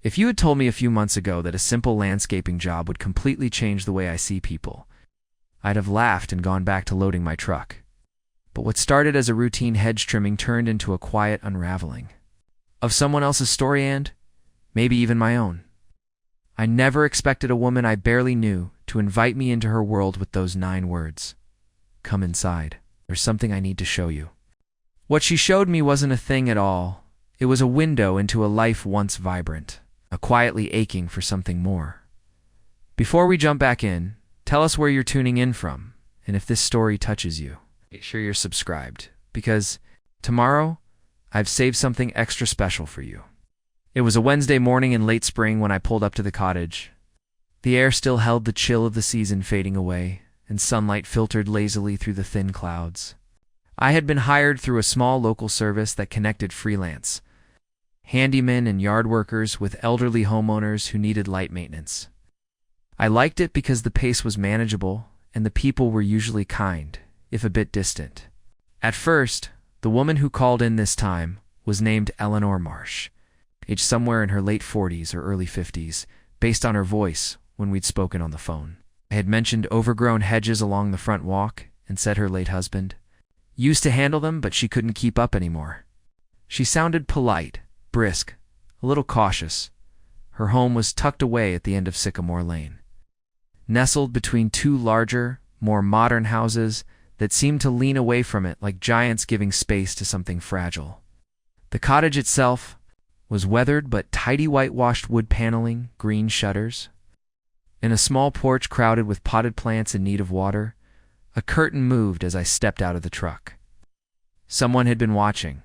If you had told me a few months ago that a simple landscaping job would completely change the way I see people, I'd have laughed and gone back to loading my truck. But what started as a routine hedge trimming turned into a quiet unraveling of someone else's story and, maybe even my own. I never expected a woman I barely knew to invite me into her world with those 9 words. Come inside. There's something I need to show you. What she showed me wasn't a thing at all. It was a window into a life once vibrant, a quietly aching for something more. Before we jump back in, tell us where you're tuning in from, and if this story touches you, make sure you're subscribed, because tomorrow, I've saved something extra special for you. It was a Wednesday morning in late spring when I pulled up to the cottage. The air still held the chill of the season fading away, and sunlight filtered lazily through the thin clouds. I had been hired through a small local service that connected freelance handymen and yard workers with elderly homeowners who needed light maintenance. I liked it because the pace was manageable, and the people were usually kind, if a bit distant. At first, the woman who called in this time was named Eleanor Marsh, aged somewhere in her late 40s or early 50s, based on her voice when we'd spoken on the phone. I had mentioned overgrown hedges along the front walk and said her late husband used to handle them, but she couldn't keep up anymore. She sounded polite, brisk, a little cautious. Her home was tucked away at the end of Sycamore Lane, nestled between 2 larger, more modern houses that seemed to lean away from it like giants giving space to something fragile. The cottage itself was weathered but tidy whitewashed wood paneling, green shutters. In a small porch crowded with potted plants in need of water, a curtain moved as I stepped out of the truck. Someone had been watching.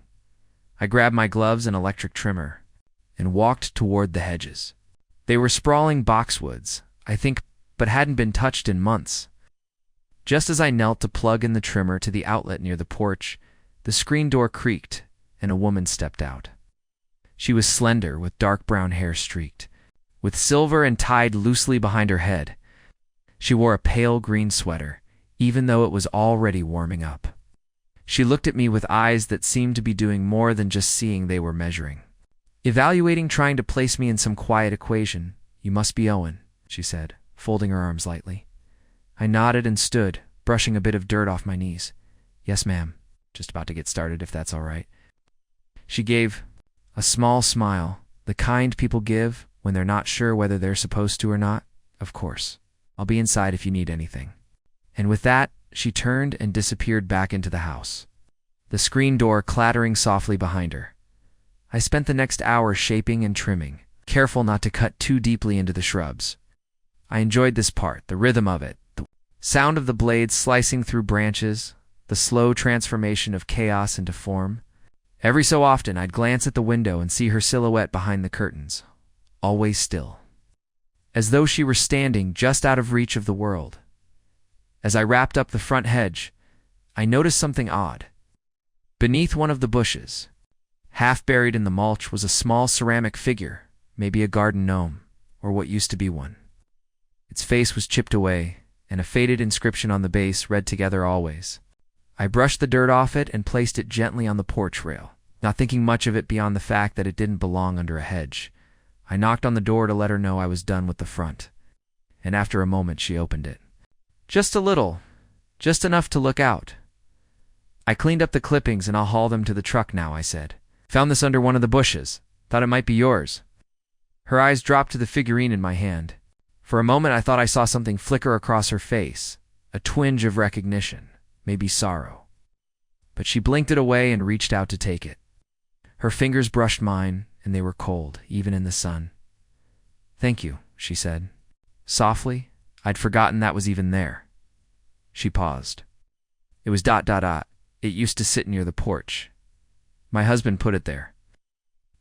I grabbed my gloves and electric trimmer and walked toward the hedges. They were sprawling boxwoods, I think, but hadn't been touched in months. Just as I knelt to plug in the trimmer to the outlet near the porch, the screen door creaked and a woman stepped out. She was slender, with dark brown hair streaked with silver and tied loosely behind her head. She wore a pale green sweater, even though it was already warming up. She looked at me with eyes that seemed to be doing more than just seeing, they were measuring. Evaluating, trying to place me in some quiet equation. You must be Owen, she said, folding her arms lightly. I nodded and stood, brushing a bit of dirt off my knees. Yes, ma'am. Just about to get started, if that's all right. She gave a small smile, the kind people give when they're not sure whether they're supposed to or not. Of course. I'll be inside if you need anything. And with that, she turned and disappeared back into the house, the screen door clattering softly behind her. I spent the next hour shaping and trimming, careful not to cut too deeply into the shrubs. I enjoyed this part, the rhythm of it, the sound of the blades slicing through branches, the slow transformation of chaos into form. Every so often, I'd glance at the window and see her silhouette behind the curtains, always still, as though she were standing just out of reach of the world. As I wrapped up the front hedge, I noticed something odd. Beneath one of the bushes, half buried in the mulch, was a small ceramic figure, maybe a garden gnome, or what used to be one. Its face was chipped away, and a faded inscription on the base read "Together always." I brushed the dirt off it and placed it gently on the porch rail, not thinking much of it beyond the fact that it didn't belong under a hedge. I knocked on the door to let her know I was done with the front, and after a moment she opened it. Just a little, just enough to look out. I cleaned up the clippings and I'll haul them to the truck now, I said. Found this under one of the bushes. Thought it might be yours. Her eyes dropped to the figurine in my hand. For a moment I thought I saw something flicker across her face, a twinge of recognition, maybe sorrow. But she blinked it away and reached out to take it. Her fingers brushed mine, and they were cold, even in the sun. Thank you, she said. Softly, I'd forgotten that was even there. She paused. It was ... It used to sit near the porch. My husband put it there.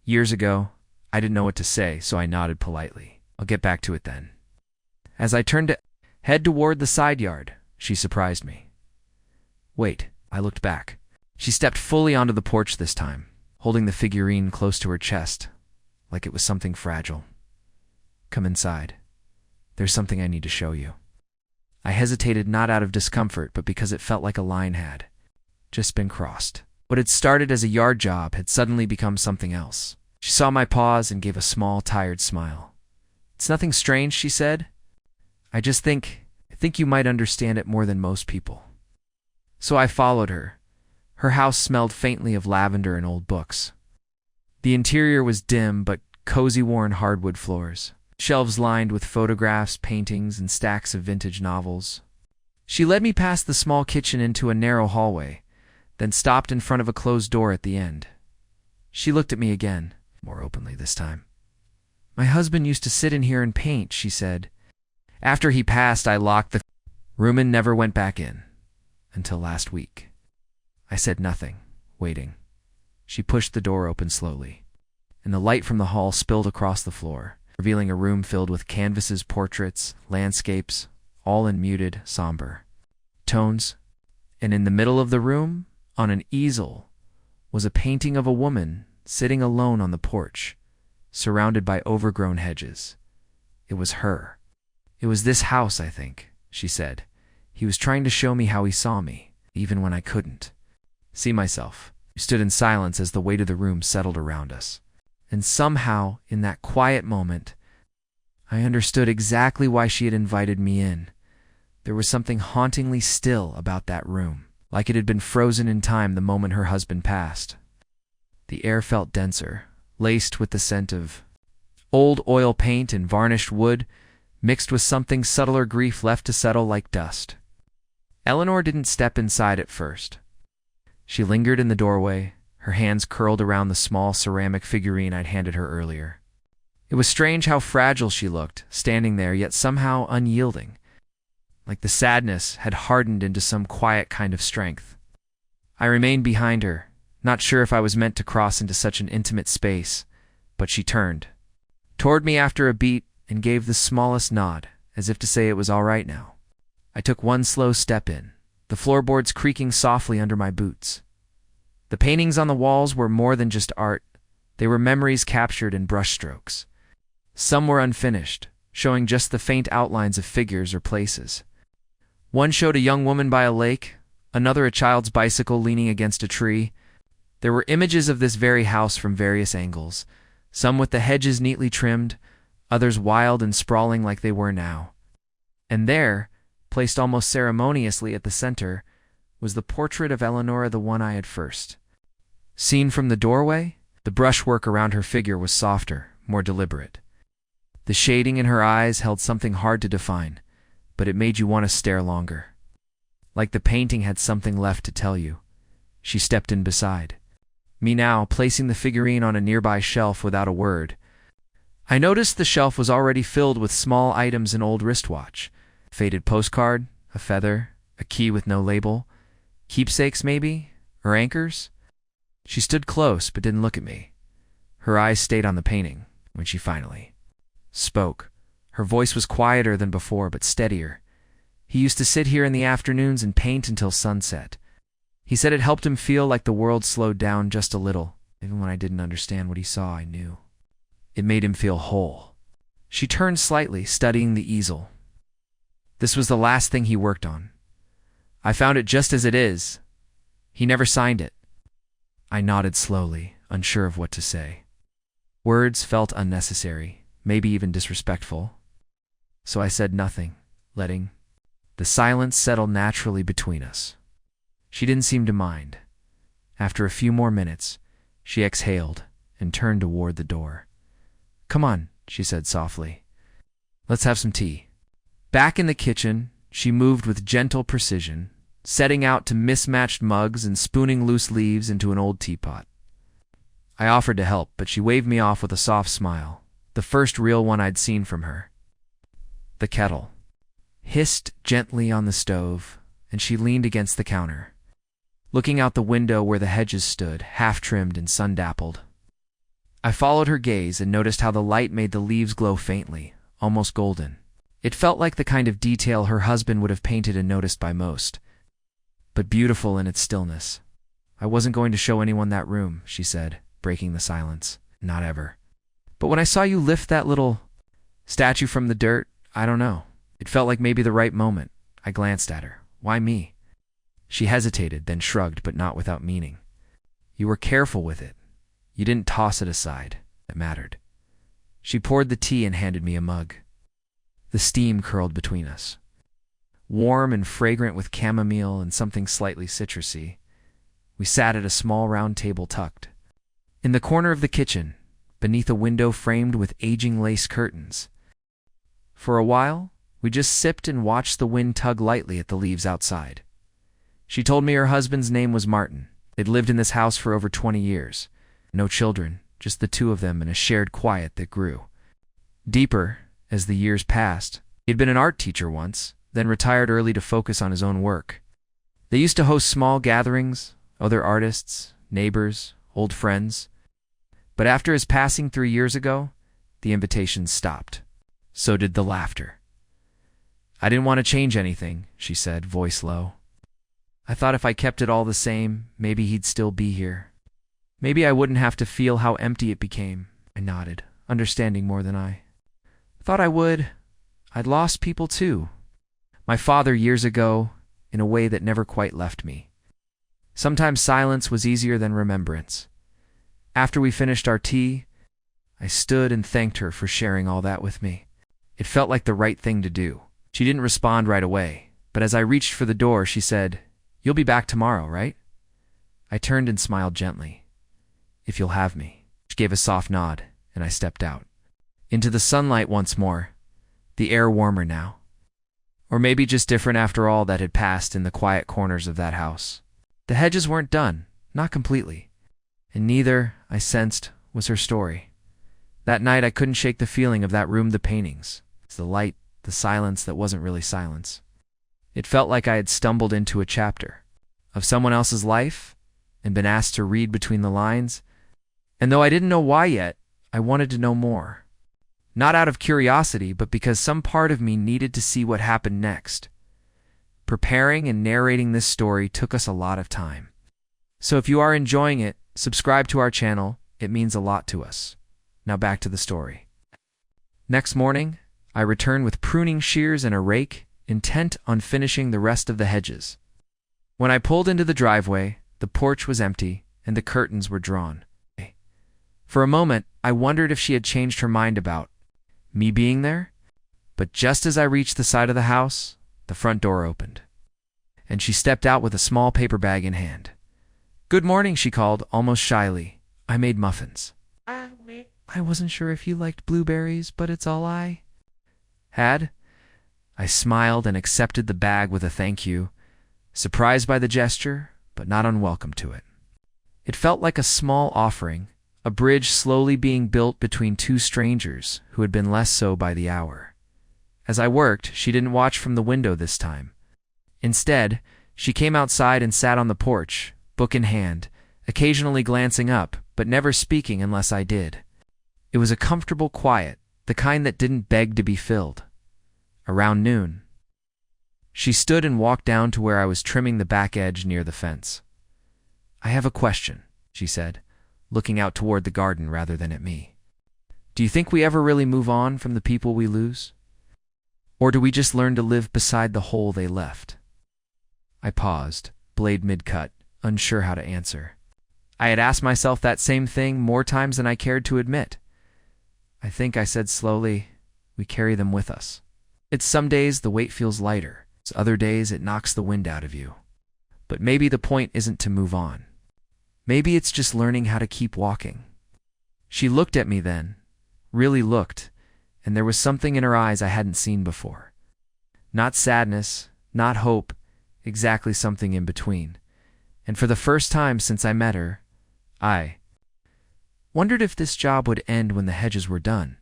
Years ago, I didn't know what to say, so I nodded politely. I'll get back to it then. As I turned to head toward the side yard, she surprised me. Wait, I looked back. She stepped fully onto the porch this time, holding the figurine close to her chest, like it was something fragile. Come inside. There's something I need to show you. I hesitated, not out of discomfort, but because it felt like a line had just been crossed. What had started as a yard job had suddenly become something else. She saw my pause and gave a small, tired smile. "It's nothing strange," she said. I think you might understand it more than most people." So I followed her. Her house smelled faintly of lavender and old books. The interior was dim but cozy, worn hardwood floors, shelves lined with photographs, paintings, and stacks of vintage novels. She led me past the small kitchen into a narrow hallway, then stopped in front of a closed door at the end. She looked at me again, more openly this time. "My husband used to sit in here and paint," she said. "After he passed, I locked the room and never went back in. Until last week." I said nothing, waiting. She pushed the door open slowly, and the light from the hall spilled across the floor, revealing a room filled with canvases, portraits, landscapes, all in muted, somber tones. And in the middle of the room, on an easel, was a painting of a woman sitting alone on the porch, surrounded by overgrown hedges. It was her. "It was this house, I think," she said. "He was trying to show me how he saw me, even when I couldn't see myself." We stood in silence as the weight of the room settled around us. And somehow, in that quiet moment, I understood exactly why she had invited me in. There was something hauntingly still about that room, like it had been frozen in time the moment her husband passed. The air felt denser, laced with the scent of old oil paint and varnished wood, mixed with something subtler, grief left to settle like dust. Eleanor didn't step inside at first. She lingered in the doorway, her hands curled around the small ceramic figurine I'd handed her earlier. It was strange how fragile she looked, standing there, yet somehow unyielding, like the sadness had hardened into some quiet kind of strength. I remained behind her, not sure if I was meant to cross into such an intimate space, but she turned toward me after a beat and gave the smallest nod, as if to say it was all right now. I took one slow step in, the floorboards creaking softly under my boots. The paintings on the walls were more than just art. They were memories captured in brushstrokes. Some were unfinished, showing just the faint outlines of figures or places. One showed a young woman by a lake, another a child's bicycle leaning against a tree. There were images of this very house from various angles, some with the hedges neatly trimmed, others wild and sprawling like they were now. And there, placed almost ceremoniously at the center, was the portrait of Eleanor, the one I had first seen from the doorway. The brushwork around her figure was softer, more deliberate. The shading in her eyes held something hard to define, but it made you want to stare longer. Like the painting had something left to tell you. She stepped in beside me now, placing the figurine on a nearby shelf without a word. I noticed the shelf was already filled with small items: an old wristwatch, a faded postcard, a feather, a key with no label. Keepsakes, maybe? Or anchors? She stood close but didn't look at me. Her eyes stayed on the painting when she finally spoke. Her voice was quieter than before, but steadier. "He used to sit here in the afternoons and paint until sunset. He said it helped him feel like the world slowed down just a little. Even when I didn't understand what he saw, I knew. It made him feel whole." She turned slightly, studying the easel. "This was the last thing he worked on. I found it just as it is. He never signed it." I nodded slowly, unsure of what to say. Words felt unnecessary, maybe even disrespectful. So I said nothing, letting the silence settle naturally between us. She didn't seem to mind. After a few more minutes, she exhaled and turned toward the door. "Come on," she said softly. "Let's have some tea." Back in the kitchen, she moved with gentle precision, setting out to mismatched mugs and spooning loose leaves into an old teapot. I offered to help, but she waved me off with a soft smile, the first real one I'd seen from her. The kettle hissed gently on the stove, and she leaned against the counter, looking out the window where the hedges stood, half-trimmed and sun-dappled. I followed her gaze and noticed how the light made the leaves glow faintly, almost golden. It felt like the kind of detail her husband would have painted and noticed by most, but beautiful in its stillness. "I wasn't going to show anyone that room," she said, breaking the silence. "Not ever. But when I saw you lift that little statue from the dirt, I don't know. It felt like maybe the right moment." I glanced at her. "Why me?" She hesitated, then shrugged, but not without meaning. "You were careful with it. You didn't toss it aside." that mattered. She poured the tea and handed me a mug. The steam curled between us. Warm and fragrant with chamomile and something slightly citrusy, we sat at a small round table tucked in the corner of the kitchen, beneath a window framed with aging lace curtains. For a while, we just sipped and watched the wind tug lightly at the leaves outside. She told me her husband's name was Martin. They'd lived in this house for over 20 years. No children, just the two of them and a shared quiet that grew deeper as the years passed. He'd been an art teacher once, then retired early to focus on his own work. They used to host small gatherings, other artists, neighbors, old friends. But after his passing 3 years ago, the invitations stopped. So did the laughter. I didn't want to change anything, she said, voice low. I thought if I kept it all the same, maybe he'd still be here. Maybe I wouldn't have to feel how empty it became. I nodded, understanding more than I thought I would. I'd lost people too. My father years ago, in a way that never quite left me. Sometimes silence was easier than remembrance. After we finished our tea, I stood and thanked her for sharing all that with me. It felt like the right thing to do. She didn't respond right away, but as I reached for the door, she said, "You'll be back tomorrow, right?" I turned and smiled gently. "If you'll have me." She gave a soft nod, and I stepped out. Into the sunlight once more, the air warmer now. Or maybe just different after all that had passed in the quiet corners of that house. The Hedges weren't done, not completely. And neither, I sensed, was her story. That night I couldn't shake the feeling of that room, the paintings, the light, the silence that wasn't really silence. It felt like I had stumbled into a chapter of someone else's life and been asked to read between the lines. And though I didn't know why yet, I wanted to know more. Not out of curiosity, but because some part of me needed to see what happened next. Preparing and narrating this story took us a lot of time. So if you are enjoying it, subscribe to our channel. It means a lot to us. Now back to the story. Next morning, I returned with pruning shears and a rake, intent on finishing the rest of the hedges. When I pulled into the driveway, the porch was empty and the curtains were drawn. For a moment, I wondered if she had changed her mind about me being there, but just as I reached the side of the house, the front door opened, and she stepped out with a small paper bag in hand. "Good morning," she called, almost shyly. "I made muffins." "I wasn't sure if you liked blueberries, but it's all I had." I smiled and accepted the bag with a thank you, surprised by the gesture, but not unwelcome to it. It felt like a small offering, a bridge slowly being built between two strangers who had been less so by the hour. As I worked, she didn't watch from the window this time. Instead, she came outside and sat on the porch, book in hand, occasionally glancing up, but never speaking unless I did. It was a comfortable quiet, the kind that didn't beg to be filled. Around noon, she stood and walked down to where I was trimming the back edge near the fence. "I have a question," she said, looking out toward the garden rather than at me. "Do you think we ever really move on from the people we lose? Or do we just learn to live beside the hole they left?" I paused, blade mid-cut, unsure how to answer. I had asked myself that same thing more times than I cared to admit. I think I said slowly, "We carry them with us. It's some days the weight feels lighter, other days it knocks the wind out of you. But maybe the point isn't to move on. Maybe it's just learning how to keep walking." She looked at me then, really looked, and there was something in her eyes I hadn't seen before. Not sadness, not hope, exactly something in between. And for the first time since I met her, I wondered if this job would end when the hedges were done,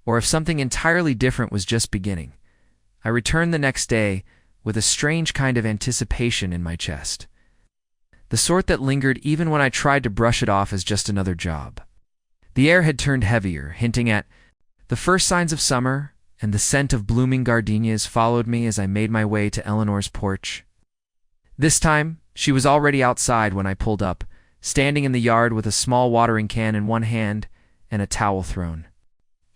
or if something entirely different was just beginning. I returned the next day with a strange kind of anticipation in my chest. The sort that lingered even when I tried to brush it off as just another job. The air had turned heavier, hinting at the first signs of summer, and the scent of blooming gardenias followed me as I made my way to Eleanor's porch. This time, she was already outside when I pulled up, standing in the yard with a small watering can in one hand and a towel thrown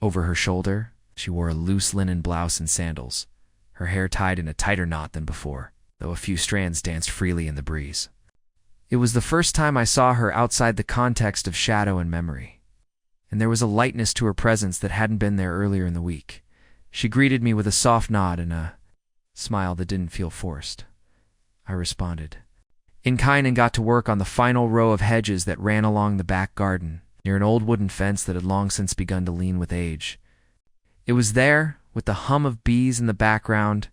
over her shoulder. She wore a loose linen blouse and sandals, her hair tied in a tighter knot than before, though a few strands danced freely in the breeze. It was the first time I saw her outside the context of shadow and memory. and there was a lightness to her presence that hadn't been there earlier in the week. She greeted me with a soft nod and a smile that didn't feel forced. I responded in kind and got to work on the final row of hedges that ran along the back garden, near an old wooden fence that had long since begun to lean with age. It was there, with the hum of bees in the background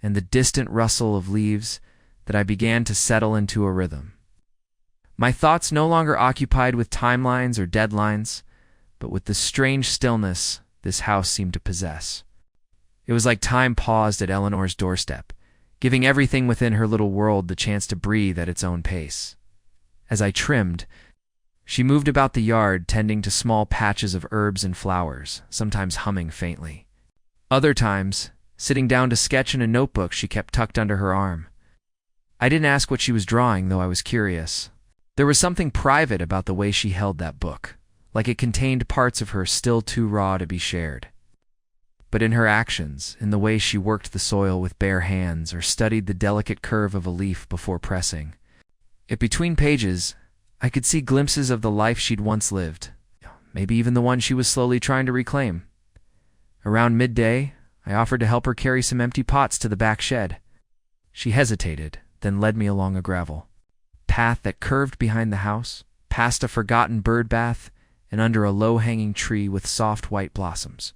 and the distant rustle of leaves, that I began to settle into a rhythm. My thoughts no longer occupied with timelines or deadlines, but with the strange stillness this house seemed to possess. It was like time paused at Eleanor's doorstep, giving everything within her little world the chance to breathe at its own pace. As I trimmed, she moved about the yard, tending to small patches of herbs and flowers, sometimes humming faintly. Other times, sitting down to sketch in a notebook she kept tucked under her arm. I didn't ask what she was drawing, though I was curious. There was something private about the way she held that book, like it contained parts of her still too raw to be shared. But in her actions, in the way she worked the soil with bare hands or studied the delicate curve of a leaf before pressing, between pages, I could see glimpses of the life she'd once lived, maybe even the one she was slowly trying to reclaim. Around midday, I offered to help her carry some empty pots to the back shed. She hesitated, then led me along a gravel path that curved behind the house, past a forgotten bird bath, and under a low-hanging tree with soft white blossoms.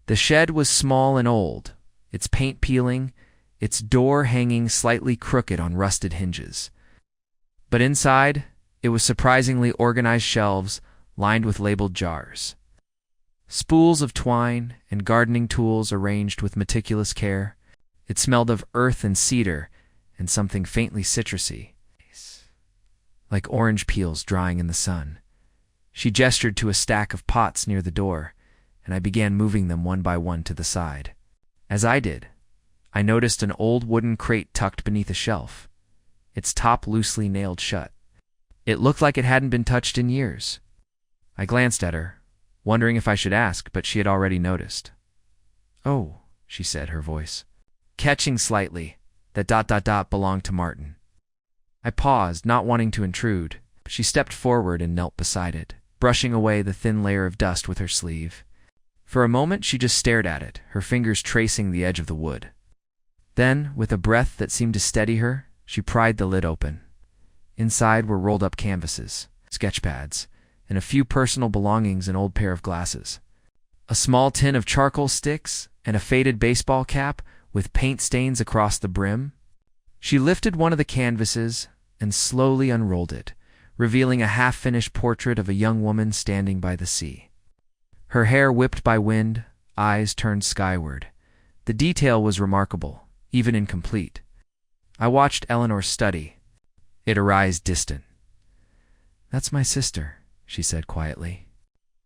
The shed was small and old, its paint peeling, its door hanging slightly crooked on rusted hinges. But inside, it was surprisingly organized shelves lined with labeled jars. Spools of twine and gardening tools arranged with meticulous care. It smelled of earth and cedar and something faintly citrusy, like orange peels drying in the sun. She gestured to a stack of pots near the door, and I began moving them one by one to the side. As I did, I noticed an old wooden crate tucked beneath a shelf, its top loosely nailed shut. It looked like it hadn't been touched in years. I glanced at her, wondering if I should ask, but she had already noticed. "Oh," she said, her voice catching slightly, that ... belonged to Martin. I paused, not wanting to intrude, but she stepped forward and knelt beside it, brushing away the thin layer of dust with her sleeve. For a moment she just stared at it, her fingers tracing the edge of the wood. Then, with a breath that seemed to steady her, she pried the lid open. Inside were rolled-up canvases, sketch pads, and a few personal belongings, an old pair of glasses. A small tin of charcoal sticks and a faded baseball cap with paint stains across the brim. She lifted one of the canvases and slowly unrolled it, revealing a half-finished portrait of a young woman standing by the sea. Her hair whipped by wind, eyes turned skyward. The detail was remarkable, even incomplete. I watched Eleanor study. It arose distant. "That's my sister," she said quietly.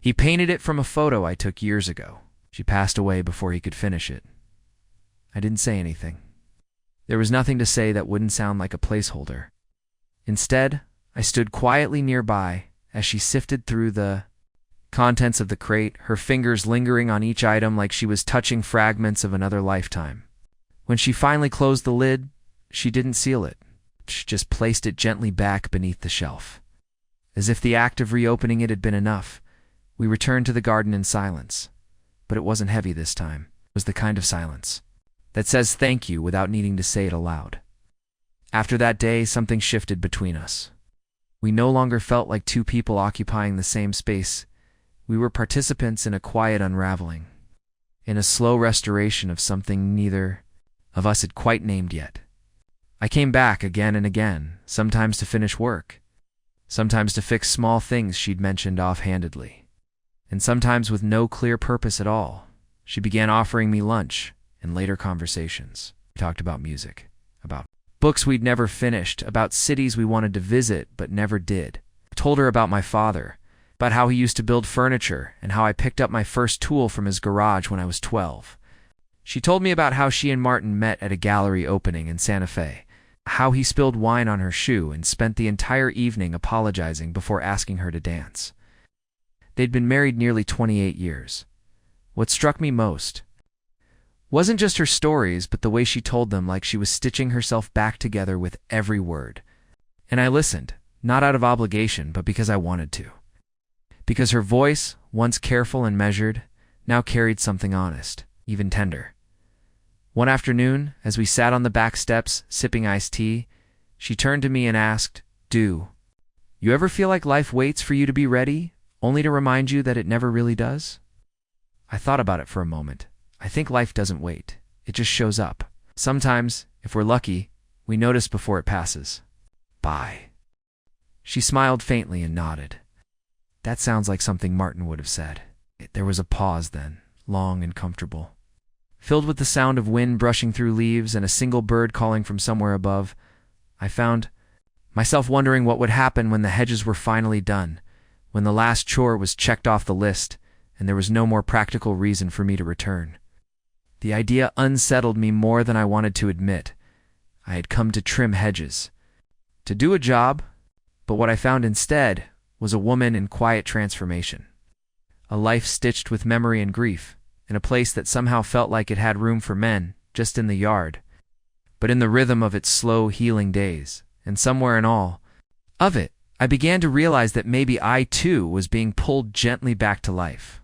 "He painted it from a photo I took years ago. She passed away before he could finish it." I didn't say anything. There was nothing to say that wouldn't sound like a placeholder. Instead, I stood quietly nearby as she sifted through the contents of the crate, her fingers lingering on each item like she was touching fragments of another lifetime. When she finally closed the lid, she didn't seal it. She just placed it gently back beneath the shelf. As if the act of reopening it had been enough, we returned to the garden in silence. But it wasn't heavy this time. It was the kind of silence that says thank you without needing to say it aloud. After that day, something shifted between us. We no longer felt like two people occupying the same space. We were participants in a quiet unraveling, in a slow restoration of something neither of us had quite named yet. I came back again and again, sometimes to finish work, sometimes to fix small things she'd mentioned offhandedly, and sometimes with no clear purpose at all. She began offering me lunch and later conversations. We talked about music, about books we'd never finished, about cities we wanted to visit but never did. I told her about my father, about how he used to build furniture and how I picked up my first tool from his garage when I was 12. She told me about how she and Martin met at a gallery opening in Santa Fe, how he spilled wine on her shoe and spent the entire evening apologizing before asking her to dance. They'd been married nearly 28 years. What struck me most wasn't just her stories, but the way she told them, like she was stitching herself back together with every word. And I listened, not out of obligation, but because I wanted to. because her voice, once careful and measured, now carried something honest, even tender. One afternoon, as we sat on the back steps sipping iced tea, she turned to me and asked, "Do you ever feel like life waits for you to be ready, only to remind you that it never really does?" I thought about it for a moment. I think life doesn't wait. It just shows up. Sometimes, if we're lucky, we notice before it passes. Bye. She smiled faintly and nodded. That sounds like something Martin would have said. There was a pause then, long and comfortable. Filled with the sound of wind brushing through leaves and a single bird calling from somewhere above, I found myself wondering what would happen when the hedges were finally done, when the last chore was checked off the list, and there was no more practical reason for me to return. The idea unsettled me more than I wanted to admit. I had come to trim hedges, to do a job, but what I found instead was a woman in quiet transformation. A life stitched with memory and grief, in a place that somehow felt like it had room for men, just in the yard, but in the rhythm of its slow healing days, and somewhere in all of it, I began to realize that maybe I too was being pulled gently back to life.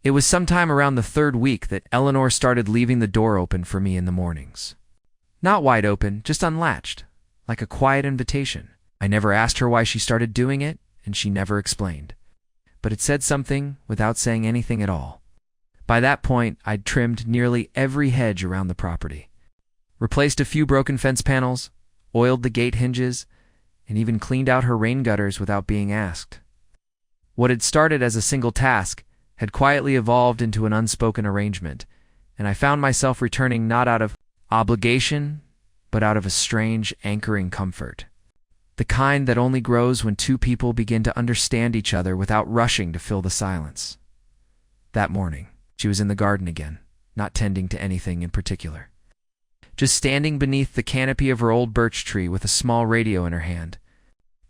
It was sometime around the third week that Eleanor started leaving the door open for me in the mornings. Not wide open, just unlatched, like a quiet invitation. I never asked her why she started doing it, and she never explained. But it said something without saying anything at all. By that point, I'd trimmed nearly every hedge around the property, replaced a few broken fence panels, oiled the gate hinges, and even cleaned out her rain gutters without being asked. What had started as a single task had quietly evolved into an unspoken arrangement, and I found myself returning not out of obligation, but out of a strange, anchoring comfort. The kind that only grows when two people begin to understand each other without rushing to fill the silence. That morning, she was in the garden again, not tending to anything in particular. Just standing beneath the canopy of her old birch tree with a small radio in her hand.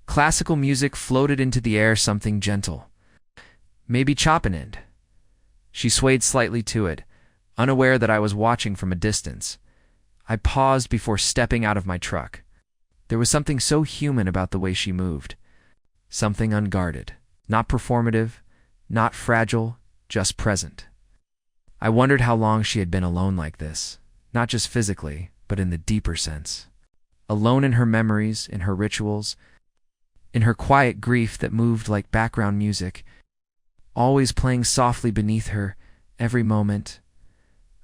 Classical music floated into the air, something gentle. Maybe Chopin. She swayed slightly to it, unaware that I was watching from a distance. I paused before stepping out of my truck. There was something so human about the way she moved. Something unguarded, not performative, not fragile, just present. I wondered how long she had been alone like this, not just physically, but in the deeper sense. Alone in her memories, in her rituals, in her quiet grief that moved like background music, always playing softly beneath her, every moment.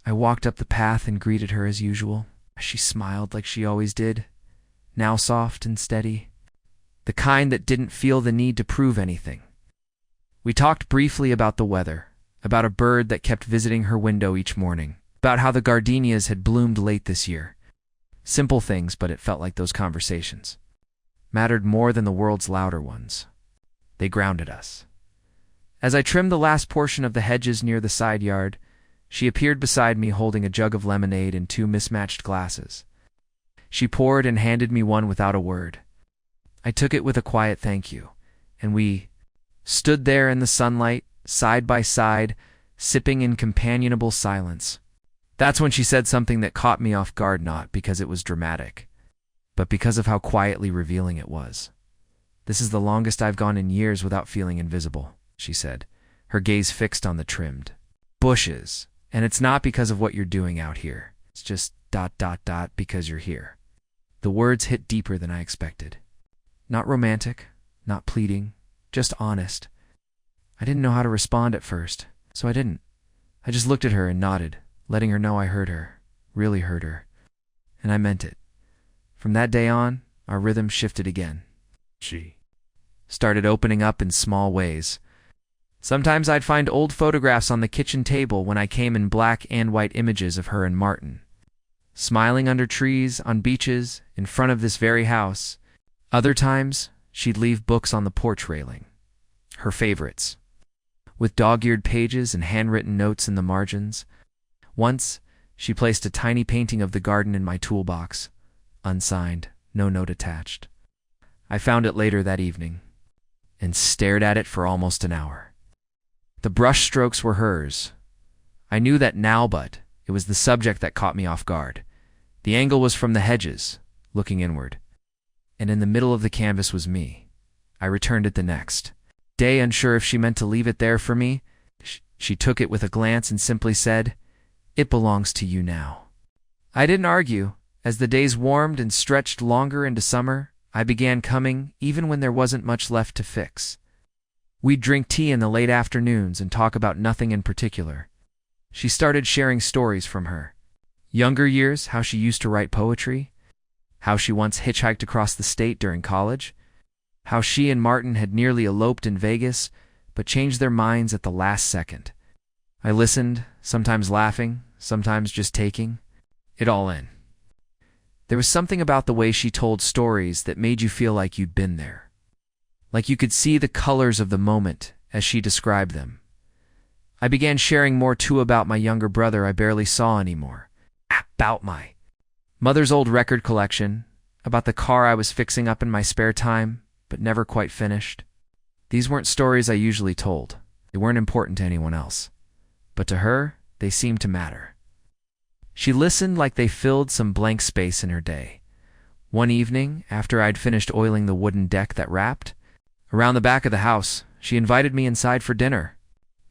I walked up the path and greeted her as usual. She smiled like she always did, now soft and steady, the kind that didn't feel the need to prove anything. We talked briefly about the weather, about a bird that kept visiting her window each morning, about how the gardenias had bloomed late this year. Simple things, but it felt like those conversations mattered more than the world's louder ones. They grounded us. As I trimmed the last portion of the hedges near the side yard, she appeared beside me holding a jug of lemonade and two mismatched glasses. She poured and handed me one without a word. I took it with a quiet thank you, and we stood there in the sunlight, side by side, sipping in companionable silence. That's when she said something that caught me off guard, not because it was dramatic, but because of how quietly revealing it was. "This is the longest I've gone in years without feeling invisible," she said, her gaze fixed on the trimmed bushes. "And it's not because of what you're doing out here. It's just ... because you're here." The words hit deeper than I expected. Not romantic, not pleading, just honest. I didn't know how to respond at first, so I didn't. I just looked at her and nodded, letting her know I heard her, really heard her. And I meant it. From that day on, our rhythm shifted again. She started opening up in small ways. Sometimes I'd find old photographs on the kitchen table when I came in black and white images of her and Martin, smiling under trees, on beaches, in front of this very house. Other times, she'd leave books on the porch railing, her favorites, with dog-eared pages and handwritten notes in the margins. Once, she placed a tiny painting of the garden in my toolbox, unsigned, no note attached. I found it later that evening, and stared at it for almost an hour. The brush strokes were hers. I knew that now, but it was the subject that caught me off guard. The angle was from the hedges, looking inward, and in the middle of the canvas was me. I returned it the next. Day, unsure if she meant to leave it there for me, she took it with a glance and simply said, "It belongs to you now." I didn't argue. As the days warmed and stretched longer into summer, I began coming even when there wasn't much left to fix. We'd drink tea in the late afternoons and talk about nothing in particular. She started sharing stories from her younger years, how she used to write poetry, how she once hitchhiked across the state during college, how she and Martin had nearly eloped in Vegas, but changed their minds at the last second. I listened, sometimes laughing, sometimes just taking it all in. There was something about the way she told stories that made you feel like you'd been there. Like you could see the colors of the moment as she described them. I began sharing more too about my younger brother I barely saw anymore. About my mother's old record collection, about the car I was fixing up in my spare time, but never quite finished. These weren't stories I usually told. They weren't important to anyone else. But to her, they seemed to matter. She listened like they filled some blank space in her day. One evening, after I'd finished oiling the wooden deck that wrapped around the back of the house, she invited me inside for dinner.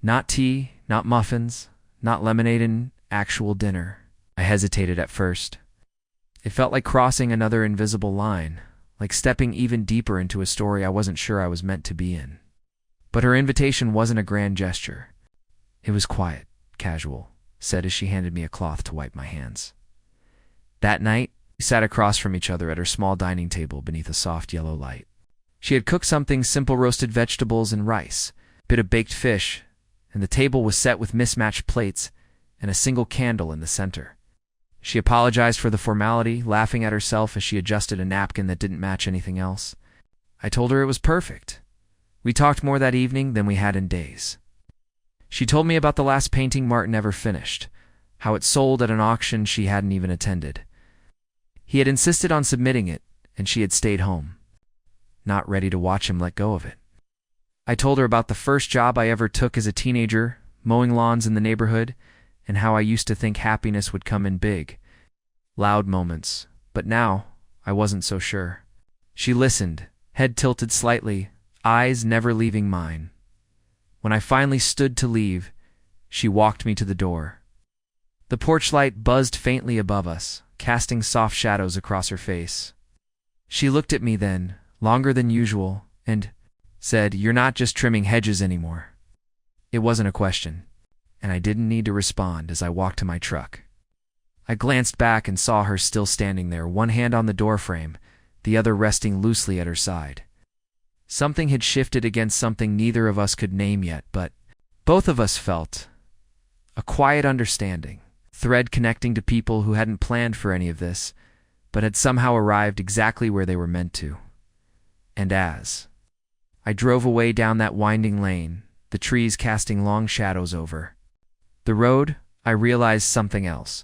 Not tea, not muffins, not lemonade, and actual dinner. I hesitated at first. It felt like crossing another invisible line, like stepping even deeper into a story I wasn't sure I was meant to be in. But her invitation wasn't a grand gesture. It was quiet, casual, said as she handed me a cloth to wipe my hands. That night, we sat across from each other at her small dining table beneath a soft yellow light. She had cooked something simple: roasted vegetables and rice, a bit of baked fish, and the table was set with mismatched plates and a single candle in the center. She apologized for the formality, laughing at herself as she adjusted a napkin that didn't match anything else. I told her it was perfect. We talked more that evening than we had in days. She told me about the last painting Martin ever finished, how it sold at an auction she hadn't even attended. He had insisted on submitting it, and she had stayed home, not ready to watch him let go of it. I told her about the first job I ever took as a teenager, mowing lawns in the neighborhood, and how I used to think happiness would come in big, loud moments, but now I wasn't so sure. She listened, head tilted slightly, eyes never leaving mine. When I finally stood to leave, she walked me to the door. The porch light buzzed faintly above us, casting soft shadows across her face. She looked at me then, longer than usual, and said, "You're not just trimming hedges anymore." It wasn't a question, and I didn't need to respond as I walked to my truck. I glanced back and saw her still standing there, one hand on the doorframe, the other resting loosely at her side. Something had shifted against something neither of us could name yet, but both of us felt a quiet understanding, thread connecting to people who hadn't planned for any of this, but had somehow arrived exactly where they were meant to. And as I drove away down that winding lane, the trees casting long shadows over the road, I realized something else.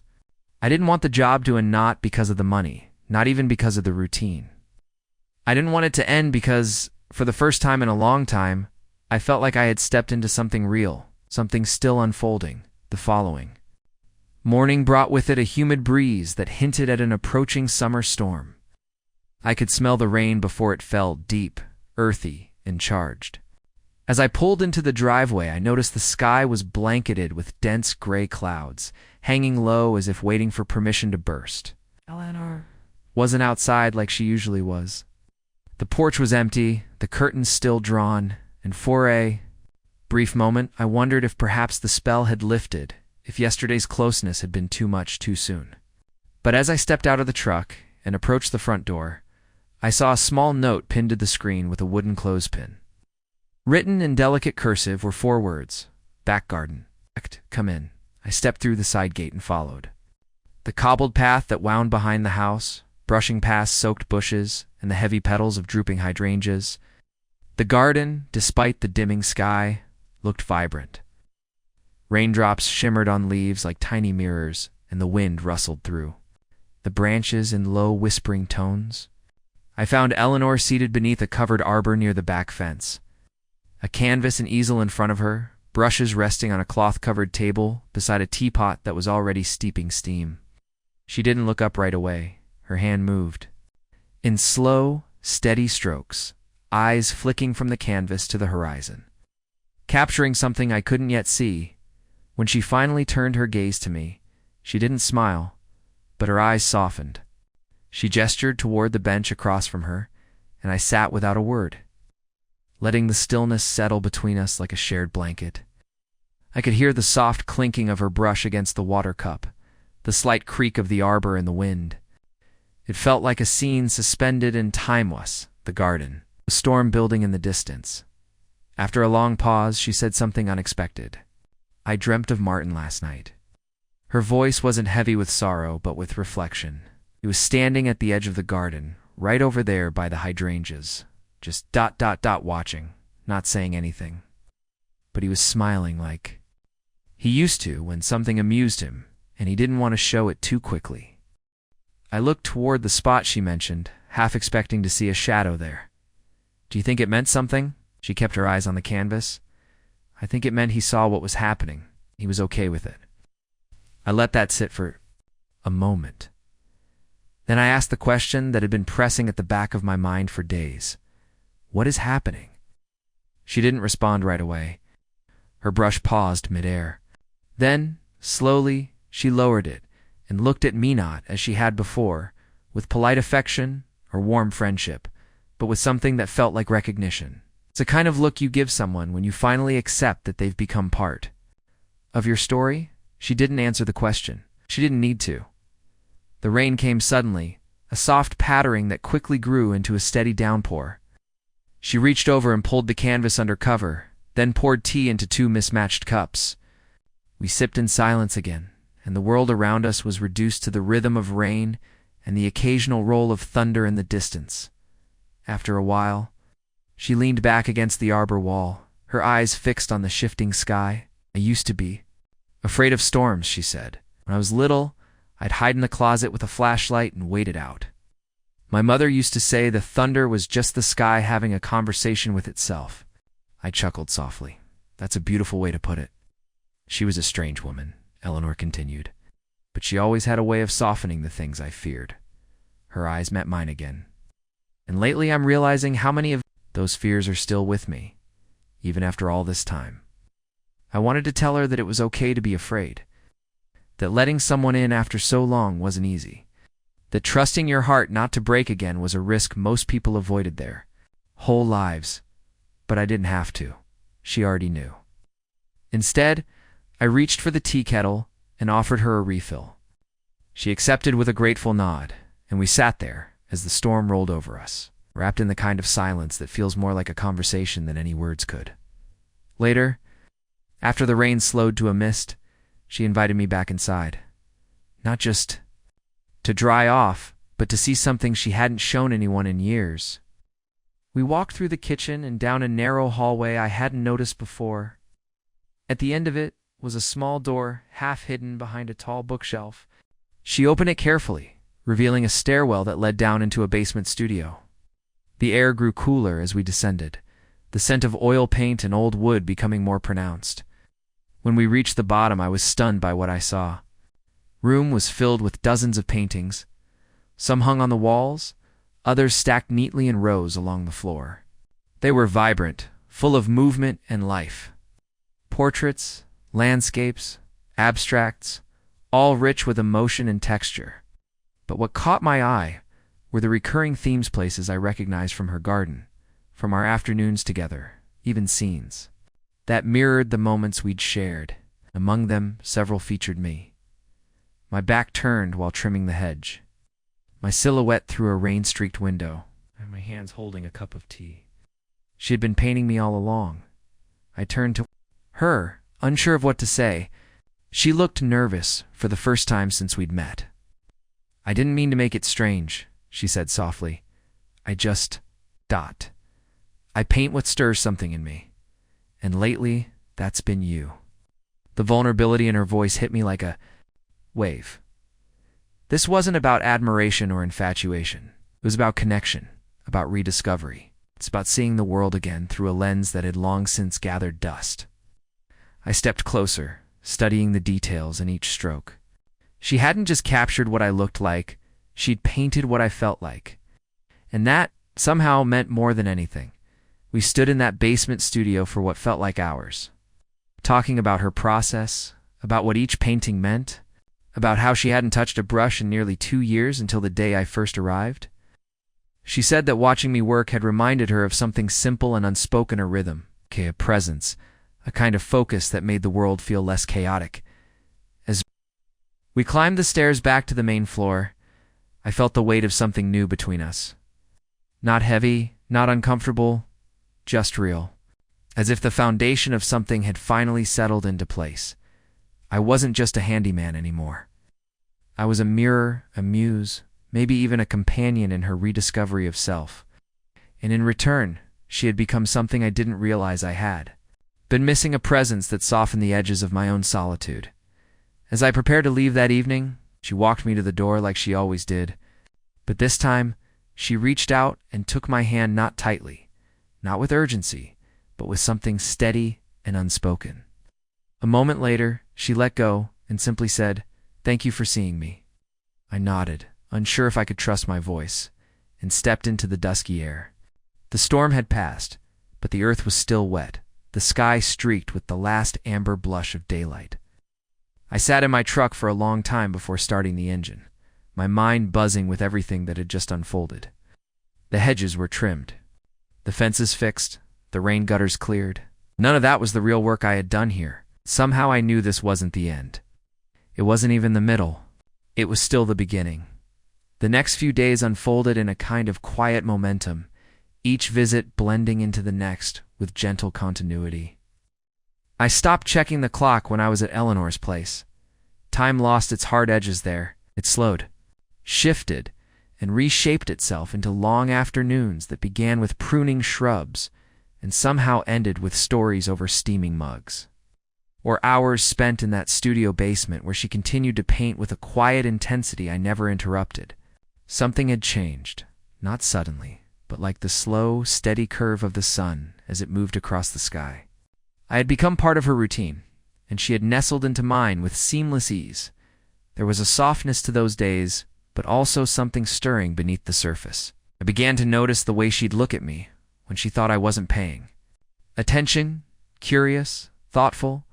I didn't want the job to end, not because of the money, not even because of the routine. I didn't want it to end because, for the first time in a long time, I felt like I had stepped into something real, something still unfolding. The following morning brought with it a humid breeze that hinted at an approaching summer storm. I could smell the rain before it fell, deep, earthy, and charged. As I pulled into the driveway, I noticed the sky was blanketed with dense gray clouds, hanging low as if waiting for permission to burst. Eleanor wasn't outside like she usually was. The porch was empty, the curtains still drawn, and for a brief moment I wondered if perhaps the spell had lifted, if yesterday's closeness had been too much too soon. But as I stepped out of the truck and approached the front door, I saw a small note pinned to the screen with a wooden clothespin. Written in delicate cursive were 4 words: "Back garden. Come in." I stepped through the side gate and followed. The cobbled path that wound behind the house, brushing past soaked bushes and the heavy petals of drooping hydrangeas. The garden, despite the dimming sky, looked vibrant. Raindrops shimmered on leaves like tiny mirrors, and the wind rustled through the branches in low, whispering tones. I found Eleanor seated beneath a covered arbor near the back fence. A canvas and easel in front of her, brushes resting on a cloth-covered table beside a teapot that was already steeping steam. She didn't look up right away. Her hand moved. In slow, steady strokes, eyes flicking from the canvas to the horizon, capturing something I couldn't yet see. When she finally turned her gaze to me, she didn't smile, but her eyes softened. She gestured toward the bench across from her, and I sat without a word, letting the stillness settle between us like a shared blanket. I could hear the soft clinking of her brush against the water cup, the slight creak of the arbor in the wind. It felt like a scene suspended in timeless, the garden, the storm building in the distance. After a long pause, she said something unexpected. "I dreamt of Martin last night." Her voice wasn't heavy with sorrow, but with reflection. He was standing at the edge of the garden, right over there by the hydrangeas, just watching, not saying anything. But he was smiling like he used to when something amused him, and he didn't want to show it too quickly. I looked toward the spot she mentioned, half expecting to see a shadow there. "Do you think it meant something?" She kept her eyes on the canvas. "I think it meant he saw what was happening. He was okay with it." I let that sit for a moment. Then I asked the question that had been pressing at the back of my mind for days. "What is happening?" She didn't respond right away. Her brush paused midair. Then, slowly, she lowered it and looked at me not as she had before, with polite affection or warm friendship, but with something that felt like recognition. It's a kind of look you give someone when you finally accept that they've become part of your story. She didn't answer the question. She didn't need to. The rain came suddenly, a soft pattering that quickly grew into a steady downpour. She reached over and pulled the canvas under cover, then poured tea into 2 mismatched cups. We sipped in silence again, and the world around us was reduced to the rhythm of rain and the occasional roll of thunder in the distance. After a while, she leaned back against the arbor wall, her eyes fixed on the shifting sky. "I used to be afraid of storms," she said. "When I was little, I'd hide in the closet with a flashlight and wait it out. My mother used to say the thunder was just the sky having a conversation with itself." I chuckled softly. "That's a beautiful way to put it." "She was a strange woman," Eleanor continued, "but she always had a way of softening the things I feared." Her eyes met mine again. "And lately I'm realizing how many of those fears are still with me, even after all this time." I wanted to tell her that it was okay to be afraid, that letting someone in after so long wasn't easy, that trusting your heart not to break again was a risk most people avoided their whole lives. But I didn't have to. She already knew. Instead, I reached for the tea kettle and offered her a refill. She accepted with a grateful nod, and we sat there as the storm rolled over us, wrapped in the kind of silence that feels more like a conversation than any words could. Later, after the rain slowed to a mist, she invited me back inside. Not just to dry off, but to see something she hadn't shown anyone in years. We walked through the kitchen and down a narrow hallway I hadn't noticed before. At the end of it was a small door, half hidden behind a tall bookshelf. She opened it carefully, revealing a stairwell that led down into a basement studio. The air grew cooler as we descended, the scent of oil paint and old wood becoming more pronounced. When we reached the bottom, I was stunned by what I saw. Room was filled with dozens of paintings. Some hung on the walls, others stacked neatly in rows along the floor. They were vibrant, full of movement and life. Portraits, landscapes, abstracts, all rich with emotion and texture. But what caught my eye were the recurring themes, places I recognized from her garden, from our afternoons together, even scenes that mirrored the moments we'd shared. Among them, several featured me. My back turned while trimming the hedge, my silhouette through a rain-streaked window, and my hands holding a cup of tea. She had been painting me all along. I turned to her, unsure of what to say. She looked nervous for the first time since we'd met. "I didn't mean to make it strange," she said softly. "I just... I paint what stirs something in me. And lately, that's been you." The vulnerability in her voice hit me like a wave. This wasn't about admiration or infatuation. It was about connection, about rediscovery. It's about seeing the world again through a lens that had long since gathered dust. I stepped closer, studying the details in each stroke. She hadn't just captured what I looked like, she'd painted what I felt like. And that somehow meant more than anything. We stood in that basement studio for what felt like hours, talking about her process, about what each painting meant, about how she hadn't touched a brush in nearly 2 years until the day I first arrived. She said that watching me work had reminded her of something simple and unspoken, a rhythm, a presence, a kind of focus that made the world feel less chaotic. As we climbed the stairs back to the main floor, I felt the weight of something new between us. Not heavy, not uncomfortable, just real. As if the foundation of something had finally settled into place. I wasn't just a handyman anymore. I was a mirror, a muse, maybe even a companion in her rediscovery of self. And in return, she had become something I didn't realize I had. Been missing a presence that softened the edges of my own solitude. As I prepared to leave that evening, she walked me to the door like she always did. But this time, she reached out and took my hand, not tightly, not with urgency, but with something steady and unspoken. A moment later, she let go and simply said, "Thank you for seeing me." I nodded, unsure if I could trust my voice, and stepped into the dusky air. The storm had passed, but the earth was still wet, the sky streaked with the last amber blush of daylight. I sat in my truck for a long time before starting the engine, my mind buzzing with everything that had just unfolded. The hedges were trimmed, the fences fixed, the rain gutters cleared. None of that was the real work I had done here. Somehow I knew this wasn't the end. It wasn't even the middle. It was still the beginning. The next few days unfolded in a kind of quiet momentum, each visit blending into the next with gentle continuity. I stopped checking the clock when I was at Eleanor's place. Time lost its hard edges there. It slowed, shifted, and reshaped itself into long afternoons that began with pruning shrubs and somehow ended with stories over steaming mugs. Or hours spent in that studio basement where she continued to paint with a quiet intensity I never interrupted. Something had changed, not suddenly, but like the slow, steady curve of the sun as it moved across the sky. I had become part of her routine, and she had nestled into mine with seamless ease. There was a softness to those days, but also something stirring beneath the surface. I began to notice the way she'd look at me when she thought I wasn't paying. Attention, curious, thoughtful,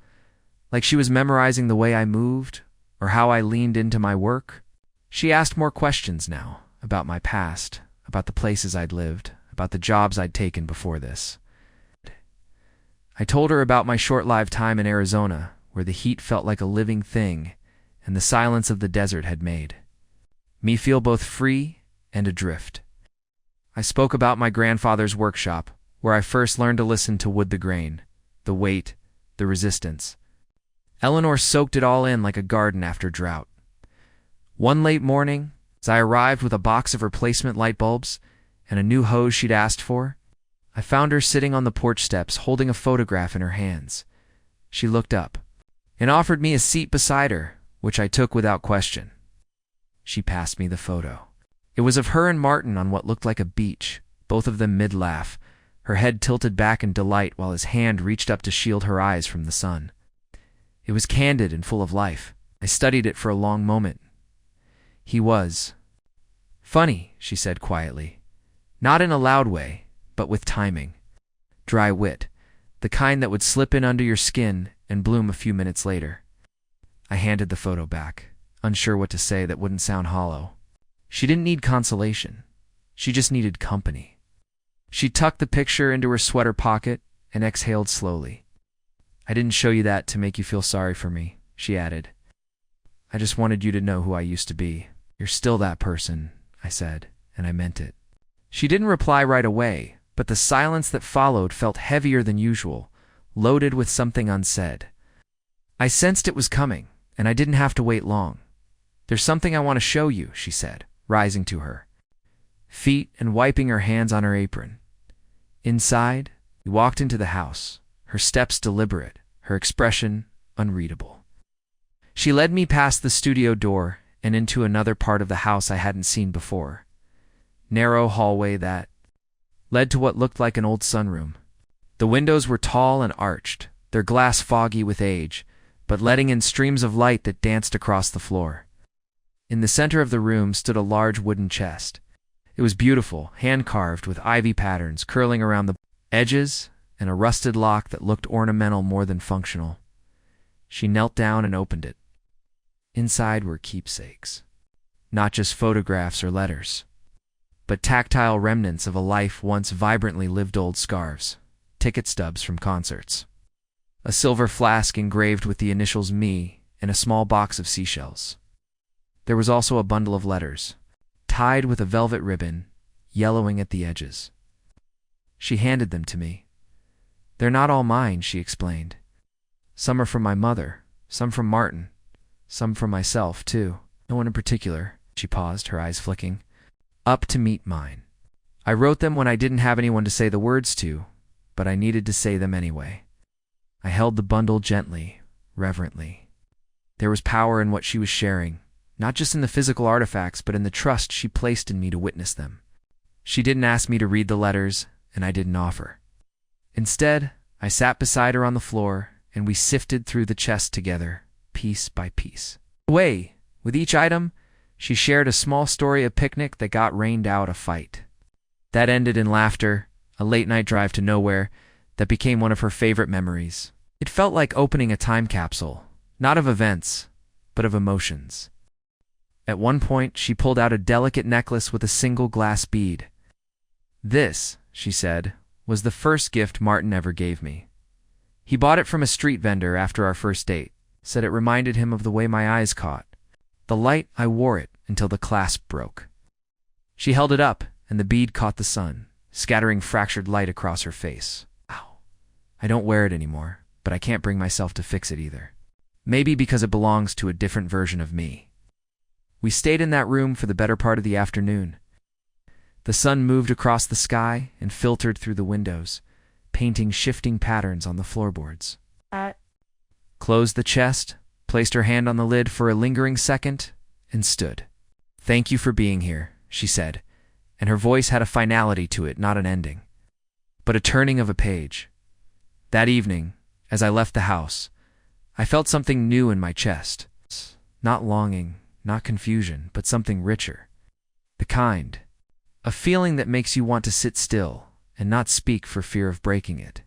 like she was memorizing the way I moved or how I leaned into my work. She asked more questions now, about my past, about the places I'd lived, about the jobs I'd taken before this. I told her about my short-lived time in Arizona, where the heat felt like a living thing and the silence of the desert had made me feel both free and adrift. I spoke about my grandfather's workshop, where I first learned to listen to wood, the grain, the weight, the resistance. Eleanor soaked it all in like a garden after drought. One late morning, as I arrived with a box of replacement light bulbs and a new hose she'd asked for, I found her sitting on the porch steps holding a photograph in her hands. She looked up and offered me a seat beside her, which I took without question. She passed me the photo. It was of her and Martin on what looked like a beach, both of them mid-laugh, her head tilted back in delight while his hand reached up to shield her eyes from the sun. It was candid and full of life. I studied it for a long moment. He was funny, she said quietly. Not in a loud way, but with timing. Dry wit, the kind that would slip in under your skin and bloom a few minutes later. I handed the photo back, unsure what to say that wouldn't sound hollow. She didn't need consolation. She just needed company. She tucked the picture into her sweater pocket and exhaled slowly. "I didn't show you that to make you feel sorry for me," she added. "I just wanted you to know who I used to be. You're still that person," I said, and I meant it. She didn't reply right away, but the silence that followed felt heavier than usual, loaded with something unsaid. I sensed it was coming, and I didn't have to wait long. "There's something I want to show you," she said, rising to her feet and wiping her hands on her apron. Inside, we walked into the house, her steps deliberate, her expression unreadable. She led me past the studio door and into another part of the house I hadn't seen before. Narrow hallway that led to what looked like an old sunroom. The windows were tall and arched, their glass foggy with age, but letting in streams of light that danced across the floor. In the center of the room stood a large wooden chest. It was beautiful, hand-carved with ivy patterns curling around the edges, and a rusted lock that looked ornamental more than functional. She knelt down and opened it. Inside were keepsakes. Not just photographs or letters, but tactile remnants of a life once vibrantly lived, old scarves, ticket stubs from concerts, a silver flask engraved with the initials me, and a small box of seashells. There was also a bundle of letters, tied with a velvet ribbon, yellowing at the edges. She handed them to me. "They're not all mine," she explained. "Some are from my mother, some from Martin, some from myself, too. No one in particular." She paused, her eyes flicking. "Up to meet mine. I wrote them when I didn't have anyone to say the words to, but I needed to say them anyway." I held the bundle gently, reverently. There was power in what she was sharing, not just in the physical artifacts, but in the trust she placed in me to witness them. She didn't ask me to read the letters, and I didn't offer. Instead, I sat beside her on the floor, and we sifted through the chest together, piece by piece. Away, with each item, she shared a small story, a picnic that got rained out, a fight that ended in laughter, a late-night drive to nowhere that became one of her favorite memories. It felt like opening a time capsule, not of events, but of emotions. At one point, she pulled out a delicate necklace with a single glass bead. "This," she said, "was the first gift Martin ever gave me. He bought it from a street vendor after our first date, said it reminded him of the way my eyes caught the light. I wore it until the clasp broke." She held it up, and the bead caught the sun, scattering fractured light across her face. Wow. I don't wear it anymore, but I can't bring myself to fix it either. Maybe because it belongs to a different version of me. We stayed in that room for the better part of the afternoon. The sun moved across the sky and filtered through the windows, painting shifting patterns on the floorboards. Closed the chest, placed her hand on the lid for a lingering second, and stood. "Thank you for being here," she said, and her voice had a finality to it, not an ending, but a turning of a page. That evening, as I left the house, I felt something new in my chest. Not longing, not confusion, but something richer. The kind. A feeling that makes you want to sit still and not speak for fear of breaking it.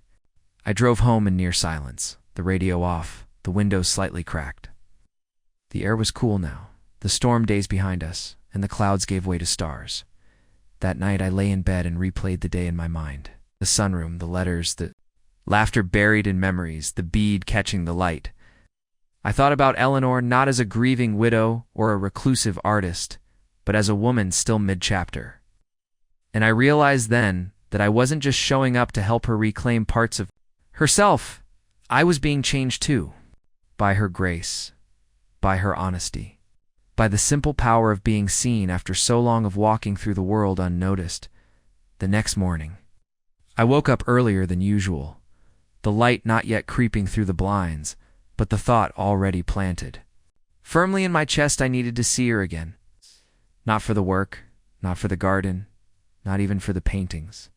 I drove home in near silence, the radio off, the windows slightly cracked. The air was cool now, the storm days behind us, and the clouds gave way to stars. That night I lay in bed and replayed the day in my mind. The sunroom, the letters, the laughter buried in memories, the bead catching the light. I thought about Eleanor not as a grieving widow or a reclusive artist, but as a woman still mid-chapter. And I realized then that I wasn't just showing up to help her reclaim parts of herself. I was being changed too, by her grace, by her honesty, by the simple power of being seen after so long of walking through the world unnoticed. The next morning, I woke up earlier than usual, the light not yet creeping through the blinds, but the thought already planted. Firmly in my chest, I needed to see her again. Not for the work, not for the garden, not even for the paintings.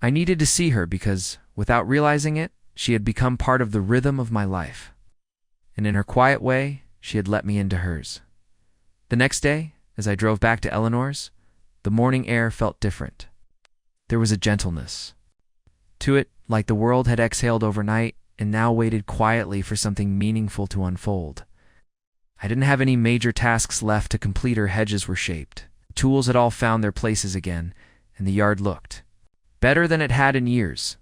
I needed to see her because, without realizing it, she had become part of the rhythm of my life. And in her quiet way, she had let me into hers. The next day, as I drove back to Eleanor's, the morning air felt different. There was a gentleness to it, like the world had exhaled overnight and now waited quietly for something meaningful to unfold. I didn't have any major tasks left to complete. Her hedges were shaped. The tools had all found their places again, and the yard looked better than it had in years.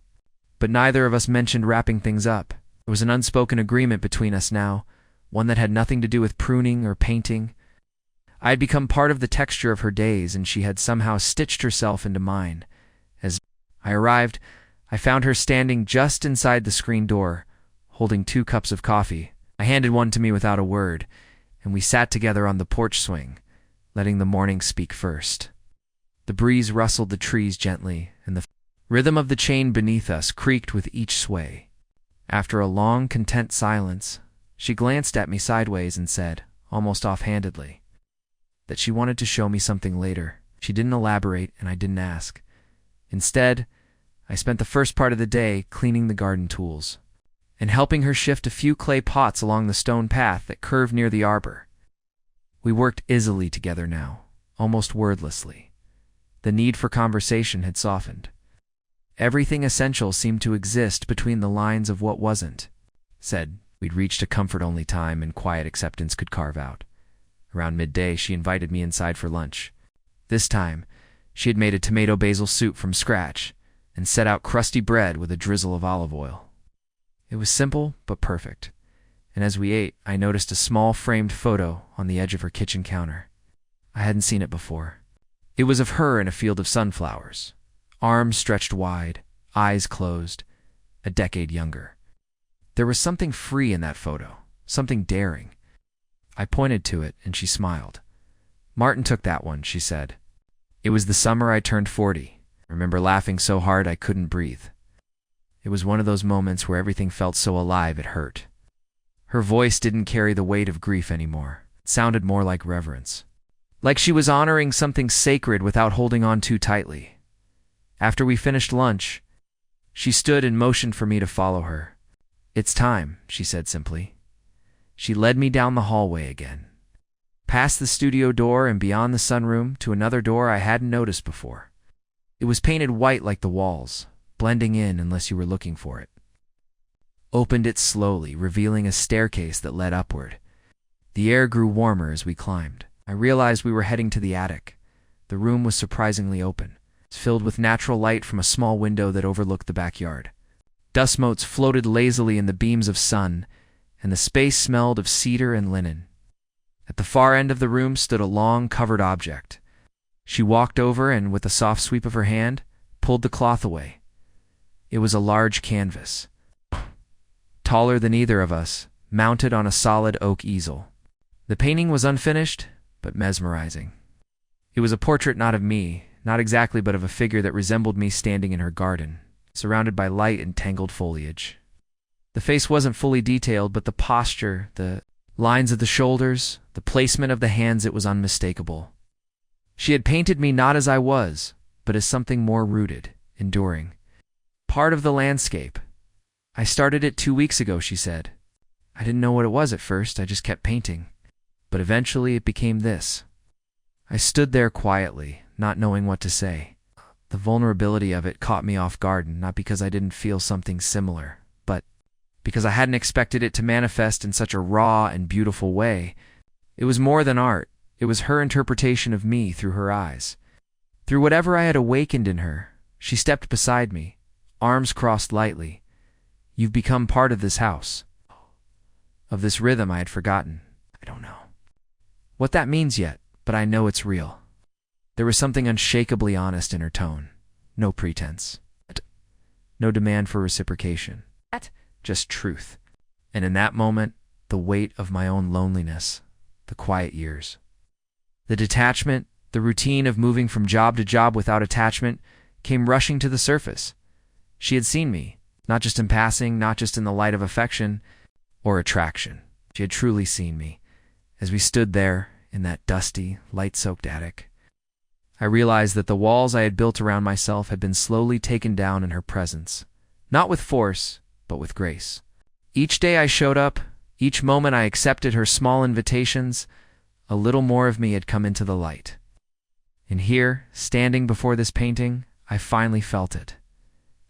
But neither of us mentioned wrapping things up. There was an unspoken agreement between us now, one that had nothing to do with pruning or painting. I had become part of the texture of her days, and she had somehow stitched herself into mine. As I arrived, I found her standing just inside the screen door, holding 2 cups of coffee. I handed one to me without a word, and we sat together on the porch swing, letting the morning speak first. The breeze rustled the trees gently, and the rhythm of the chain beneath us creaked with each sway. After a long, content silence, she glanced at me sideways and said, almost offhandedly, that she wanted to show me something later. She didn't elaborate, and I didn't ask. Instead, I spent the first part of the day cleaning the garden tools and helping her shift a few clay pots along the stone path that curved near the arbor. We worked easily together now, almost wordlessly. The need for conversation had softened. Everything essential seemed to exist between the lines of what wasn't. Said we'd reached a comfort-only time and quiet acceptance could carve out. Around midday, she invited me inside for lunch. This time, she had made a tomato basil soup from scratch and set out crusty bread with a drizzle of olive oil. It was simple but perfect, and as we ate, I noticed a small framed photo on the edge of her kitchen counter. I hadn't seen it before. It was of her in a field of sunflowers, arms stretched wide, eyes closed, a decade younger. There was something free in that photo, something daring. I pointed to it, and she smiled. "Martin took that one," she said. "It was the summer I turned 40. I remember laughing so hard I couldn't breathe. It was one of those moments where everything felt so alive it hurt." Her voice didn't carry the weight of grief anymore. It sounded more like reverence. Like she was honoring something sacred without holding on too tightly. After we finished lunch, she stood and motioned for me to follow her. "It's time," she said simply. She led me down the hallway again, past the studio door and beyond the sunroom to another door I hadn't noticed before. It was painted white like the walls, blending in unless you were looking for it. Opened it slowly, revealing a staircase that led upward. The air grew warmer as we climbed. I realized we were heading to the attic. The room was surprisingly open, filled with natural light from a small window that overlooked the backyard. Dust motes floated lazily in the beams of sun, and the space smelled of cedar and linen. At the far end of the room stood a long, covered object. She walked over and, with a soft sweep of her hand, pulled the cloth away. It was a large canvas, taller than either of us, mounted on a solid oak easel. The painting was unfinished, but mesmerizing. It was a portrait not of me, not exactly, but of a figure that resembled me standing in her garden, surrounded by light and tangled foliage. The face wasn't fully detailed, but the posture, the lines of the shoulders, the placement of the hands, it was unmistakable. She had painted me not as I was, but as something more rooted, enduring. Part of the landscape. "I started it 2 weeks ago," she said. "I didn't know what it was at first, I just kept painting. But eventually it became this." I stood there quietly, not knowing what to say. The vulnerability of it caught me off guard, not because I didn't feel something similar, but because I hadn't expected it to manifest in such a raw and beautiful way. It was more than art. It was her interpretation of me through her eyes. Through whatever I had awakened in her, she stepped beside me, arms crossed lightly. "You've become part of this house. Of this rhythm I had forgotten. I don't know what that means yet, but I know it's real." There was something unshakably honest in her tone. No pretense. No demand for reciprocation. Just truth. And in that moment, the weight of my own loneliness, the quiet years, the detachment, the routine of moving from job to job without attachment came rushing to the surface. She had seen me, not just in passing, not just in the light of affection or attraction. She had truly seen me. As we stood there in that dusty, light-soaked attic, I realized that the walls I had built around myself had been slowly taken down in her presence, not with force, but with grace. Each day I showed up, each moment I accepted her small invitations, a little more of me had come into the light. And here, standing before this painting, I finally felt it.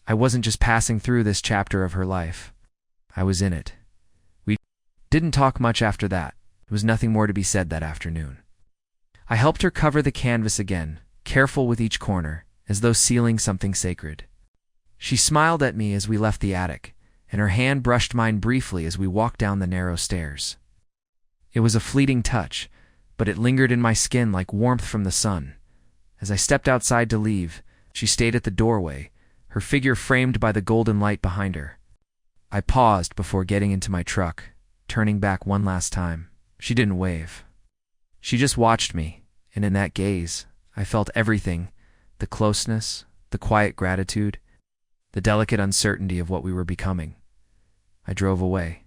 I wasn't just passing through this chapter of her life. I was in it. We didn't talk much after that. There was nothing more to be said that afternoon. I helped her cover the canvas again, careful with each corner, as though sealing something sacred. She smiled at me as we left the attic, and her hand brushed mine briefly as we walked down the narrow stairs. It was a fleeting touch, but it lingered in my skin like warmth from the sun. As I stepped outside to leave, she stayed at the doorway, her figure framed by the golden light behind her. I paused before getting into my truck, turning back one last time. She didn't wave. She just watched me, and in that gaze, I felt everything, the closeness, the quiet gratitude, the delicate uncertainty of what we were becoming. I drove away.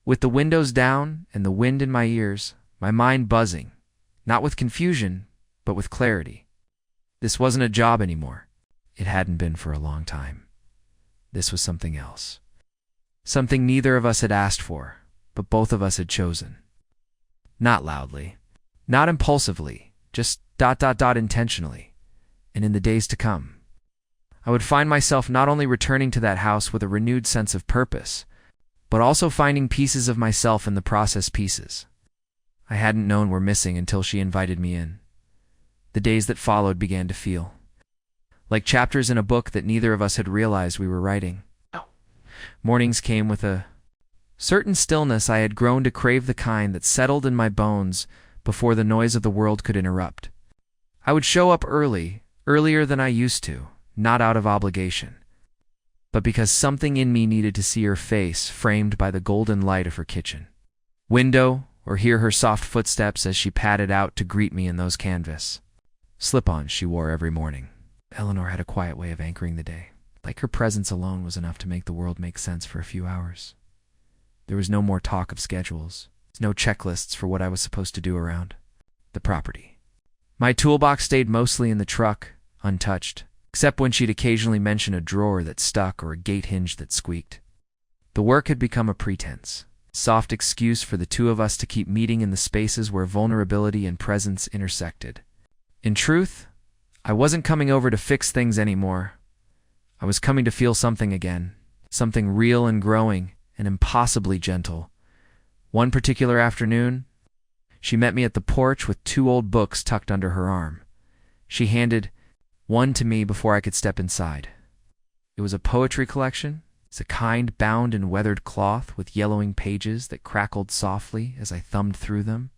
With the windows down and the wind in my ears, my mind buzzing, not with confusion, but with clarity. This wasn't a job anymore. It hadn't been for a long time. This was something else. Something neither of us had asked for, but both of us had chosen. Not loudly, not impulsively, just ... intentionally. And in the days to come, I would find myself not only returning to that house with a renewed sense of purpose, but also finding pieces of myself in the process, pieces I hadn't known were missing until she invited me in. The days that followed began to feel like chapters in a book that neither of us had realized we were writing. Mornings came with a certain stillness I had grown to crave, the kind that settled in my bones before the noise of the world could interrupt. I would show up early, earlier than I used to, not out of obligation, but because something in me needed to see her face framed by the golden light of her kitchen window, or hear her soft footsteps as she padded out to greet me in those canvas slip-ons she wore every morning. Eleanor had a quiet way of anchoring the day. Like her presence alone was enough to make the world make sense for a few hours. There was no more talk of schedules, no checklists for what I was supposed to do around the property. My toolbox stayed mostly in the truck, untouched, except when she'd occasionally mention a drawer that stuck or a gate hinge that squeaked. The work had become a pretense, soft excuse for the two of us to keep meeting in the spaces where vulnerability and presence intersected. In truth, I wasn't coming over to fix things anymore. I was coming to feel something again, something real and growing and impossibly gentle. One particular afternoon, she met me at the porch with 2 old books tucked under her arm. She handed one to me before I could step inside. It was a poetry collection. It's a kind bound in weathered cloth with yellowing pages that crackled softly as I thumbed through them.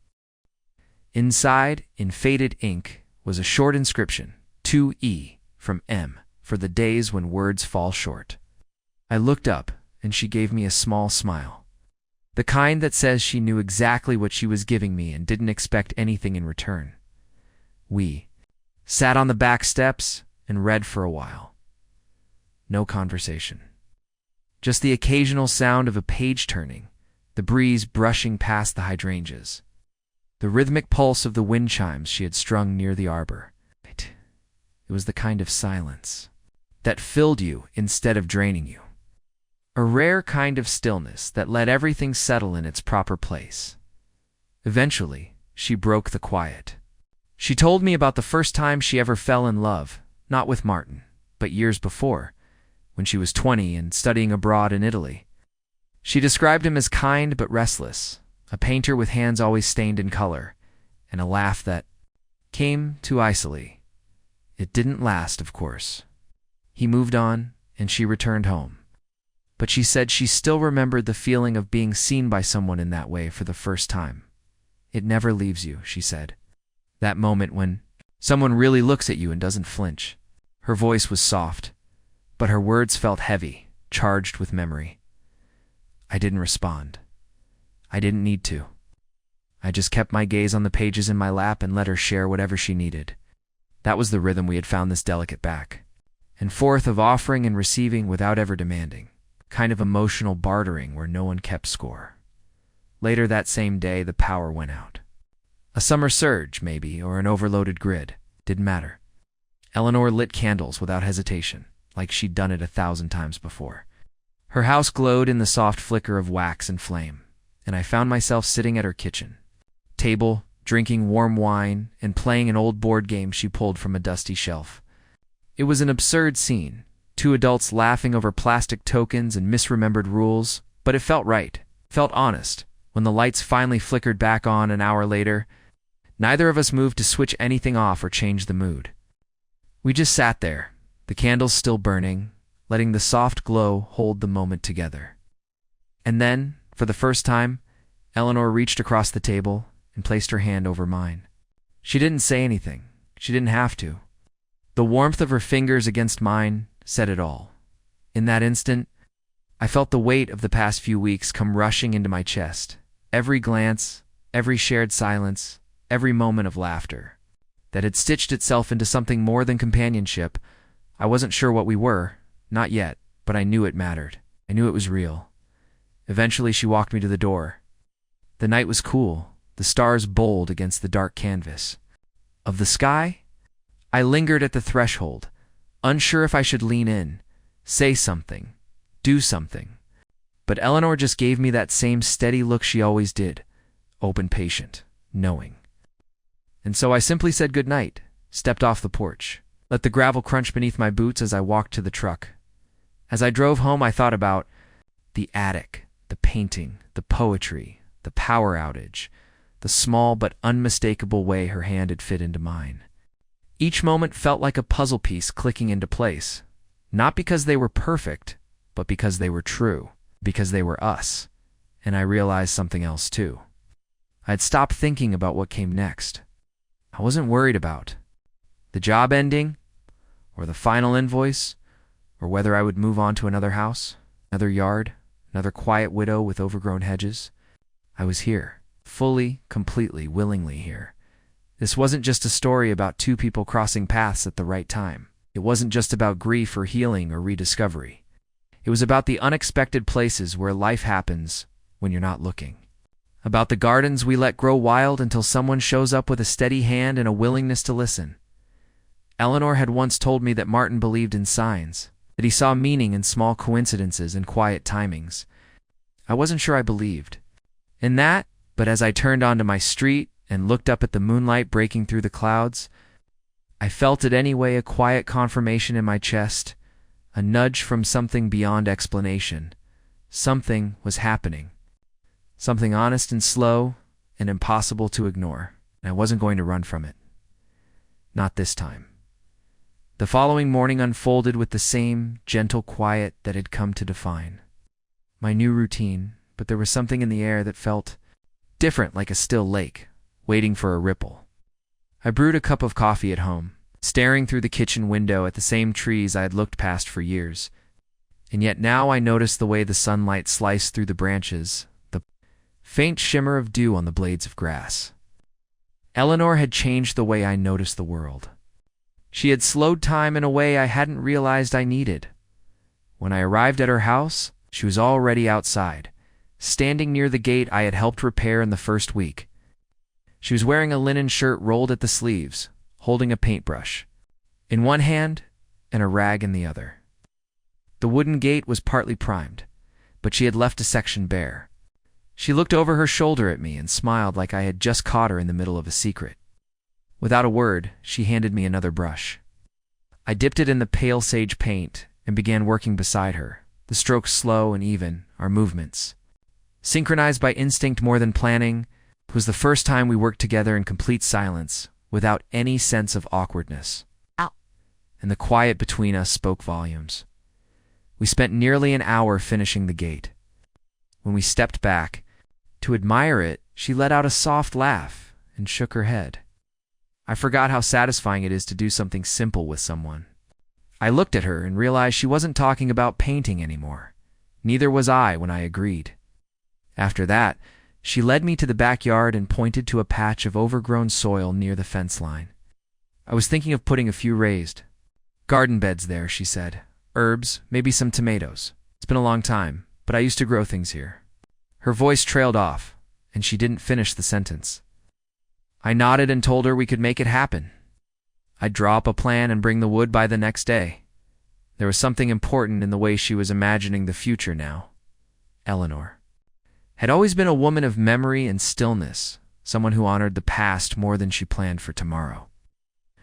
Inside, in faded ink, was a short inscription, 2E from M, for the days when words fall short. I looked up, and she gave me a small smile. The kind that says she knew exactly what she was giving me and didn't expect anything in return. We sat on the back steps and read for a while. No conversation. Just the occasional sound of a page turning, the breeze brushing past the hydrangeas, the rhythmic pulse of the wind chimes she had strung near the arbor. It was the kind of silence that filled you instead of draining you. A rare kind of stillness that let everything settle in its proper place. Eventually, she broke the quiet. She told me about the first time she ever fell in love, not with Martin, but years before, when she was 20 and studying abroad in Italy. She described him as kind but restless, a painter with hands always stained in color, and a laugh that came too icily. It didn't last, of course. He moved on, and she returned home. But she said she still remembered the feeling of being seen by someone in that way for the first time. It never leaves you, she said. That moment when someone really looks at you and doesn't flinch. Her voice was soft, but her words felt heavy, charged with memory. I didn't respond. I didn't need to. I just kept my gaze on the pages in my lap and let her share whatever she needed. That was the rhythm we had found this delicate back and forth of offering and receiving without ever demanding, kind of emotional bartering where no one kept score. Later that same day, the power went out. A summer surge, maybe, or an overloaded grid. Didn't matter. Eleanor lit candles without hesitation, like she'd done it 1,000 times before. Her house glowed in the soft flicker of wax and flame, and I found myself sitting at her kitchen table, drinking warm wine, and playing an old board game she pulled from a dusty shelf. It was an absurd scene, 2 adults laughing over plastic tokens and misremembered rules, but it felt right, felt honest. When the lights finally flickered back on an hour later, neither of us moved to switch anything off or change the mood. We just sat there, the candles still burning, letting the soft glow hold the moment together. And then, for the first time, Eleanor reached across the table and placed her hand over mine. She didn't say anything. She didn't have to. The warmth of her fingers against mine said it all. In that instant, I felt the weight of the past few weeks come rushing into my chest. Every glance, every shared silence, every moment of laughter that had stitched itself into something more than companionship. I wasn't sure what we were, not yet, but I knew it mattered. I knew it was real. Eventually, she walked me to the door. The night was cool, the stars bold against the dark canvas. Of the sky, I lingered at the threshold, unsure if I should lean in, say something, do something. But Eleanor just gave me that same steady look she always did, open, patient, knowing. And so I simply said goodnight, stepped off the porch. Let the gravel crunch beneath my boots as I walked to the truck. As I drove home, I thought about the attic, the painting, the poetry, the power outage, the small but unmistakable way her hand had fit into mine. Each moment felt like a puzzle piece clicking into place, not because they were perfect, but because they were true, because they were us. And I realized something else too. I'd stopped thinking about what came next. I wasn't worried about the job ending, or the final invoice, or whether I would move on to another house, another yard, another quiet widow with overgrown hedges. I was here, fully, completely, willingly here. This wasn't just a story about two people crossing paths at the right time. It wasn't just about grief or healing or rediscovery. It was about the unexpected places where life happens when you're not looking. About the gardens we let grow wild until someone shows up with a steady hand and a willingness to listen. Eleanor had once told me that Martin believed in signs, that he saw meaning in small coincidences and quiet timings. I wasn't sure I believed in that, but as I turned onto my street and looked up at the moonlight breaking through the clouds, I felt it anyway, a quiet confirmation in my chest, a nudge from something beyond explanation. Something was happening. Something honest and slow and impossible to ignore, and I wasn't going to run from it. Not this time. The following morning unfolded with the same gentle quiet that had come to define my new routine, but there was something in the air that felt different, like a still lake, waiting for a ripple. I brewed a cup of coffee at home, staring through the kitchen window at the same trees I had looked past for years. And yet now I noticed the way the sunlight sliced through the branches, the faint shimmer of dew on the blades of grass. Eleanor had changed the way I noticed the world. She had slowed time in a way I hadn't realized I needed. When I arrived at her house, she was already outside, standing near the gate I had helped repair in the first week. She was wearing a linen shirt rolled at the sleeves, holding a paintbrush in one hand and a rag in the other. The wooden gate was partly primed, but she had left a section bare. She looked over her shoulder at me and smiled like I had just caught her in the middle of a secret. Without a word, she handed me another brush. I dipped it in the pale sage paint and began working beside her, the strokes slow and even, our movements synchronized by instinct more than planning. It was the first time we worked together in complete silence, without any sense of awkwardness. Ow. And the quiet between us spoke volumes. We spent nearly an hour finishing the gate. When we stepped back to admire it, she let out a soft laugh and shook her head. I forgot how satisfying it is to do something simple with someone. I looked at her and realized she wasn't talking about painting anymore. Neither was I when I agreed. After that, she led me to the backyard and pointed to a patch of overgrown soil near the fence line. I was thinking of putting a few raised garden beds there, she said. Herbs, maybe some tomatoes. It's been a long time, but I used to grow things here. Her voice trailed off, and she didn't finish the sentence. I nodded and told her we could make it happen. I'd draw up a plan and bring the wood by the next day. There was something important in the way she was imagining the future now. Eleanor had always been a woman of memory and stillness, someone who honored the past more than she planned for tomorrow.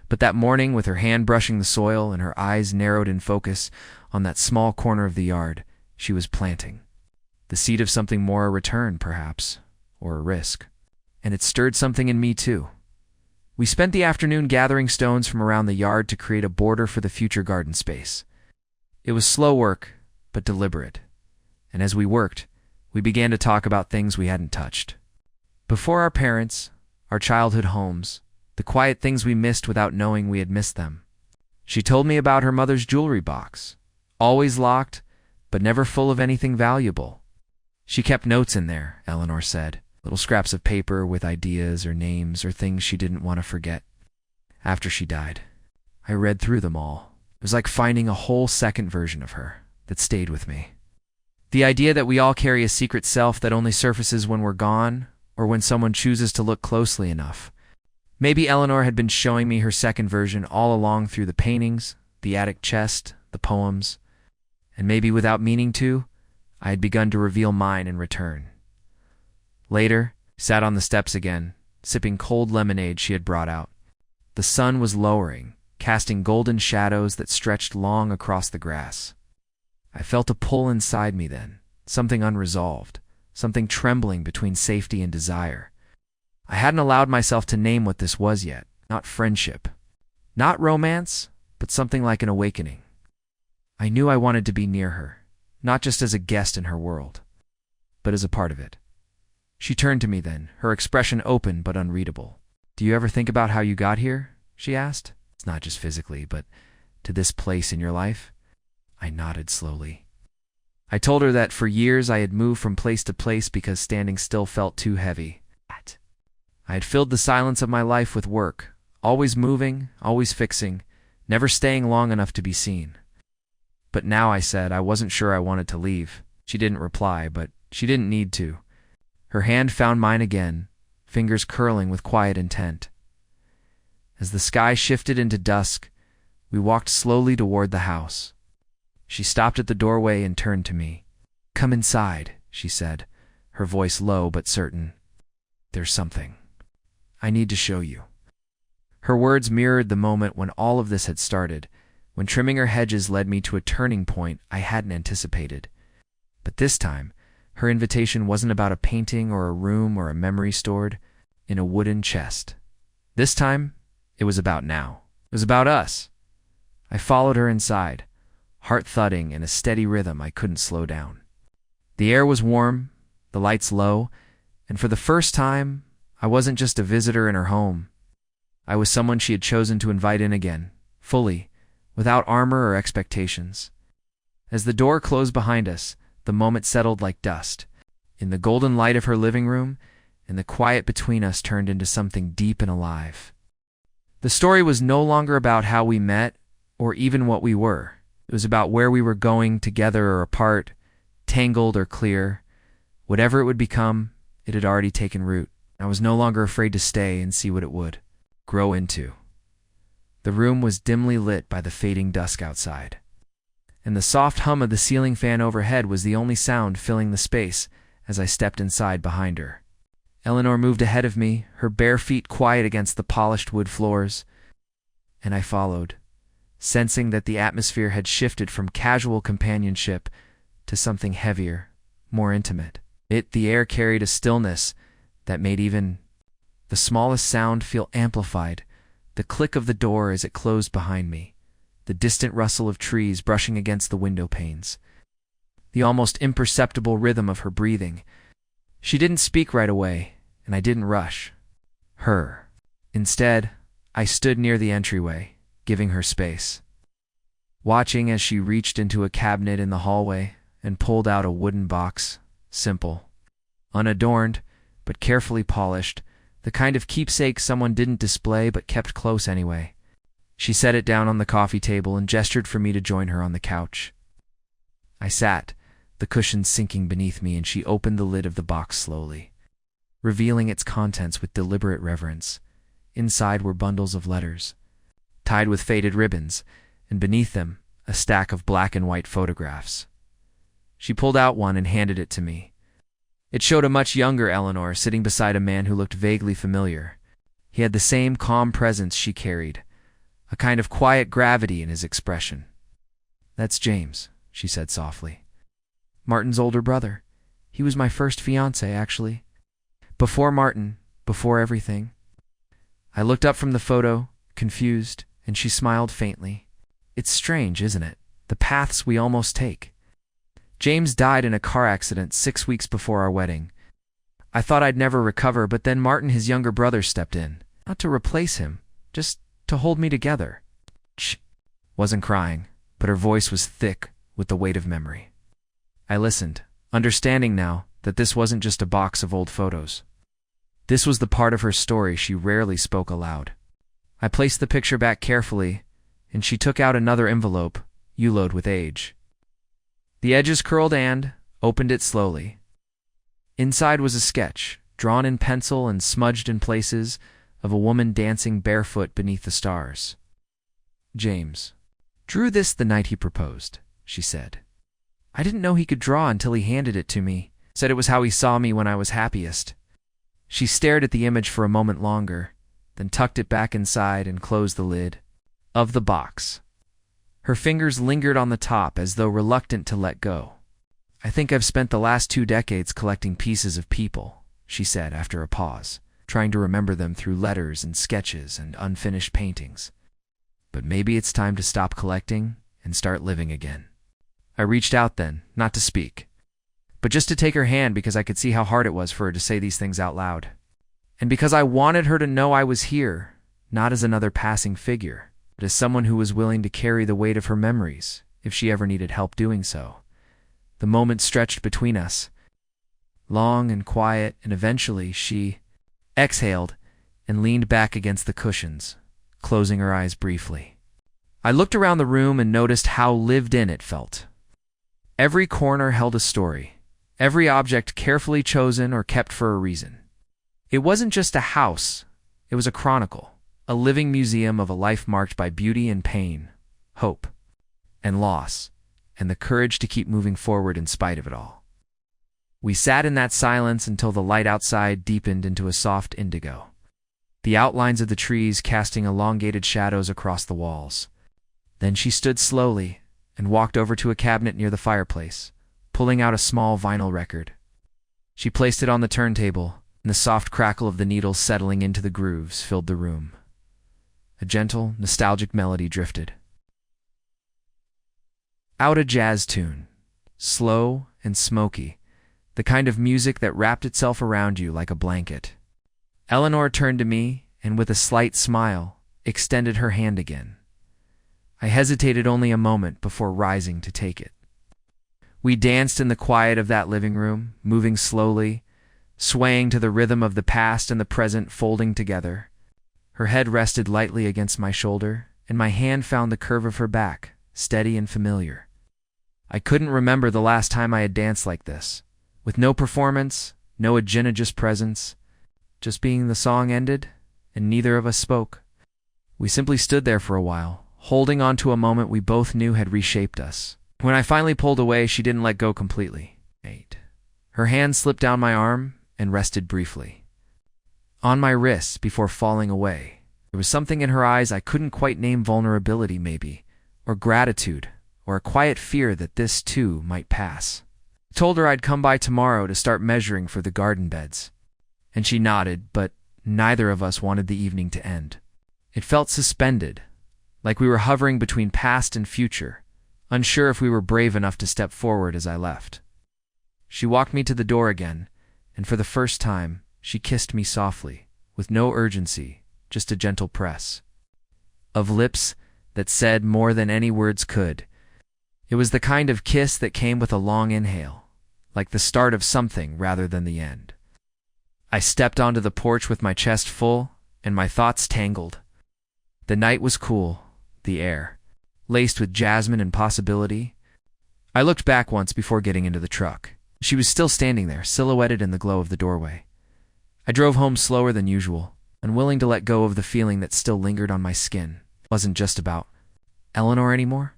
But that morning, with her hand brushing the soil and her eyes narrowed in focus on that small corner of the yard, she was planting the seed of something more, a return, perhaps, or a risk. And it stirred something in me, too. We spent the afternoon gathering stones from around the yard to create a border for the future garden space. It was slow work, but deliberate. And as we worked, we began to talk about things we hadn't touched. Before our parents, our childhood homes, the quiet things we missed without knowing we had missed them. She told me about her mother's jewelry box, always locked, but never full of anything valuable. She kept notes in there, Eleanor said, little scraps of paper with ideas or names or things she didn't want to forget. After she died, I read through them all. It was like finding a whole second version of her that stayed with me. The idea that we all carry a secret self that only surfaces when we're gone or when someone chooses to look closely enough. Maybe Eleanor had been showing me her second version all along through the paintings, the attic chest, the poems, and maybe without meaning to, I had begun to reveal mine in return. Later, sat on the steps again, sipping cold lemonade she had brought out. The sun was lowering, casting golden shadows that stretched long across the grass. I felt a pull inside me then, something unresolved, something trembling between safety and desire. I hadn't allowed myself to name what this was yet. Not friendship, not romance, but something like an awakening. I knew I wanted to be near her, not just as a guest in her world, but as a part of it. She turned to me then, her expression open but unreadable. "Do you ever think about how you got here?" she asked. "It's not just physically, but to this place in your life?" I nodded slowly. I told her that for years I had moved from place to place because standing still felt too heavy. I had filled the silence of my life with work, always moving, always fixing, never staying long enough to be seen. But now, I said, I wasn't sure I wanted to leave. She didn't reply, but she didn't need to. Her hand found mine again, fingers curling with quiet intent. As the sky shifted into dusk, we walked slowly toward the house. She stopped at the doorway and turned to me. "Come inside," she said, her voice low but certain. "There's something I need to show you." Her words mirrored the moment when all of this had started, when trimming her hedges led me to a turning point I hadn't anticipated. But this time, her invitation wasn't about a painting or a room or a memory stored in a wooden chest. This time, it was about now. It was about us. I followed her inside, heart thudding in a steady rhythm I couldn't slow down. The air was warm, the lights low, and for the first time, I wasn't just a visitor in her home. I was someone she had chosen to invite in again, fully, without armor or expectations. As the door closed behind us, the moment settled like dust. In the golden light of her living room, and the quiet between us turned into something deep and alive. The story was no longer about how we met, or even what we were. It was about where we were going, together or apart, tangled or clear. Whatever it would become, it had already taken root. I was no longer afraid to stay and see what it would grow into. The room was dimly lit by the fading dusk outside, and the soft hum of the ceiling fan overhead was the only sound filling the space as I stepped inside behind her. Eleanor moved ahead of me, her bare feet quiet against the polished wood floors, and I followed, sensing that the atmosphere had shifted from casual companionship to something heavier, more intimate. The air carried a stillness that made even the smallest sound feel amplified. The click of the door as it closed behind me, the distant rustle of trees brushing against the window panes, the almost imperceptible rhythm of her breathing. She didn't speak right away, and I didn't rush her. Instead, I stood near the entryway, giving her space, watching as she reached into a cabinet in the hallway and pulled out a wooden box, simple, unadorned, but carefully polished, the kind of keepsake someone didn't display but kept close anyway. She set it down on the coffee table and gestured for me to join her on the couch. I sat, the cushions sinking beneath me, and she opened the lid of the box slowly, revealing its contents with deliberate reverence. Inside were bundles of letters, tied with faded ribbons, and beneath them, a stack of black and white photographs. She pulled out one and handed it to me. It showed a much younger Eleanor sitting beside a man who looked vaguely familiar. He had the same calm presence she carried, a kind of quiet gravity in his expression. "That's James," she said softly. "Martin's older brother. He was my first fiancé, actually. Before Martin, before everything." I looked up from the photo, confused, and she smiled faintly. "It's strange, isn't it? The paths we almost take. James died in a car accident 6 weeks before our wedding. I thought I'd never recover, but then Martin, his younger brother, stepped in. Not to replace him, just to hold me together." She wasn't crying, but her voice was thick with the weight of memory. I listened, understanding now that this wasn't just a box of old photos. This was the part of her story she rarely spoke aloud. I placed the picture back carefully, and she took out another envelope, yellowed with age. The edges curled and opened it slowly. Inside was a sketch, drawn in pencil and smudged in places, of a woman dancing barefoot beneath the stars. "James drew this the night he proposed," she said. "I didn't know he could draw until he handed it to me. Said it was how he saw me when I was happiest." She stared at the image for a moment longer, then tucked it back inside and closed the lid. of the box. Her fingers lingered on the top as though reluctant to let go. "I think I've spent the last 2 decades collecting pieces of people," she said after a pause, trying to remember them through letters and sketches and unfinished paintings. "But maybe it's time to stop collecting and start living again." I reached out then, not to speak, but just to take her hand because I could see how hard it was for her to say these things out loud. And because I wanted her to know I was here, not as another passing figure, but as someone who was willing to carry the weight of her memories if she ever needed help doing so. The moment stretched between us, long and quiet, and eventually she exhaled and leaned back against the cushions, closing her eyes briefly. I looked around the room and noticed how lived in it felt. Every corner held a story, every object carefully chosen or kept for a reason. It wasn't just a house, it was a chronicle, a living museum of a life marked by beauty and pain, hope and loss, and the courage to keep moving forward in spite of it all. We sat in that silence until the light outside deepened into a soft indigo, the outlines of the trees casting elongated shadows across the walls. Then she stood slowly and walked over to a cabinet near the fireplace, pulling out a small vinyl record. She placed it on the turntable, and the soft crackle of the needles settling into the grooves filled the room. A gentle, nostalgic melody drifted out, a jazz tune, slow and smoky, the kind of music that wrapped itself around you like a blanket. Eleanor turned to me and, with a slight smile, extended her hand again. I hesitated only a moment before rising to take it. We danced in the quiet of that living room, moving slowly, swaying to the rhythm of the past and the present folding together. Her head rested lightly against my shoulder, and my hand found the curve of her back, steady and familiar. I couldn't remember the last time I had danced like this, with no performance, no agenda, just presence. Just being the song ended, and neither of us spoke. We simply stood there for a while, holding on to a moment we both knew had reshaped us. When I finally pulled away, she didn't let go completely. Her hand slipped down my arm and rested briefly on my wrist before falling away. There was something in her eyes I couldn't quite name, vulnerability maybe, or gratitude, or a quiet fear that this too might pass. I told her I'd come by tomorrow to start measuring for the garden beds, and she nodded, but neither of us wanted the evening to end. It felt suspended, like we were hovering between past and future, unsure if we were brave enough to step forward as I left. She walked me to the door again, and for the first time, she kissed me softly, with no urgency, just a gentle press of lips that said more than any words could. It was the kind of kiss that came with a long inhale, like the start of something rather than the end. I stepped onto the porch with my chest full and my thoughts tangled. The night was cool, the air laced with jasmine and possibility. I looked back once before getting into the truck. She was still standing there, silhouetted in the glow of the doorway. I drove home slower than usual, unwilling to let go of the feeling that still lingered on my skin. It wasn't just about Eleanor anymore.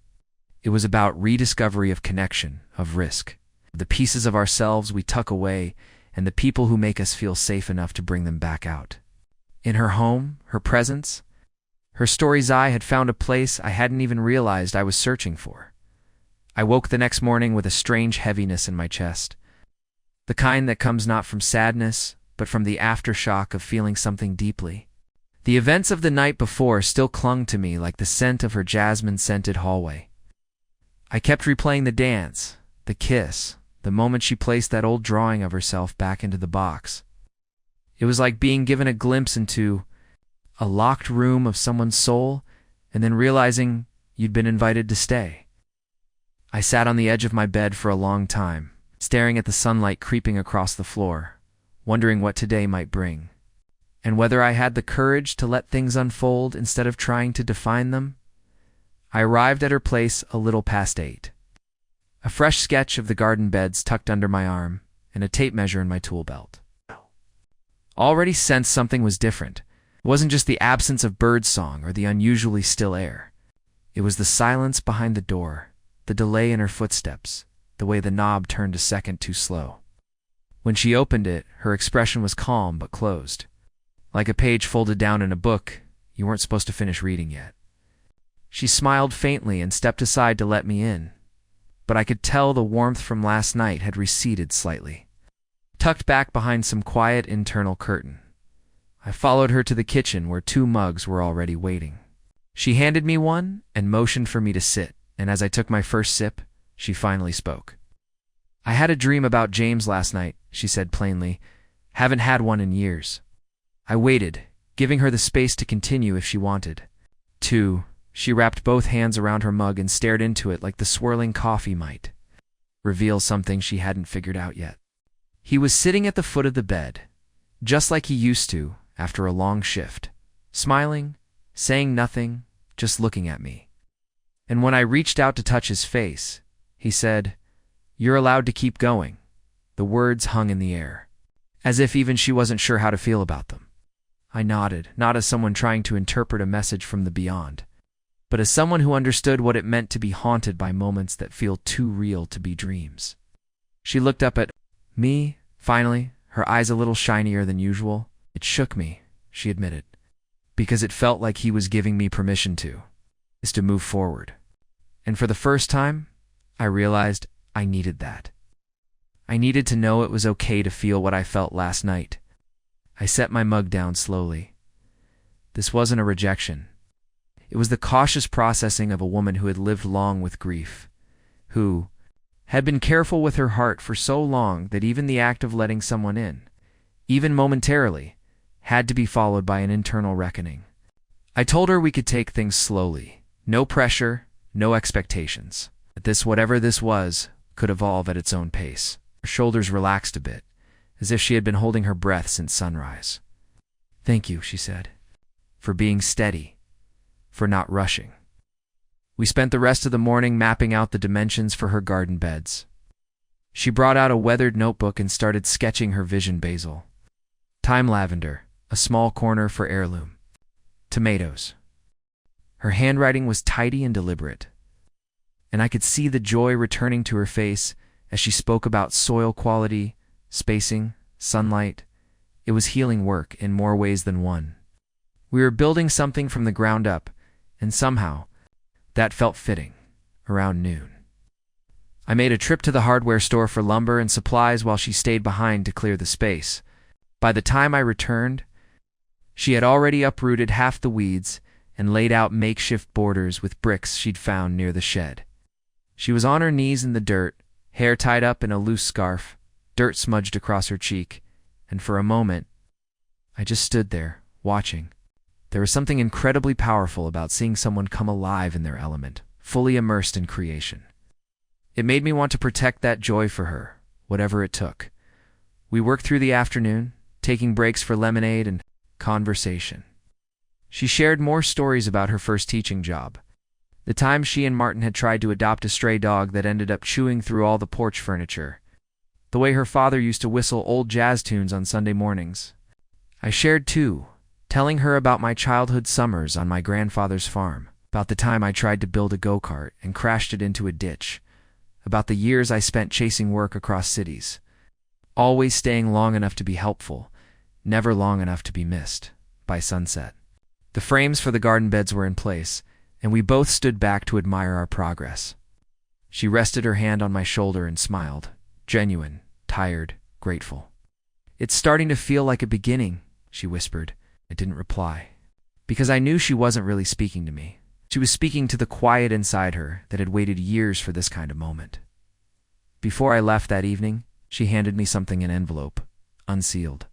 It was about rediscovery of connection, of risk, the pieces of ourselves we tuck away, and the people who make us feel safe enough to bring them back out. In her home, her presence, her story's eye had found a place I hadn't even realized I was searching for. I woke the next morning with a strange heaviness in my chest, the kind that comes not from sadness, but from the aftershock of feeling something deeply. The events of the night before still clung to me like the scent of her jasmine-scented hallway. I kept replaying the dance, the kiss, the moment she placed that old drawing of herself back into the box. It was like being given a glimpse into a locked room of someone's soul, and then realizing you'd been invited to stay. I sat on the edge of my bed for a long time, staring at the sunlight creeping across the floor, wondering what today might bring, and whether I had the courage to let things unfold instead of trying to define them. I arrived at her place a little past 8. A fresh sketch of the garden beds tucked under my arm, and a tape measure in my tool belt. Already sensed something was different. It wasn't just the absence of birdsong or the unusually still air. It was the silence behind the door, the delay in her footsteps, the way the knob turned a second too slow. When she opened it, her expression was calm but closed, like a page folded down in a book you weren't supposed to finish reading yet. She smiled faintly and stepped aside to let me in, but I could tell the warmth from last night had receded slightly. Tucked back behind some quiet internal curtain, I followed her to the kitchen where 2 mugs were already waiting. She handed me one and motioned for me to sit, and as I took my first sip, she finally spoke. "I had a dream about James last night," she said plainly. "Haven't had one in years." I waited, giving her the space to continue if she wanted. She wrapped both hands around her mug and stared into it like the swirling coffee might reveal something she hadn't figured out yet. He was sitting at the foot of the bed, just like he used to after a long shift, smiling, saying nothing, just looking at me. And when I reached out to touch his face, he said, "You're allowed to keep going." The words hung in the air, as if even she wasn't sure how to feel about them. I nodded, not as someone trying to interpret a message from the beyond, but as someone who understood what it meant to be haunted by moments that feel too real to be dreams. She looked up at me, finally, her eyes a little shinier than usual. "It shook me," she admitted, "because it felt like he was giving me permission to move forward. And for the first time, I realized I needed that. I needed to know it was okay to feel what I felt last night." I set my mug down slowly. This wasn't a rejection. It was the cautious processing of a woman who had lived long with grief, who had been careful with her heart for so long that even the act of letting someone in, even momentarily, had to be followed by an internal reckoning. I told her we could take things slowly, no pressure, no expectations, that this, whatever this was, could evolve at its own pace. Her shoulders relaxed a bit, as if she had been holding her breath since sunrise. "Thank you," she said, "for being steady, for not rushing." We spent the rest of the morning mapping out the dimensions for her garden beds. She brought out a weathered notebook and started sketching her vision basil. Thyme lavender, a small corner for heirloom. Tomatoes. Her handwriting was tidy and deliberate, and I could see the joy returning to her face as she spoke about soil quality, spacing, sunlight. It was healing work in more ways than one. We were building something from the ground up, and somehow, that felt fitting, around noon. I made a trip to the hardware store for lumber and supplies while she stayed behind to clear the space. By the time I returned, she had already uprooted half the weeds and laid out makeshift borders with bricks she'd found near the shed. She was on her knees in the dirt, hair tied up in a loose scarf, dirt smudged across her cheek, and for a moment, I just stood there, watching. There was something incredibly powerful about seeing someone come alive in their element, fully immersed in creation. It made me want to protect that joy for her, whatever it took. We worked through the afternoon, taking breaks for lemonade and conversation. She shared more stories about her first teaching job, the time she and Martin had tried to adopt a stray dog that ended up chewing through all the porch furniture, the way her father used to whistle old jazz tunes on Sunday mornings. I shared too, telling her about my childhood summers on my grandfather's farm, about the time I tried to build a go-kart and crashed it into a ditch, about the years I spent chasing work across cities, always staying long enough to be helpful, never long enough to be missed, by sunset. The frames for the garden beds were in place, and we both stood back to admire our progress. She rested her hand on my shoulder and smiled, genuine, tired, grateful. "It's starting to feel like a beginning," she whispered. I didn't reply, because I knew she wasn't really speaking to me. She was speaking to the quiet inside her that had waited years for this kind of moment. Before I left that evening, she handed me something in an envelope, unsealed.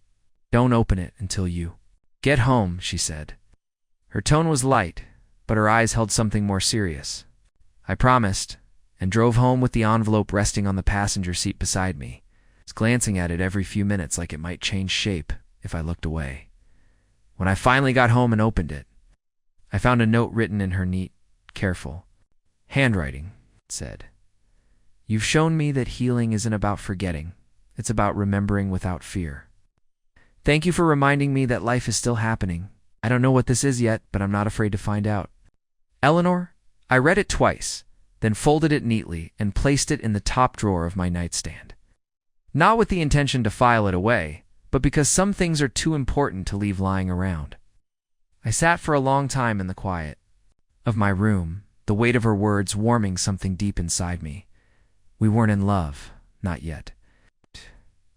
"Don't open it until you get home," she said. Her tone was light, but her eyes held something more serious. I promised, and drove home with the envelope resting on the passenger seat beside me, glancing at it every few minutes like it might change shape if I looked away. When I finally got home and opened it, I found a note written in her neat, careful handwriting. It said, "You've shown me that healing isn't about forgetting. It's about remembering without fear. Thank you for reminding me that life is still happening. I don't know what this is yet, but I'm not afraid to find out. Eleanor." I read it twice, then folded it neatly and placed it in the top drawer of my nightstand. Not with the intention to file it away, but because some things are too important to leave lying around. I sat for a long time in the quiet, of my room, the weight of her words warming something deep inside me. We weren't in love, not yet.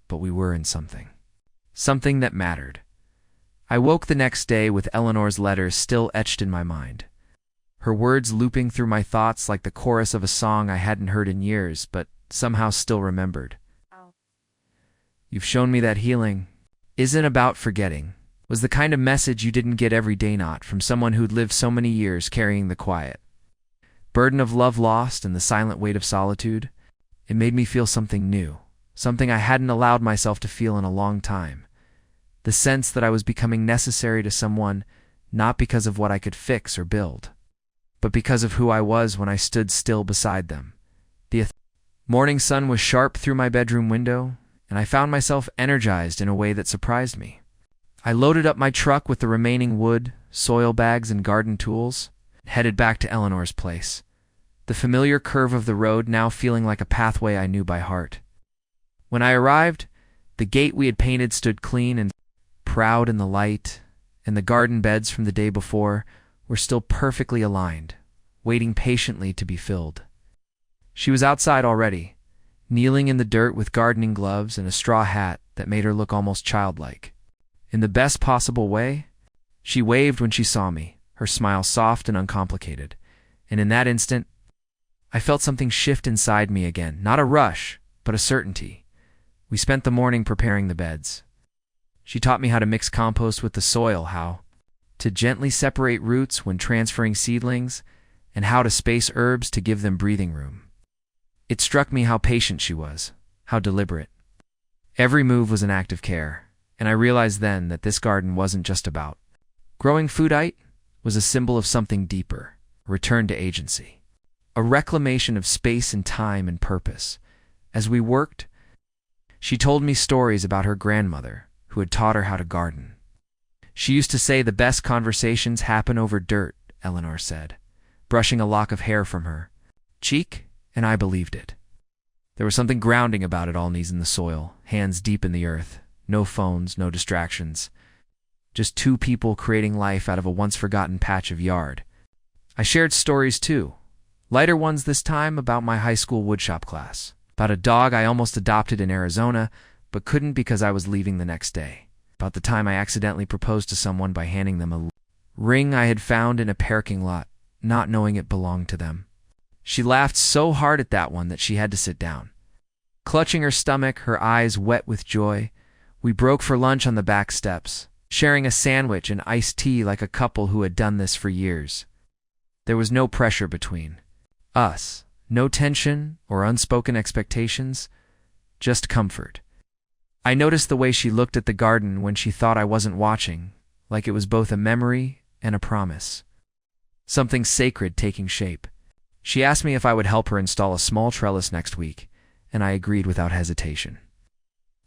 But we were in something. Something that mattered. I woke the next day with Eleanor's letters still etched in my mind. Her words looping through my thoughts like the chorus of a song I hadn't heard in years, but somehow still remembered. You've shown me that healing isn't about forgetting, was the kind of message you didn't get every day, not from someone who'd lived so many years carrying the quiet burden of love lost and the silent weight of solitude. It made me feel something new, something I hadn't allowed myself to feel in a long time. The sense that I was becoming necessary to someone, not because of what I could fix or build, but because of who I was when I stood still beside them. The morning sun was sharp through my bedroom window, and I found myself energized in a way that surprised me. I loaded up my truck with the remaining wood, soil bags, and garden tools, and headed back to Eleanor's place, the familiar curve of the road now feeling like a pathway I knew by heart. When I arrived, the gate we had painted stood clean and proud in the light, and the garden beds from the day before were still perfectly aligned, waiting patiently to be filled. She was outside already, kneeling in the dirt with gardening gloves and a straw hat that made her look almost childlike. In the best possible way, she waved when she saw me, her smile soft and uncomplicated, and in that instant, I felt something shift inside me again, not a rush, but a certainty. We spent the morning preparing the beds. She taught me how to mix compost with the soil, how to gently separate roots when transferring seedlings, and how to space herbs to give them breathing room. It struck me how patient she was, how deliberate. Every move was an act of care, and I realized then that this garden wasn't just about growing food. It was a symbol of something deeper, a return to agency, a reclamation of space and time and purpose. As we worked, she told me stories about her grandmother, who had taught her how to garden. She used to say the best conversations happen over dirt, Eleanor said, brushing a lock of hair from her cheek, and I believed it. There was something grounding about it, all knees in the soil, hands deep in the earth, no phones, no distractions, just two people creating life out of a once-forgotten patch of yard. I shared stories too, lighter ones this time, about my high school woodshop class, about a dog I almost adopted in Arizona, but couldn't because I was leaving the next day, about the time I accidentally proposed to someone by handing them a ring I had found in a parking lot, not knowing it belonged to them. She laughed so hard at that one that she had to sit down. Clutching her stomach, her eyes wet with joy, we broke for lunch on the back steps, sharing a sandwich and iced tea like a couple who had done this for years. There was no pressure between us, no tension or unspoken expectations, just comfort. I noticed the way she looked at the garden when she thought I wasn't watching, like it was both a memory and a promise. Something sacred taking shape. She asked me if I would help her install a small trellis next week, and I agreed without hesitation.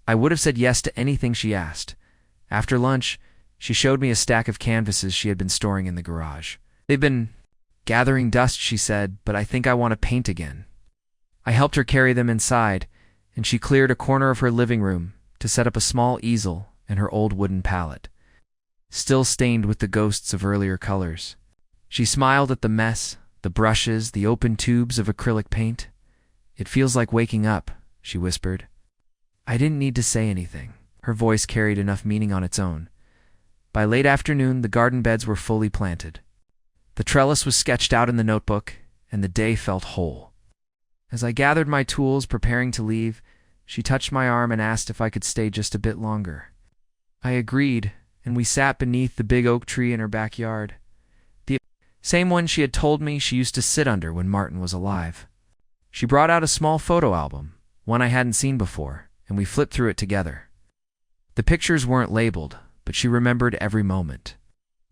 I would have said yes to anything she asked. After lunch, she showed me a stack of canvases she had been storing in the garage. They've been gathering dust, she said, but I think I want to paint again. I helped her carry them inside, and she cleared a corner of her living room to set up a small easel and her old wooden palette, still stained with the ghosts of earlier colors. She smiled at the mess, the brushes, the open tubes of acrylic paint. It feels like waking up, she whispered. I didn't need to say anything. Her voice carried enough meaning on its own. By late afternoon, the garden beds were fully planted. The trellis was sketched out in the notebook, and the day felt whole. As I gathered my tools, preparing to leave, she touched my arm and asked if I could stay just a bit longer. I agreed, and we sat beneath the big oak tree in her backyard. The same one she had told me she used to sit under when Martin was alive. She brought out a small photo album, one I hadn't seen before, and we flipped through it together. The pictures weren't labeled, but she remembered every moment.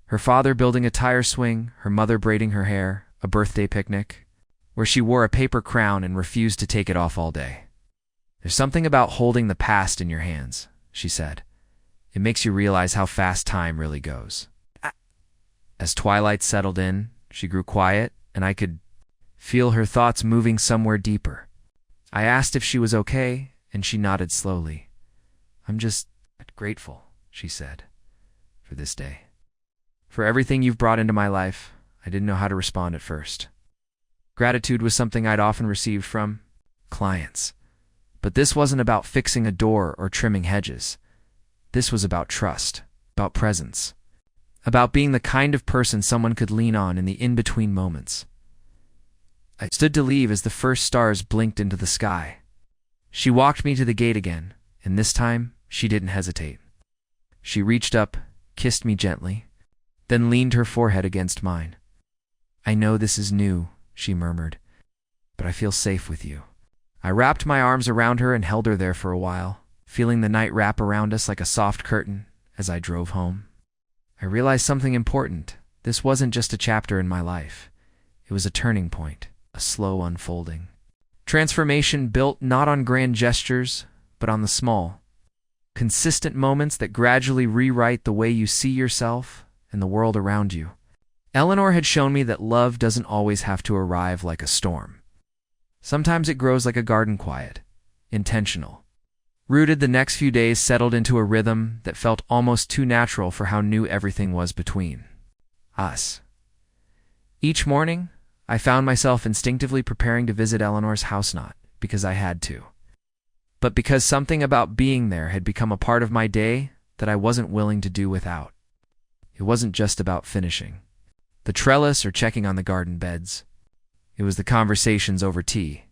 Her father building a tire swing, her mother braiding her hair, a birthday picnic, where she wore a paper crown and refused to take it off all day. There's something about holding the past in your hands, she said. It makes you realize how fast time really goes. As twilight settled in, she grew quiet, and I could feel her thoughts moving somewhere deeper. I asked if she was okay, and she nodded slowly. I'm just grateful, she said, for this day. For everything you've brought into my life. I didn't know how to respond at first. Gratitude was something I'd often received from clients. But this wasn't about fixing a door or trimming hedges. This was about trust, about presence, about being the kind of person someone could lean on in the in-between moments. I stood to leave as the first stars blinked into the sky. She walked me to the gate again, and this time she didn't hesitate. She reached up, kissed me gently, then leaned her forehead against mine. "I know this is new," she murmured, "but I feel safe with you." I wrapped my arms around her and held her there for a while, feeling the night wrap around us like a soft curtain as I drove home. I realized something important. This wasn't just a chapter in my life. It was a turning point, a slow unfolding. Transformation built not on grand gestures, but on the small, consistent moments that gradually rewrite the way you see yourself and the world around you. Eleanor had shown me that love doesn't always have to arrive like a storm. Sometimes it grows like a garden quiet, intentional. Rooted, the next few days settled into a rhythm that felt almost too natural for how new everything was between us. Each morning, I found myself instinctively preparing to visit Eleanor's house, not because I had to, but because something about being there had become a part of my day that I wasn't willing to do without. It wasn't just about finishing the trellis or checking on the garden beds. It was the conversations over tea,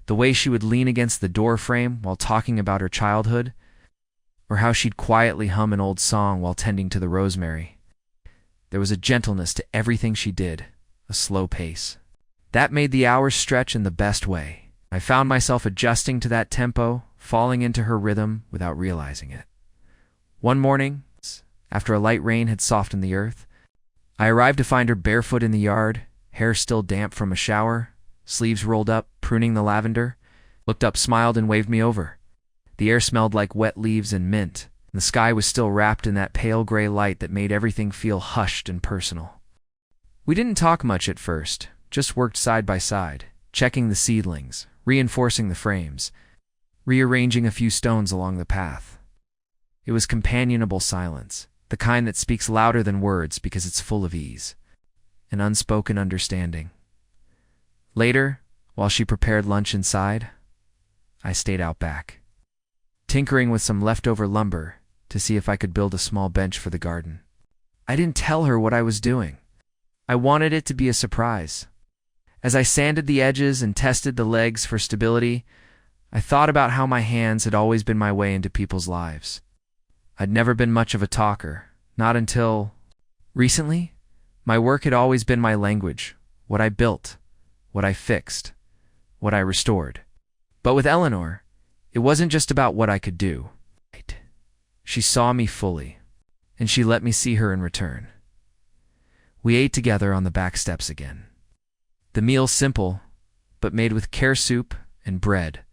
the way she would lean against the door frame while talking about her childhood, or how she'd quietly hum an old song while tending to the rosemary. There was a gentleness to everything she did, a slow pace. That made the hours stretch in the best way. I found myself adjusting to that tempo, falling into her rhythm without realizing it. One morning, after a light rain had softened the earth, I arrived to find her barefoot in the yard, hair still damp from a shower, sleeves rolled up, pruning the lavender. Looked up, smiled, and waved me over. The air smelled like wet leaves and mint, and the sky was still wrapped in that pale gray light that made everything feel hushed and personal. We didn't talk much at first, just worked side by side, checking the seedlings, reinforcing the frames, rearranging a few stones along the path. It was companionable silence, the kind that speaks louder than words because it's full of ease, an unspoken understanding. Later, while she prepared lunch inside, I stayed out back, tinkering with some leftover lumber to see if I could build a small bench for the garden. I didn't tell her what I was doing. I wanted it to be a surprise. As I sanded the edges and tested the legs for stability, I thought about how my hands had always been my way into people's lives. I'd never been much of a talker, not until recently. My work had always been my language, what I built, what I fixed, what I restored. But with Eleanor, it wasn't just about what I could do. She saw me fully, and she let me see her in return. We ate together on the back steps again. The meal simple, but made with care, soup and bread,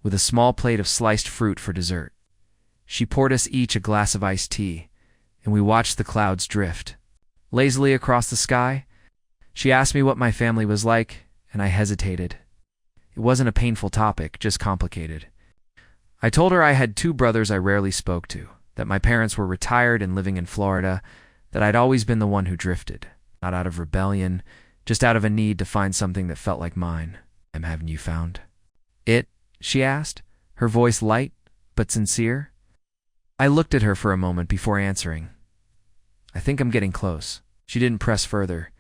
with a small plate of sliced fruit for dessert. She poured us each a glass of iced tea, and we watched the clouds drift lazily across the sky. She asked me what my family was like, and I hesitated. It wasn't a painful topic, just complicated. I told her I had 2 brothers I rarely spoke to, that my parents were retired and living in Florida, that I'd always been the one who drifted, not out of rebellion, just out of a need to find something that felt like mine. Haven't you found it? She asked, her voice light but sincere. I looked at her for a moment before answering. I think I'm getting close. She didn't press further,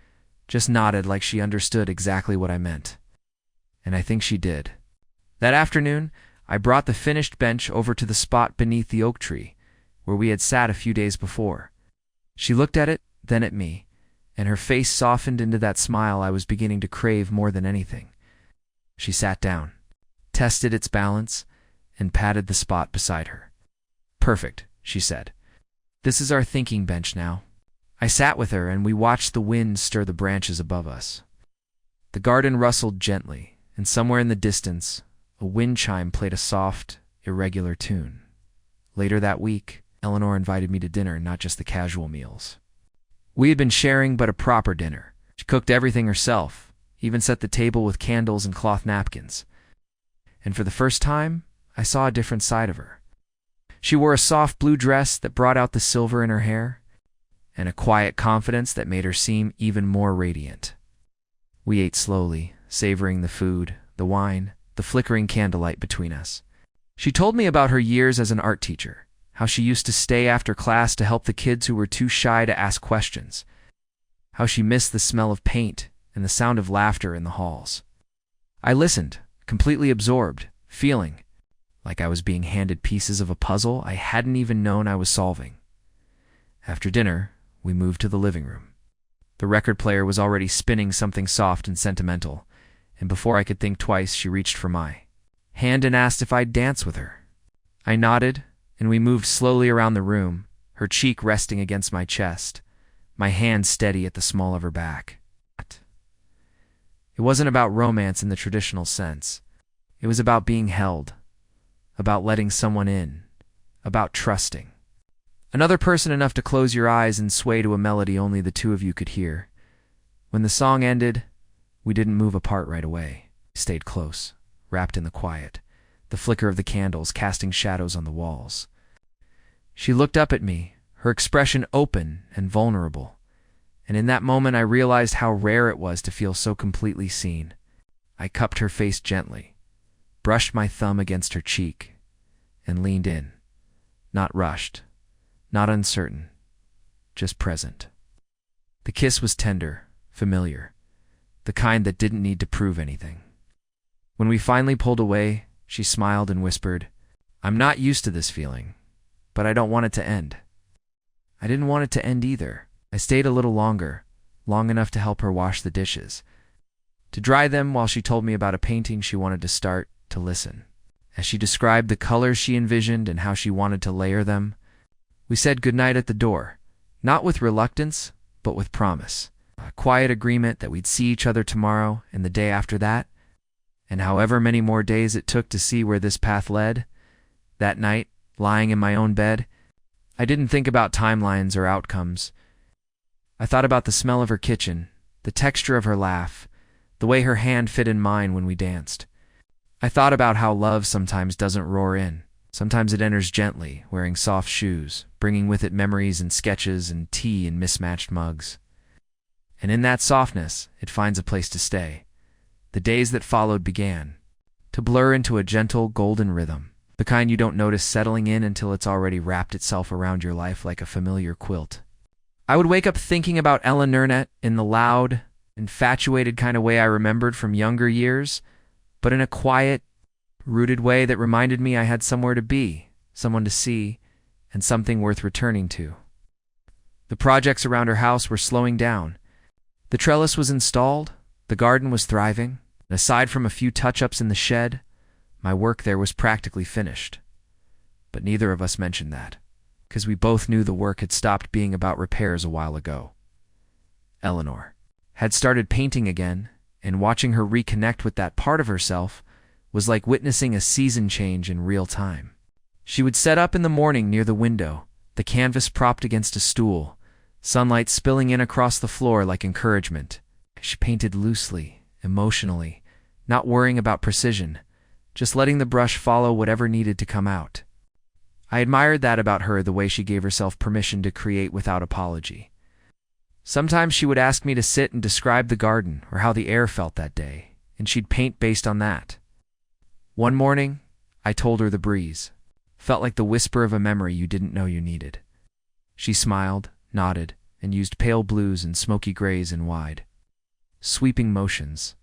just nodded like she understood exactly what I meant. And I think she did. That afternoon, I brought the finished bench over to the spot beneath the oak tree, where we had sat a few days before. She looked at it, then at me, and her face softened into that smile I was beginning to crave more than anything. She sat down, tested its balance, and patted the spot beside her. "Perfect," she said. "This is our thinking bench now." I sat with her, and we watched the wind stir the branches above us. The garden rustled gently, and somewhere in the distance, a wind chime played a soft, irregular tune. Later that week, Eleanor invited me to dinner, not just the casual meals. We had been sharing, but a proper dinner. She cooked everything herself, even set the table with candles and cloth napkins. And for the first time, I saw a different side of her. She wore a soft blue dress that brought out the silver in her hair, and a quiet confidence that made her seem even more radiant. We ate slowly, savoring the food, the wine, the flickering candlelight between us. She told me about her years as an art teacher, how she used to stay after class to help the kids who were too shy to ask questions, how she missed the smell of paint and the sound of laughter in the halls. I listened, completely absorbed, feeling like I was being handed pieces of a puzzle I hadn't even known I was solving. After dinner, we moved to the living room. The record player was already spinning something soft and sentimental, and before I could think twice, she reached for my hand and asked if I'd dance with her. I nodded, and we moved slowly around the room, her cheek resting against my chest, my hand steady at the small of her back. It wasn't about romance in the traditional sense. It was about being held, about letting someone in, about trusting. Another person enough to close your eyes and sway to a melody only the two of you could hear. When the song ended, we didn't move apart right away. We stayed close, wrapped in the quiet, the flicker of the candles casting shadows on the walls. She looked up at me, her expression open and vulnerable, and in that moment I realized how rare it was to feel so completely seen. I cupped her face gently, brushed my thumb against her cheek, and leaned in, not rushed, not uncertain, just present. The kiss was tender, familiar, the kind that didn't need to prove anything. When we finally pulled away, she smiled and whispered, "I'm not used to this feeling, but I don't want it to end." I didn't want it to end either. I stayed a little longer, long enough to help her wash the dishes, to dry them while she told me about a painting she wanted to start, to listen. As she described the colors she envisioned and how she wanted to layer them, we said goodnight at the door, not with reluctance, but with promise. A quiet agreement that we'd see each other tomorrow and the day after that, and however many more days it took to see where this path led. That night, lying in my own bed, I didn't think about timelines or outcomes. I thought about the smell of her kitchen, the texture of her laugh, the way her hand fit in mine when we danced. I thought about how love sometimes doesn't roar in. Sometimes it enters gently, wearing soft shoes, bringing with it memories and sketches and tea in mismatched mugs. And in that softness, it finds a place to stay. The days that followed began to blur into a gentle, golden rhythm, the kind you don't notice settling in until it's already wrapped itself around your life like a familiar quilt. I would wake up thinking about Ella Nernett in the loud, infatuated kind of way I remembered from younger years, but in a quiet, rooted way that reminded me I had somewhere to be, someone to see, and something worth returning to. The projects around her house were slowing down. The trellis was installed, the garden was thriving, and aside from a few touch-ups in the shed, my work there was practically finished. But neither of us mentioned that, because we both knew the work had stopped being about repairs a while ago. Eleanor had started painting again, and watching her reconnect with that part of herself was like witnessing a season change in real time. She would set up in the morning near the window, the canvas propped against a stool, sunlight spilling in across the floor like encouragement. She painted loosely, emotionally, not worrying about precision, just letting the brush follow whatever needed to come out. I admired that about her, the way she gave herself permission to create without apology. Sometimes she would ask me to sit and describe the garden or how the air felt that day, and she'd paint based on that. One morning, I told her the breeze felt like the whisper of a memory you didn't know you needed. She smiled, nodded, and used pale blues and smoky grays in wide, sweeping motions.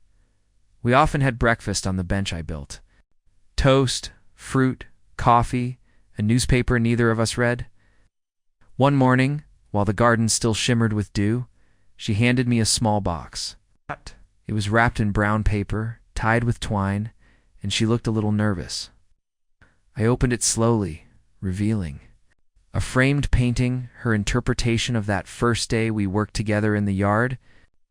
We often had breakfast on the bench I built. Toast, fruit, coffee, a newspaper neither of us read. One morning, while the garden still shimmered with dew, she handed me a small box. It was wrapped in brown paper, tied with twine, and she looked a little nervous. I opened it slowly, revealing a framed painting, her interpretation of that first day we worked together in the yard.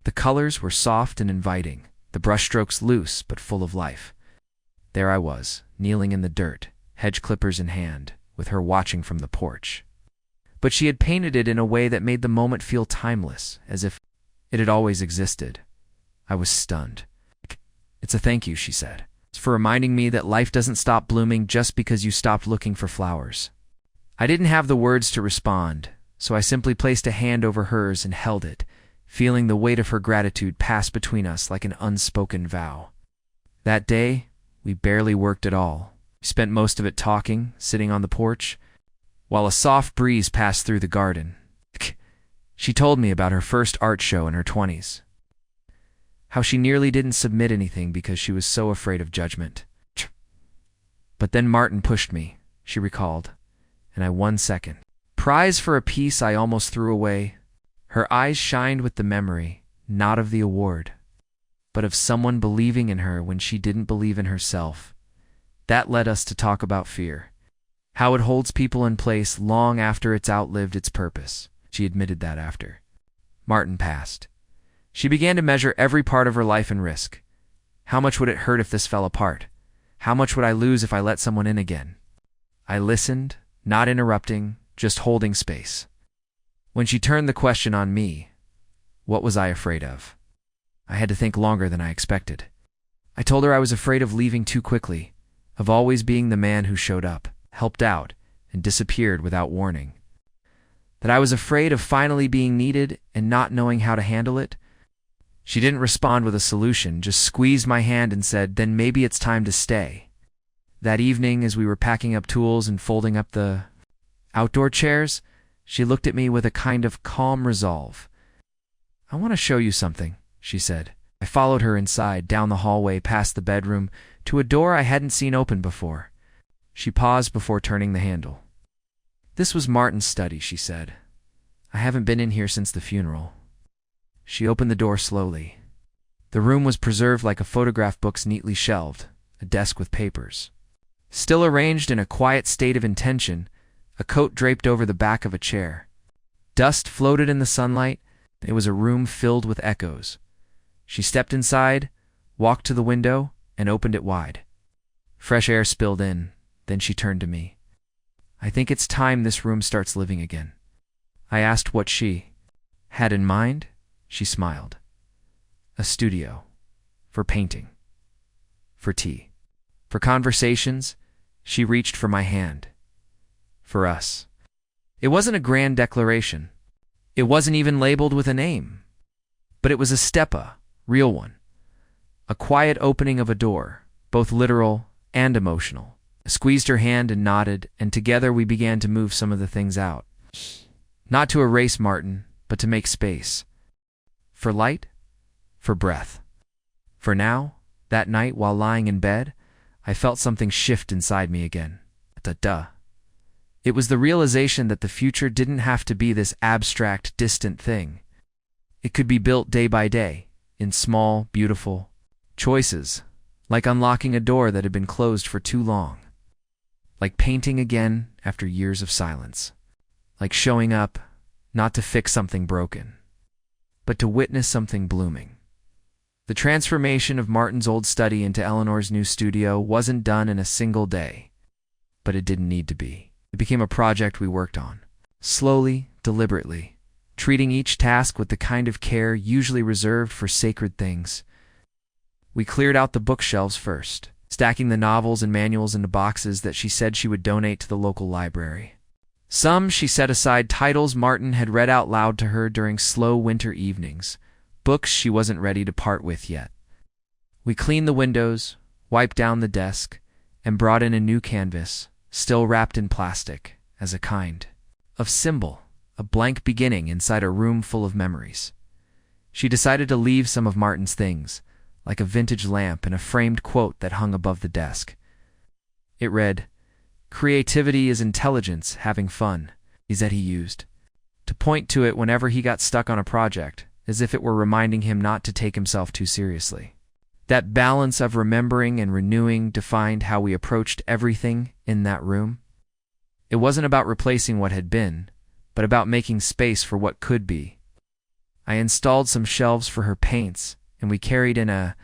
The colors were soft and inviting, the brushstrokes loose but full of life. There I was, kneeling in the dirt, hedge clippers in hand, with her watching from the porch. But she had painted it in a way that made the moment feel timeless, as if it had always existed. I was stunned. "It's a thank you," she said. "It's for reminding me that life doesn't stop blooming just because you stopped looking for flowers." I didn't have the words to respond, so I simply placed a hand over hers and held it, feeling the weight of her gratitude pass between us like an unspoken vow. That day, we barely worked at all. We spent most of it talking, sitting on the porch, while a soft breeze passed through the garden. She told me about her first art show in her 20s. How she nearly didn't submit anything because she was so afraid of judgment. But then Martin pushed me, she recalled, and I won second. Prize for a piece I almost threw away. Her eyes shined with the memory, not of the award, but of someone believing in her when she didn't believe in herself. That led us to talk about fear, how it holds people in place long after it's outlived its purpose. She admitted that after Martin passed. She began to measure every part of her life and risk. How much would it hurt if this fell apart? How much would I lose if I let someone in again? I listened, not interrupting, just holding space. When she turned the question on me, what was I afraid of? I had to think longer than I expected. I told her I was afraid of leaving too quickly, of always being the man who showed up, helped out, and disappeared without warning. That I was afraid of finally being needed and not knowing how to handle it. She didn't respond with a solution, just squeezed my hand and said, "Then maybe it's time to stay." That evening, as we were packing up tools and folding up the outdoor chairs, she looked at me with a kind of calm resolve. "I want to show you something," she said. I followed her inside, down the hallway, past the bedroom, to a door I hadn't seen open before. She paused before turning the handle. "This was Martin's study," she said. "I haven't been in here since the funeral." She opened the door slowly. The room was preserved like a photograph book's neatly shelved, a desk with papers still arranged in a quiet state of intention, a coat draped over the back of a chair. Dust floated in the sunlight. It was a room filled with echoes. She stepped inside, walked to the window, and opened it wide. Fresh air spilled in. Then she turned to me. "I think it's time this room starts living again." I asked what she had in mind. She smiled. "A studio. For painting. For tea. For conversations." She reached for my hand. "For us." It wasn't a grand declaration. It wasn't even labeled with a name. But it was a step-a, real one. A quiet opening of a door, both literal and emotional. I squeezed her hand and nodded, and together we began to move some of the things out. Not to erase Martin, but to make space. For light, for breath. For now, that night while lying in bed, I felt something shift inside me again. Duh. It was the realization that the future didn't have to be this abstract, distant thing. It could be built day by day, in small, beautiful choices, like unlocking a door that had been closed for too long. Like painting again after years of silence. Like showing up, not to fix something broken, but to witness something blooming. The transformation of Martin's old study into Eleanor's new studio wasn't done in a single day, but it didn't need to be. It became a project we worked on, slowly, deliberately, treating each task with the kind of care usually reserved for sacred things. We cleared out the bookshelves first, stacking the novels and manuals into boxes that she said she would donate to the local library. Some she set aside titles Martin had read out loud to her during slow winter evenings, books she wasn't ready to part with yet. We cleaned the windows, wiped down the desk, and brought in a new canvas, still wrapped in plastic, as a kind of symbol, a blank beginning inside a room full of memories. She decided to leave some of Martin's things, like a vintage lamp and a framed quote that hung above the desk. It read, "Creativity is intelligence, having fun," that he used, to point to it whenever he got stuck on a project, as if it were reminding him not to take himself too seriously. That balance of remembering and renewing defined how we approached everything in that room. It wasn't about replacing what had been, but about making space for what could be. I installed some shelves for her paints, and we carried in a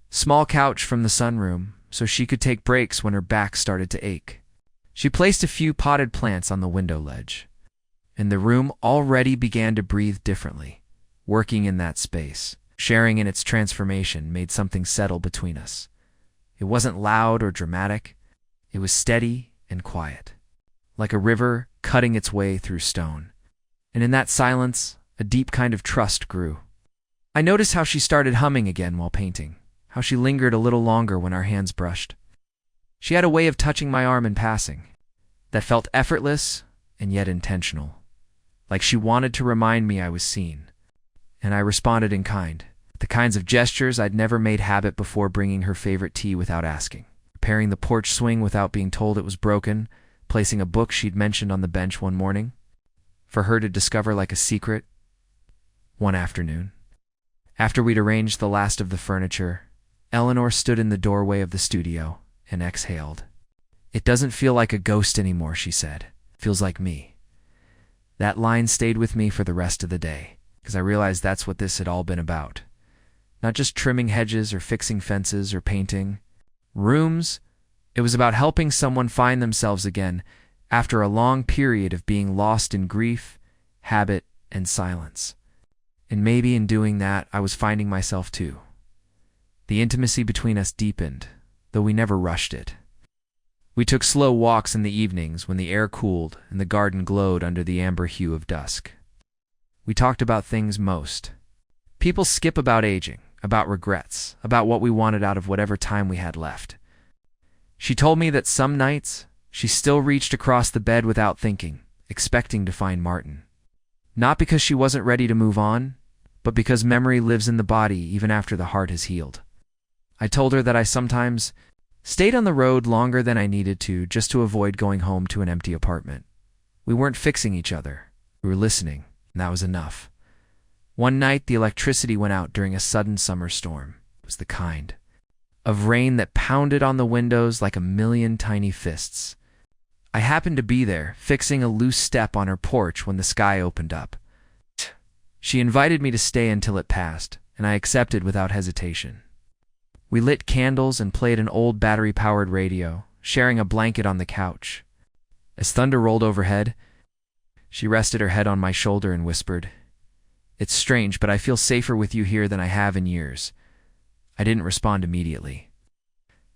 small couch from the sunroom so she could take breaks when her back started to ache. She placed a few potted plants on the window ledge, and the room already began to breathe differently. Working in that space, sharing in its transformation, made something settle between us. It wasn't loud or dramatic. It was steady and quiet, like a river cutting its way through stone. And in that silence, a deep kind of trust grew. I noticed how she started humming again while painting, how she lingered a little longer when our hands brushed. She had a way of touching my arm in passing that felt effortless and yet intentional, like she wanted to remind me I was seen. And I responded in kind, the kinds of gestures I'd never made habit before: bringing her favorite tea without asking, repairing the porch swing without being told it was broken, placing a book she'd mentioned on the bench one morning, for her to discover like a secret. One afternoon, after we'd arranged the last of the furniture, Eleanor stood in the doorway of the studio and exhaled. "It doesn't feel like a ghost anymore," she said. "It feels like me." That line stayed with me for the rest of the day, because I realized that's what this had all been about. Not just trimming hedges or fixing fences or painting rooms. It was about helping someone find themselves again after a long period of being lost in grief, habit, and silence. And maybe in doing that, I was finding myself too. The intimacy between us deepened, though we never rushed it. We took slow walks in the evenings when the air cooled and the garden glowed under the amber hue of dusk. We talked about things most people skip: about aging, about regrets, about what we wanted out of whatever time we had left. She told me that some nights she still reached across the bed without thinking, expecting to find Martin. Not because she wasn't ready to move on, but because memory lives in the body even after the heart has healed. I told her that I sometimes stayed on the road longer than I needed to, just to avoid going home to an empty apartment. We weren't fixing each other. We were listening, and that was enough. One night, the electricity went out during a sudden summer storm. It was the kind of rain that pounded on the windows like a million tiny fists. I happened to be there, fixing a loose step on her porch when the sky opened up. She invited me to stay until it passed, and I accepted without hesitation. We lit candles and played an old battery-powered radio, sharing a blanket on the couch. As thunder rolled overhead, she rested her head on my shoulder and whispered, "It's strange, but I feel safer with you here than I have in years." I didn't respond immediately.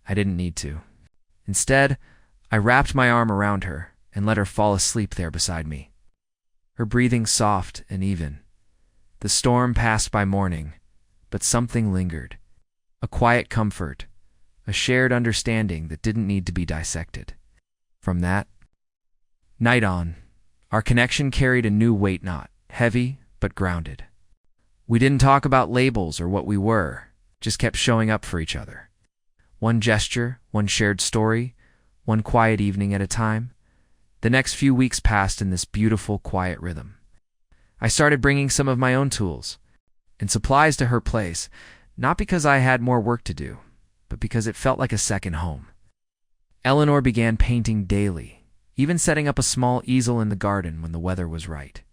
I didn't need to. Instead, I wrapped my arm around her and let her fall asleep there beside me. Her breathing soft and even. The storm passed by morning, but something lingered. A quiet comfort, a shared understanding that didn't need to be dissected. From that night on, our connection carried a new weight, not heavy, but grounded. We didn't talk about labels or what we were, just kept showing up for each other. One gesture, one shared story, one quiet evening at a time. The next few weeks passed in this beautiful, quiet rhythm. I started bringing some of my own tools and supplies to her place, not because I had more work to do, but because it felt like a second home. Eleanor began painting daily, even setting up a small easel in the garden when the weather was right.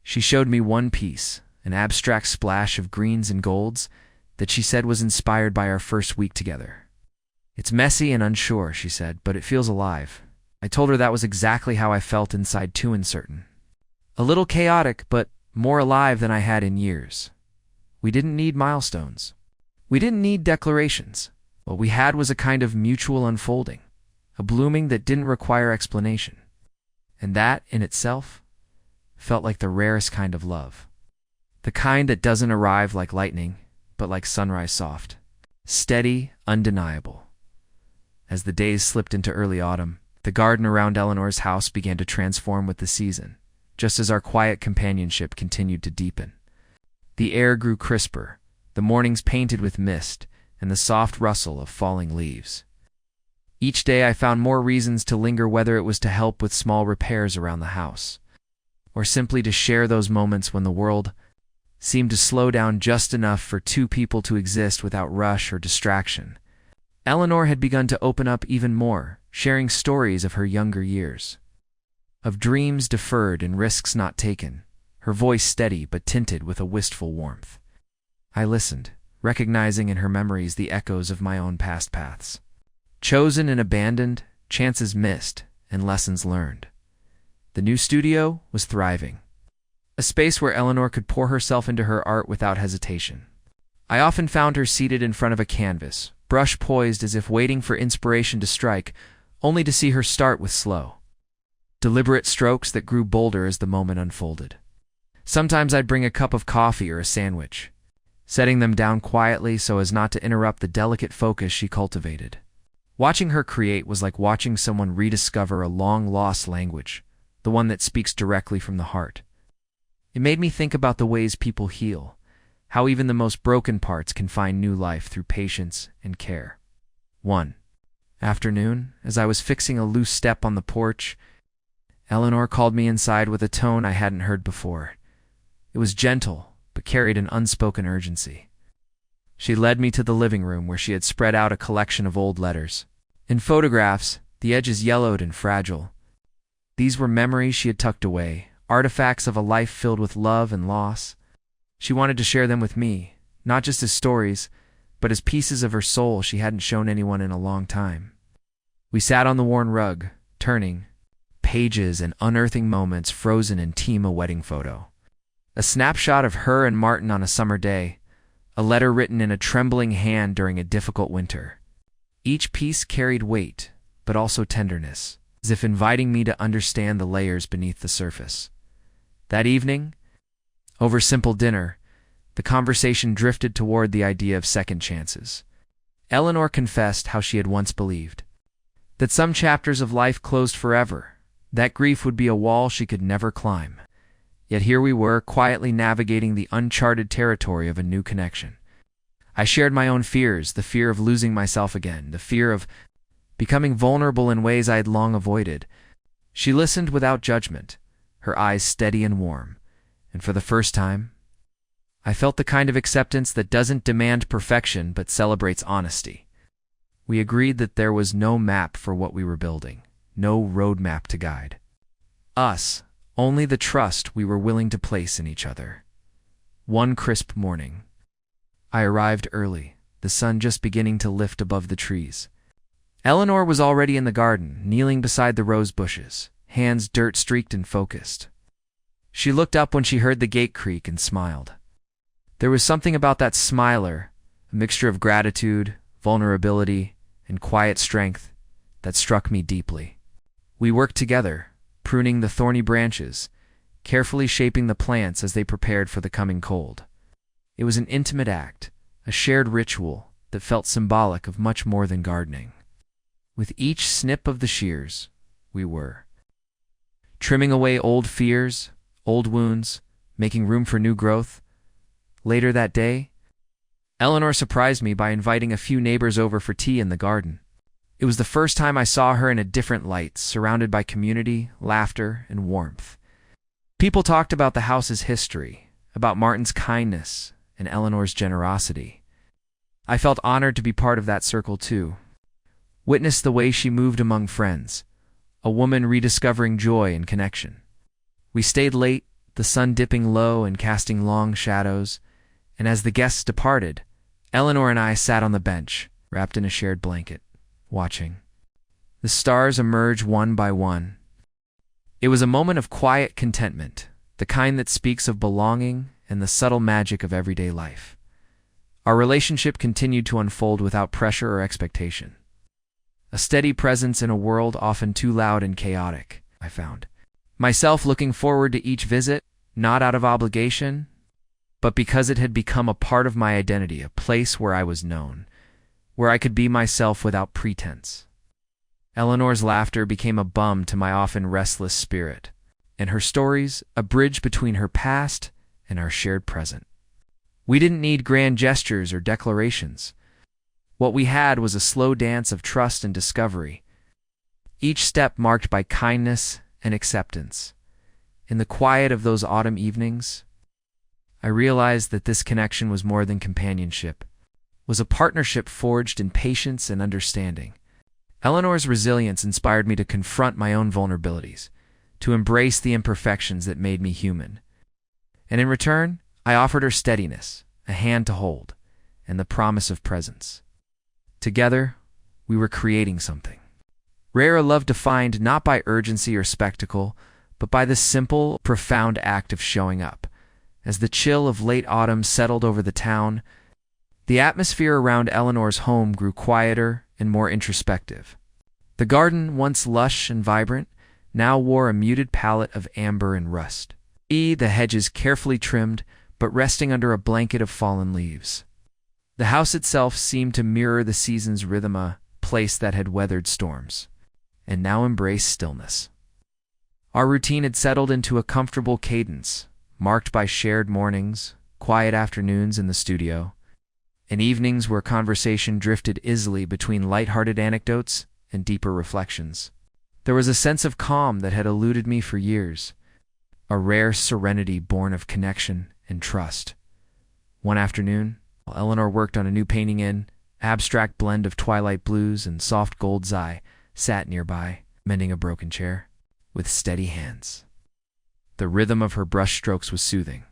She showed me one piece, an abstract splash of greens and golds, that she said was inspired by our first week together. "It's messy and unsure," she said, "but it feels alive." I told her that was exactly how I felt inside too, uncertain. A little chaotic, but more alive than I had in years. We didn't need milestones. We didn't need declarations. What we had was a kind of mutual unfolding, a blooming that didn't require explanation. And that, in itself, felt like the rarest kind of love. The kind that doesn't arrive like lightning, but like sunrise soft. Steady, undeniable. As the days slipped into early autumn, the garden around Eleanor's house began to transform with the season, just as our quiet companionship continued to deepen. The air grew crisper, the mornings painted with mist, and the soft rustle of falling leaves. Each day I found more reasons to linger, whether it was to help with small repairs around the house, or simply to share those moments when the world seemed to slow down just enough for two people to exist without rush or distraction. Eleanor had begun to open up even more, sharing stories of her younger years, of dreams deferred and risks not taken, her voice steady but tinted with a wistful warmth. I listened, recognizing in her memories the echoes of my own past paths. Chosen and abandoned, chances missed, and lessons learned. The new studio was thriving, a space where Eleanor could pour herself into her art without hesitation. I often found her seated in front of a canvas, brush poised as if waiting for inspiration to strike, only to see her start with slow, deliberate strokes that grew bolder as the moment unfolded. Sometimes I'd bring a cup of coffee or a sandwich, setting them down quietly so as not to interrupt the delicate focus she cultivated. Watching her create was like watching someone rediscover a long-lost language, the one that speaks directly from the heart. It made me think about the ways people heal, how even the most broken parts can find new life through patience and care. One afternoon, as I was fixing a loose step on the porch, Eleanor called me inside with a tone I hadn't heard before. It was gentle, but carried an unspoken urgency. She led me to the living room where she had spread out a collection of old letters. In photographs, the edges yellowed and fragile. These were memories she had tucked away, artifacts of a life filled with love and loss. She wanted to share them with me, not just as stories, but as pieces of her soul she hadn't shown anyone in a long time. We sat on the worn rug, turning pages and unearthing moments frozen in Tima wedding photo. A snapshot of her and Martin on a summer day, a letter written in a trembling hand during a difficult winter. Each piece carried weight, but also tenderness, as if inviting me to understand the layers beneath the surface. That evening, over simple dinner, the conversation drifted toward the idea of second chances. Eleanor confessed how she had once believed that some chapters of life closed forever, that grief would be a wall she could never climb. Yet here we were, quietly navigating the uncharted territory of a new connection. I shared my own fears, the fear of losing myself again, the fear of becoming vulnerable in ways I had long avoided. She listened without judgment, her eyes steady and warm, and for the first time, I felt the kind of acceptance that doesn't demand perfection but celebrates honesty. We agreed that there was no map for what we were building, no roadmap to guide us, only the trust we were willing to place in each other. One crisp morning, I arrived early, the sun just beginning to lift above the trees. Eleanor was already in the garden, kneeling beside the rose bushes, hands dirt-streaked and focused. She looked up when she heard the gate creak and smiled. There was something about that smiler, a mixture of gratitude, vulnerability, and quiet strength, that struck me deeply. We worked together, pruning the thorny branches, carefully shaping the plants as they prepared for the coming cold. It was an intimate act, a shared ritual that felt symbolic of much more than gardening. With each snip of the shears, we were trimming away old fears, old wounds, making room for new growth. Later that day, Eleanor surprised me by inviting a few neighbors over for tea in the garden. It was the first time I saw her in a different light, surrounded by community, laughter, and warmth. People talked about the house's history, about Martin's kindness and Eleanor's generosity. I felt honored to be part of that circle too. Witnessed the way she moved among friends, a woman rediscovering joy and connection. We stayed late, the sun dipping low and casting long shadows, and as the guests departed, Eleanor and I sat on the bench, wrapped in a shared blanket, watching the stars emerge one by one. It was a moment of quiet contentment, the kind that speaks of belonging and the subtle magic of everyday life. Our relationship continued to unfold without pressure or expectation. A steady presence in a world often too loud and chaotic, I found. Myself looking forward to each visit, not out of obligation, but because it had become a part of my identity, a place where I was known, where I could be myself without pretense. Eleanor's laughter became a balm to my often restless spirit, and her stories a bridge between her past and our shared present. We didn't need grand gestures or declarations. What we had was a slow dance of trust and discovery, each step marked by kindness and acceptance. In the quiet of those autumn evenings, I realized that this connection was more than companionship, was a partnership forged in patience and understanding. Eleanor's resilience inspired me to confront my own vulnerabilities, to embrace the imperfections that made me human. And in return, I offered her steadiness, a hand to hold, and the promise of presence. Together, we were creating something. Rare a love defined not by urgency or spectacle, but by the simple, profound act of showing up. As the chill of late autumn settled over the town, the atmosphere around Eleanor's home grew quieter and more introspective. The garden, once lush and vibrant, now wore a muted palette of amber and rust. The hedges carefully trimmed, but resting under a blanket of fallen leaves. The house itself seemed to mirror the season's rhythm, a place that had weathered storms, and now embraced stillness. Our routine had settled into a comfortable cadence, marked by shared mornings, quiet afternoons in the studio, and evenings where conversation drifted easily between light-hearted anecdotes and deeper reflections. There was a sense of calm that had eluded me for years, a rare serenity born of connection and trust. One afternoon, while Eleanor worked on a new painting, an abstract blend of twilight blues and soft golds, I sat nearby, mending a broken chair, with steady hands. The rhythm of her brushstrokes was soothing,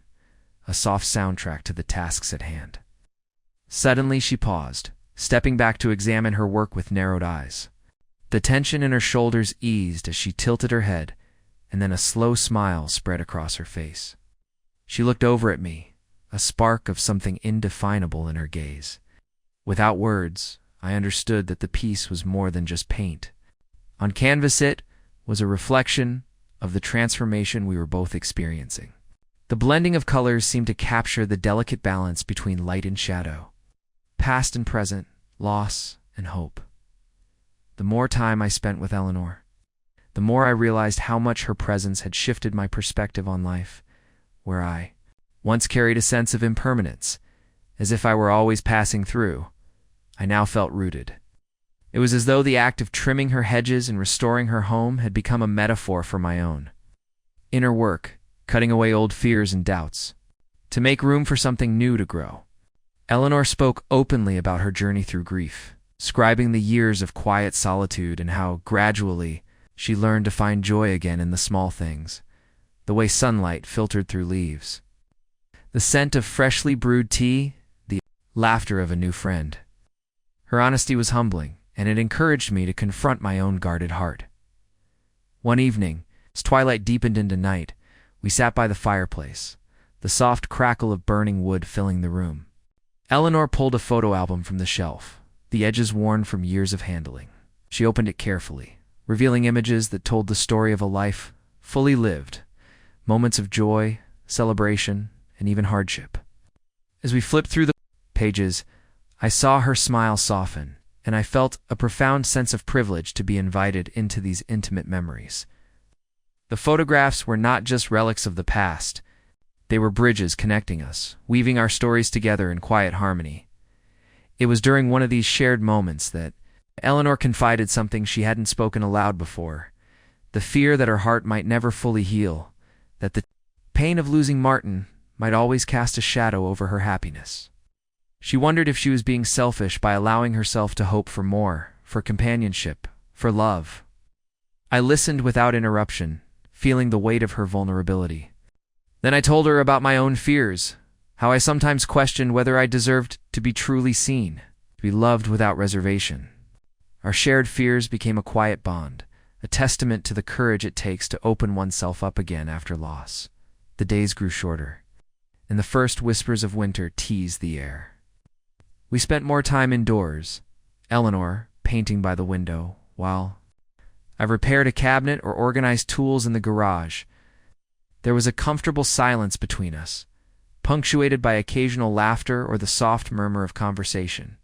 a soft soundtrack to the tasks at hand. Suddenly she paused, stepping back to examine her work with narrowed eyes. The tension in her shoulders eased as she tilted her head, and then a slow smile spread across her face. She looked over at me, a spark of something indefinable in her gaze. Without words, I understood that the piece was more than just paint. On canvas it was a reflection of the transformation we were both experiencing. The blending of colors seemed to capture the delicate balance between light and shadow, past and present, loss and hope. The more time I spent with Eleanor, the more I realized how much her presence had shifted my perspective on life, where I once carried a sense of impermanence, as if I were always passing through. I now felt rooted. It was as though the act of trimming her hedges and restoring her home had become a metaphor for my own inner work, cutting away old fears and doubts, to make room for something new to grow. Eleanor spoke openly about her journey through grief, describing the years of quiet solitude and how, gradually, she learned to find joy again in the small things, the way sunlight filtered through leaves, the scent of freshly brewed tea, the laughter of a new friend. Her honesty was humbling, and it encouraged me to confront my own guarded heart. One evening, as twilight deepened into night, we sat by the fireplace, the soft crackle of burning wood filling the room. Eleanor pulled a photo album from the shelf, the edges worn from years of handling. She opened it carefully, revealing images that told the story of a life fully lived, moments of joy, celebration, and even hardship. As we flipped through the pages, I saw her smile soften, and I felt a profound sense of privilege to be invited into these intimate memories. The photographs were not just relics of the past. They were bridges connecting us, weaving our stories together in quiet harmony. It was during one of these shared moments that Eleanor confided something she hadn't spoken aloud before, the fear that her heart might never fully heal, that the pain of losing Martin might always cast a shadow over her happiness. She wondered if she was being selfish by allowing herself to hope for more, for companionship, for love. I listened without interruption, feeling the weight of her vulnerability. Then I told her about my own fears, how I sometimes questioned whether I deserved to be truly seen, to be loved without reservation. Our shared fears became a quiet bond, a testament to the courage it takes to open oneself up again after loss. The days grew shorter, and the first whispers of winter teased the air. We spent more time indoors, Eleanor painting by the window, while I repaired a cabinet or organized tools in the garage. There was a comfortable silence between us, punctuated by occasional laughter or the soft murmur of conversation.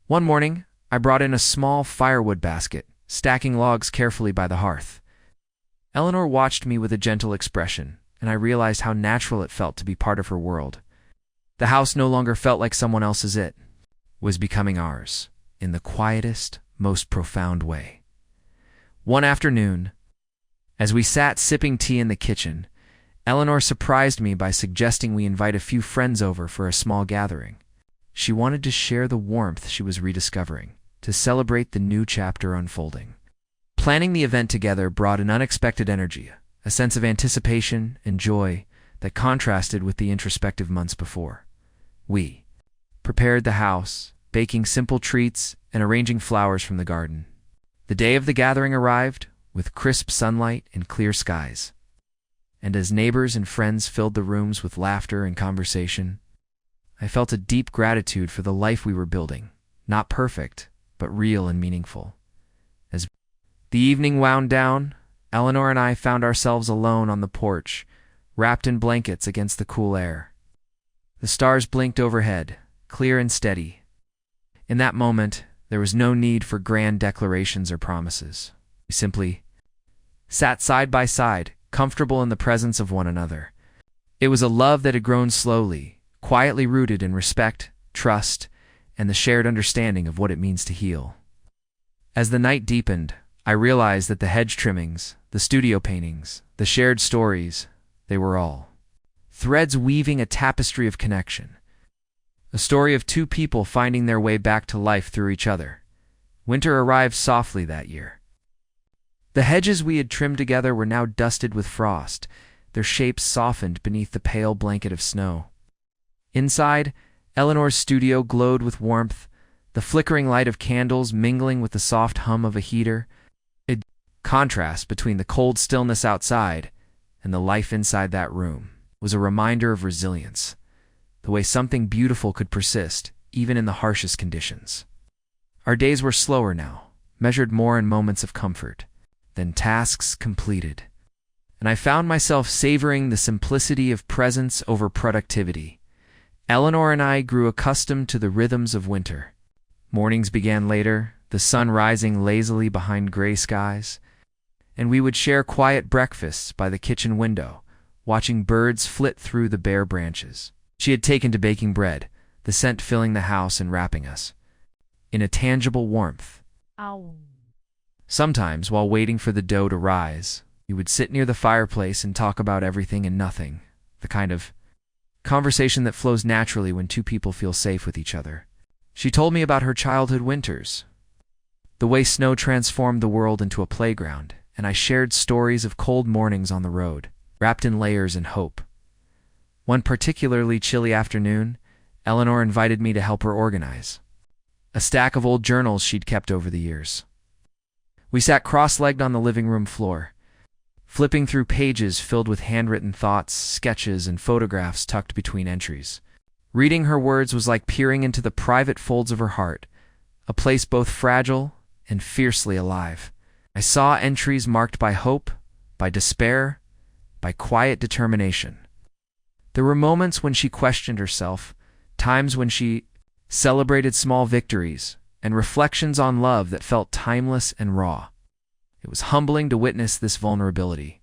One morning, I brought in a small firewood basket, stacking logs carefully by the hearth. Eleanor watched me with a gentle expression, and I realized how natural it felt to be part of her world. The house no longer felt like someone else's. It was becoming ours, in the quietest, most profound way. One afternoon, as we sat sipping tea in the kitchen, Eleanor surprised me by suggesting we invite a few friends over for a small gathering. She wanted to share the warmth she was rediscovering, to celebrate the new chapter unfolding. Planning the event together brought an unexpected energy, a sense of anticipation and joy that contrasted with the introspective months before. We prepared the house, baking simple treats and arranging flowers from the garden. The day of the gathering arrived, with crisp sunlight and clear skies. And as neighbors and friends filled the rooms with laughter and conversation, I felt a deep gratitude for the life we were building, not perfect, but real and meaningful. As the evening wound down, Eleanor and I found ourselves alone on the porch, wrapped in blankets against the cool air. The stars blinked overhead, clear and steady. In that moment, there was no need for grand declarations or promises. We simply sat side by side, comfortable in the presence of one another. It was a love that had grown slowly, quietly rooted in respect, trust, and the shared understanding of what it means to heal. As the night deepened, I realized that the hedge trimmings, the studio paintings, the shared stories, they were all threads weaving a tapestry of connection. A story of two people finding their way back to life through each other. Winter arrived softly that year. The hedges we had trimmed together were now dusted with frost, their shapes softened beneath the pale blanket of snow. Inside, Eleanor's studio glowed with warmth, the flickering light of candles mingling with the soft hum of a heater. A contrast between the cold stillness outside and the life inside that room was a reminder of resilience, the way something beautiful could persist, even in the harshest conditions. Our days were slower now, measured more in moments of comfort than tasks completed, and I found myself savoring the simplicity of presence over productivity. Eleanor and I grew accustomed to the rhythms of winter. Mornings began later, the sun rising lazily behind gray skies, and we would share quiet breakfasts by the kitchen window, watching birds flit through the bare branches. She had taken to baking bread, the scent filling the house and wrapping us in a tangible warmth. Ow. Sometimes, while waiting for the dough to rise, we would sit near the fireplace and talk about everything and nothing, the kind of conversation that flows naturally when two people feel safe with each other. She told me about her childhood winters, the way snow transformed the world into a playground, and I shared stories of cold mornings on the road, wrapped in layers and hope. One particularly chilly afternoon, Eleanor invited me to help her organize a stack of old journals she'd kept over the years. We sat cross-legged on the living room floor, flipping through pages filled with handwritten thoughts, sketches, and photographs tucked between entries. Reading her words was like peering into the private folds of her heart, a place both fragile and fiercely alive. I saw entries marked by hope, by despair, by quiet determination. There were moments when she questioned herself, times when she celebrated small victories, and reflections on love that felt timeless and raw. It was humbling to witness this vulnerability,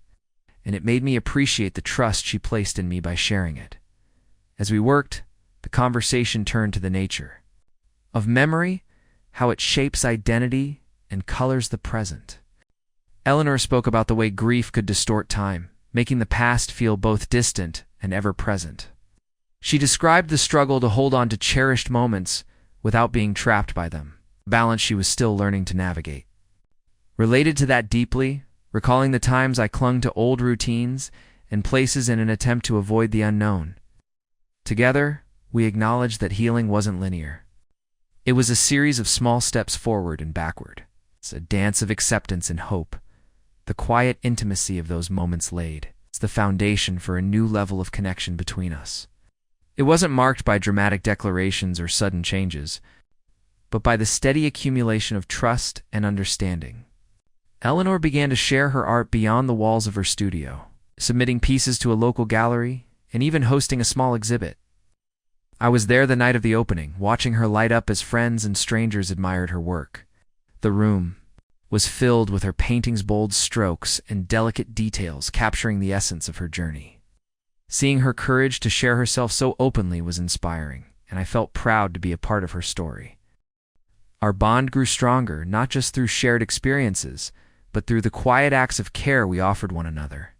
and it made me appreciate the trust she placed in me by sharing it. As we worked, the conversation turned to the nature of memory, how it shapes identity and colors the present. Eleanor spoke about the way grief could distort time, making the past feel both distant and ever-present. She described the struggle to hold on to cherished moments without being trapped by them, a balance she was still learning to navigate. Related to that deeply, recalling the times I clung to old routines and places in an attempt to avoid the unknown. Together, we acknowledged that healing wasn't linear. It was a series of small steps forward and backward. It's a dance of acceptance and hope. The quiet intimacy of those moments laid the foundation for a new level of connection between us. It wasn't marked by dramatic declarations or sudden changes, but by the steady accumulation of trust and understanding. Eleanor began to share her art beyond the walls of her studio, submitting pieces to a local gallery and even hosting a small exhibit. I was there the night of the opening, watching her light up as friends and strangers admired her work. The room was filled with her painting's bold strokes and delicate details capturing the essence of her journey. Seeing her courage to share herself so openly was inspiring, and I felt proud to be a part of her story. Our bond grew stronger not just through shared experiences, but through the quiet acts of care we offered one another.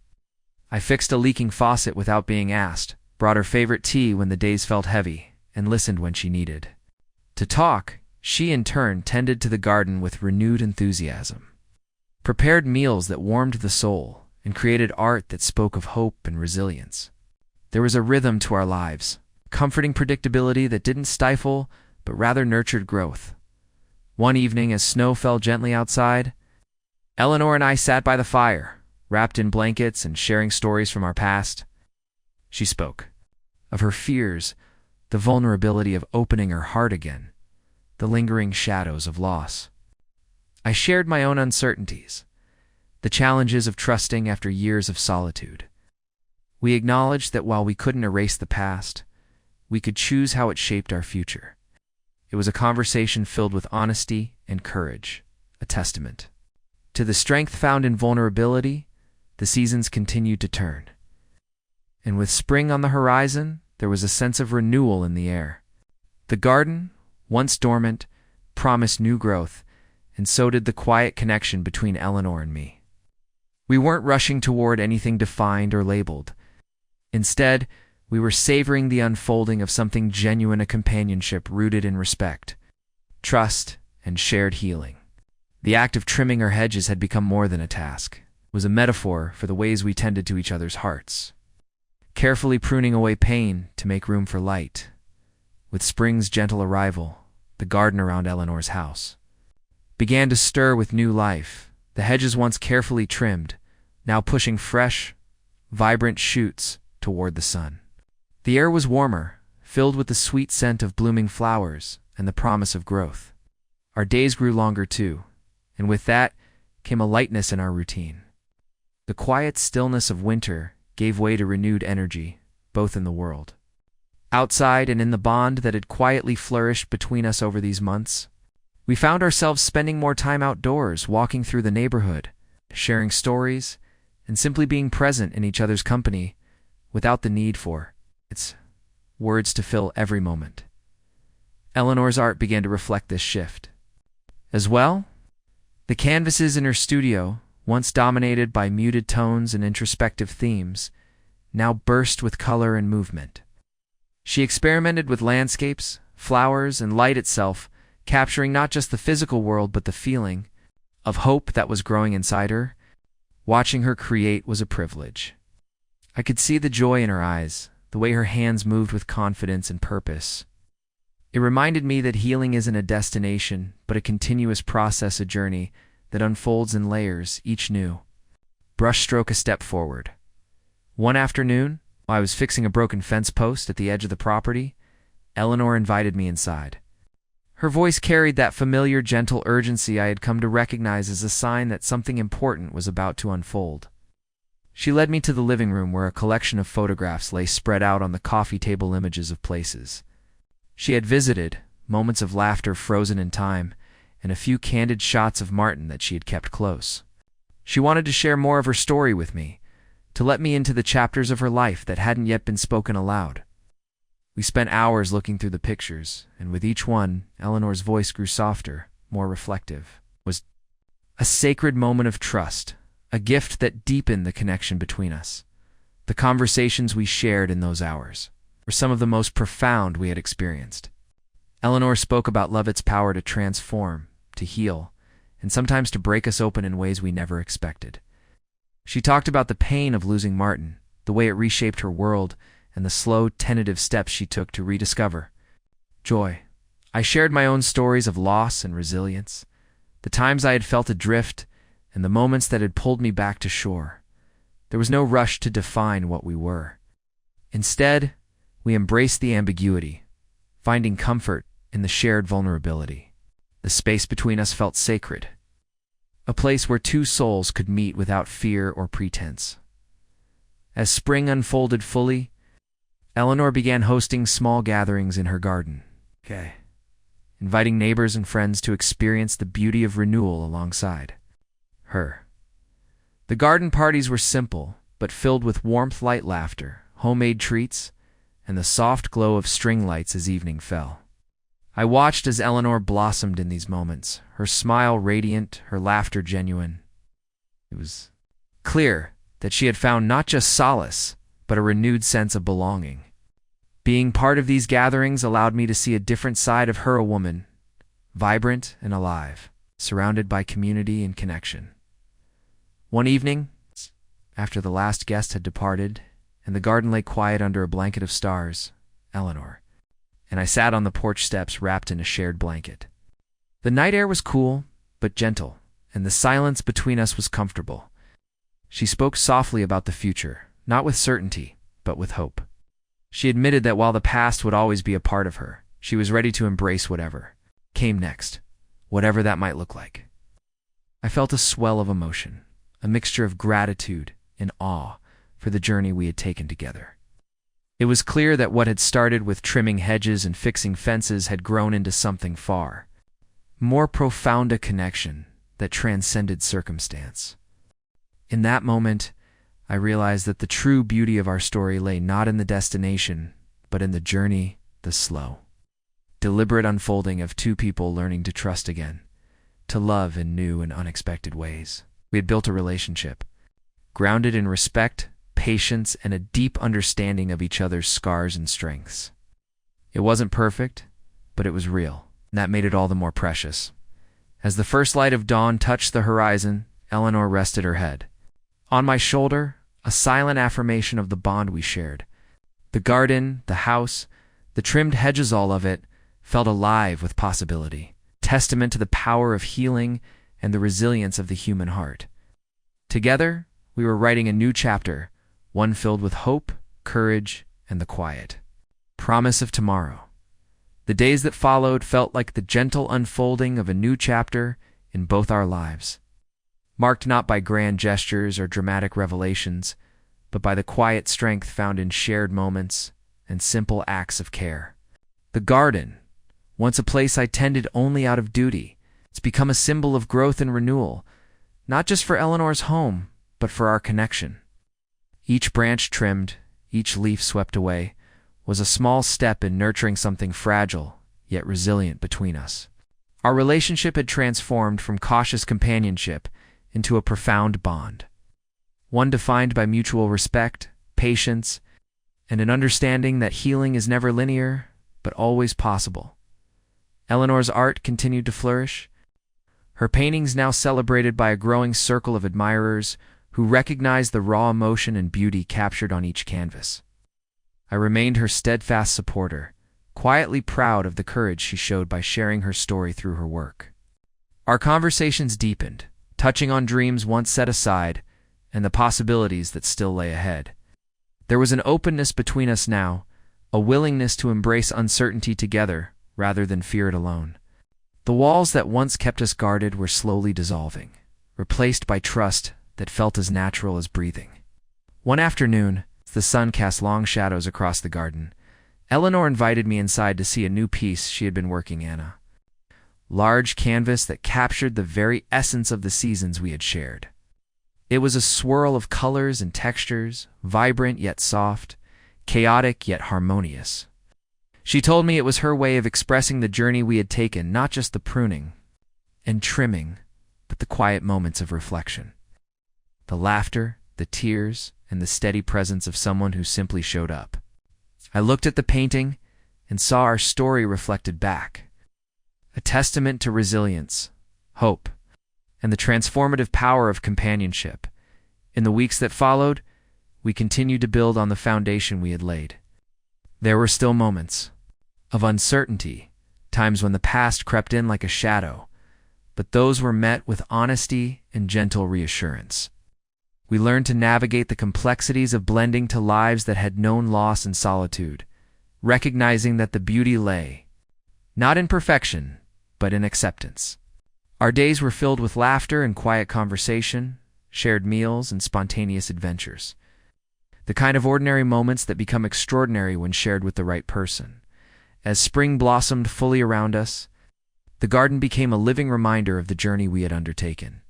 I fixed a leaking faucet without being asked, brought her favorite tea when the days felt heavy, and listened when she needed to talk. She, in turn, tended to the garden with renewed enthusiasm, prepared meals that warmed the soul, and created art that spoke of hope and resilience. There was a rhythm to our lives, comforting predictability that didn't stifle, but rather nurtured growth. One evening, as snow fell gently outside, Eleanor and I sat by the fire, wrapped in blankets and sharing stories from our past. She spoke of her fears, the vulnerability of opening her heart again, the lingering shadows of loss. I shared my own uncertainties, the challenges of trusting after years of solitude. We acknowledged that while we couldn't erase the past, we could choose how it shaped our future. It was a conversation filled with honesty and courage, a testament to the strength found in vulnerability. The seasons continued to turn, and with spring on the horizon, there was a sense of renewal in the air. The garden, once dormant, promised new growth, and so did the quiet connection between Eleanor and me. We weren't rushing toward anything defined or labeled. Instead, we were savoring the unfolding of something genuine, a companionship rooted in respect, trust, and shared healing. The act of trimming our hedges had become more than a task. It was a metaphor for the ways we tended to each other's hearts, carefully pruning away pain to make room for light. With spring's gentle arrival, the garden around Eleanor's house began to stir with new life. The hedges, once carefully trimmed, now pushing fresh, vibrant shoots toward the sun. The air was warmer, filled with the sweet scent of blooming flowers and the promise of growth. Our days grew longer too, and with that came a lightness in our routine. The quiet stillness of winter gave way to renewed energy, both in the world outside and in the bond that had quietly flourished between us over these months. We found ourselves spending more time outdoors, walking through the neighborhood, sharing stories, and simply being present in each other's company without the need for its words to fill every moment. Eleanor's art began to reflect this shift. As well, the canvases in her studio, once dominated by muted tones and introspective themes, now burst with color and movement. She experimented with landscapes, flowers, and light itself, capturing not just the physical world but the feeling of hope that was growing inside her. Watching her create was a privilege. I could see the joy in her eyes, the way her hands moved with confidence and purpose. It reminded me that healing isn't a destination, but a continuous process, a journey that unfolds in layers, each new brushstroke a step forward. One afternoon, while I was fixing a broken fence post at the edge of the property, Eleanor invited me inside. Her voice carried that familiar, gentle urgency I had come to recognize as a sign that something important was about to unfold. She led me to the living room where a collection of photographs lay spread out on the coffee table, images of places she had visited, moments of laughter frozen in time, and a few candid shots of Martin that she had kept close. She wanted to share more of her story with me, to let me into the chapters of her life that hadn't yet been spoken aloud. We spent hours looking through the pictures, and with each one, Eleanor's voice grew softer, more reflective. It was a sacred moment of trust, a gift that deepened the connection between us. The conversations we shared in those hours were some of the most profound we had experienced. Eleanor spoke about love, its power to transform, to heal, and sometimes to break us open in ways we never expected. She talked about the pain of losing Martin, the way it reshaped her world, and the slow, tentative steps she took to rediscover joy. I shared my own stories of loss and resilience, the times I had felt adrift, and the moments that had pulled me back to shore. There was no rush to define what we were. Instead, we embraced the ambiguity, finding comfort in the shared vulnerability. The space between us felt sacred, a place where two souls could meet without fear or pretense. As spring unfolded fully, Eleanor began hosting small gatherings in her garden, inviting neighbors and friends to experience the beauty of renewal alongside her. The garden parties were simple, but filled with warmth, light, laughter, homemade treats, and the soft glow of string lights as evening fell. I watched as Eleanor blossomed in these moments, her smile radiant, her laughter genuine. It was clear that she had found not just solace, but a renewed sense of belonging. Being part of these gatherings allowed me to see a different side of her, a woman, vibrant and alive, surrounded by community and connection. One evening, after the last guest had departed, and the garden lay quiet under a blanket of stars, Eleanor and I sat on the porch steps wrapped in a shared blanket. The night air was cool, but gentle, and the silence between us was comfortable. She spoke softly about the future, not with certainty, but with hope. She admitted that while the past would always be a part of her, she was ready to embrace whatever came next, whatever that might look like. I felt a swell of emotion, a mixture of gratitude and awe for the journey we had taken together. It was clear that what had started with trimming hedges and fixing fences had grown into something far more profound, a connection that transcended circumstance. In that moment, I realized that the true beauty of our story lay not in the destination, but in the journey, the slow, deliberate unfolding of two people learning to trust again, to love in new and unexpected ways. We had built a relationship, grounded in respect, patience, and a deep understanding of each other's scars and strengths. It wasn't perfect, but it was real, and that made it all the more precious. As the first light of dawn touched the horizon, Eleanor rested her head. On my shoulder, a silent affirmation of the bond we shared. The garden, the house, the trimmed hedges, all of it felt alive with possibility, testament to the power of healing and the resilience of the human heart. Together, we were writing a new chapter, one filled with hope, courage, and the quiet promise of tomorrow. The days that followed felt like the gentle unfolding of a new chapter in both our lives, marked not by grand gestures or dramatic revelations, but by the quiet strength found in shared moments and simple acts of care. The garden, once a place I tended only out of duty, it's become a symbol of growth and renewal, not just for Eleanor's home, but for our connection. Each branch trimmed, each leaf swept away, was a small step in nurturing something fragile, yet resilient between us. Our relationship had transformed from cautious companionship into a profound bond, one defined by mutual respect, patience, and an understanding that healing is never linear, but always possible. Eleanor's art continued to flourish, her paintings now celebrated by a growing circle of admirers who recognized the raw emotion and beauty captured on each canvas. I remained her steadfast supporter, quietly proud of the courage she showed by sharing her story through her work. Our conversations deepened, touching on dreams once set aside and the possibilities that still lay ahead. There was an openness between us now, a willingness to embrace uncertainty together rather than fear it alone. The walls that once kept us guarded were slowly dissolving, replaced by trust that felt as natural as breathing. One afternoon, as the sun cast long shadows across the garden, Eleanor invited me inside to see a new piece she had been working on, a large canvas that captured the very essence of the seasons we had shared. It was a swirl of colors and textures, vibrant yet soft, chaotic yet harmonious. She told me it was her way of expressing the journey we had taken, not just the pruning and trimming, but the quiet moments of reflection. The laughter, the tears, and the steady presence of someone who simply showed up. I looked at the painting and saw our story reflected back, a testament to resilience, hope, and the transformative power of companionship. In the weeks that followed, we continued to build on the foundation we had laid. There were still moments of uncertainty, times when the past crept in like a shadow, but those were met with honesty and gentle reassurance. We learned to navigate the complexities of blending to lives that had known loss and solitude, recognizing that the beauty lay not in perfection, but in acceptance. Our days were filled with laughter and quiet conversation, shared meals, and spontaneous adventures. The kind of ordinary moments that become extraordinary when shared with the right person. As spring blossomed fully around us, the garden became a living reminder of the journey we had undertaken.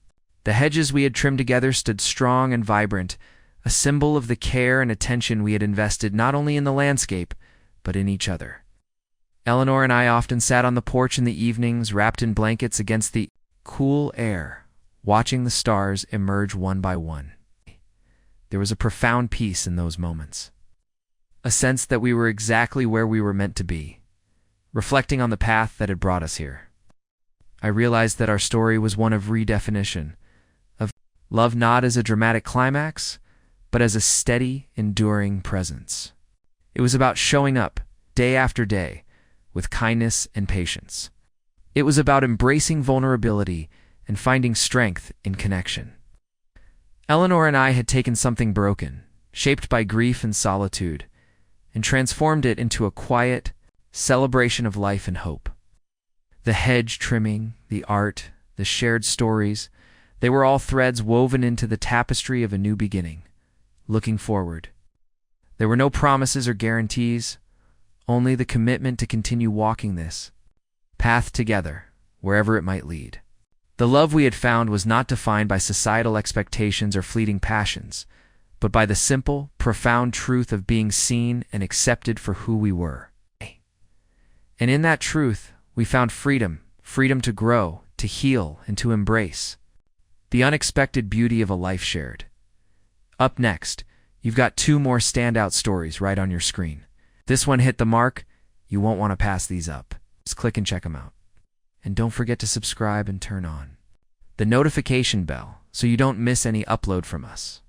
The hedges we had trimmed together stood strong and vibrant, a symbol of the care and attention we had invested not only in the landscape, but in each other. Eleanor and I often sat on the porch in the evenings, wrapped in blankets against the cool air, watching the stars emerge one by one. There was a profound peace in those moments, a sense that we were exactly where we were meant to be, reflecting on the path that had brought us here. I realized that our story was one of redefinition, of love not as a dramatic climax, but as a steady, enduring presence. It was about showing up, day after day, with kindness and patience. It was about embracing vulnerability and finding strength in connection. Eleanor and I had taken something broken, shaped by grief and solitude, and transformed it into a quiet celebration of life and hope. The hedge trimming, the art, the shared stories, they were all threads woven into the tapestry of a new beginning, looking forward. There were no promises or guarantees, only the commitment to continue walking this path together, wherever it might lead. The love we had found was not defined by societal expectations or fleeting passions, but by the simple, profound truth of being seen and accepted for who we were. And in that truth, we found freedom to grow, to heal, and to embrace the unexpected beauty of a life shared. Up next, you've got two more standout stories right on your screen. This one hit the mark. You won't want to pass these up. Just click and check them out. And don't forget to subscribe and turn on the notification bell so you don't miss any upload from us.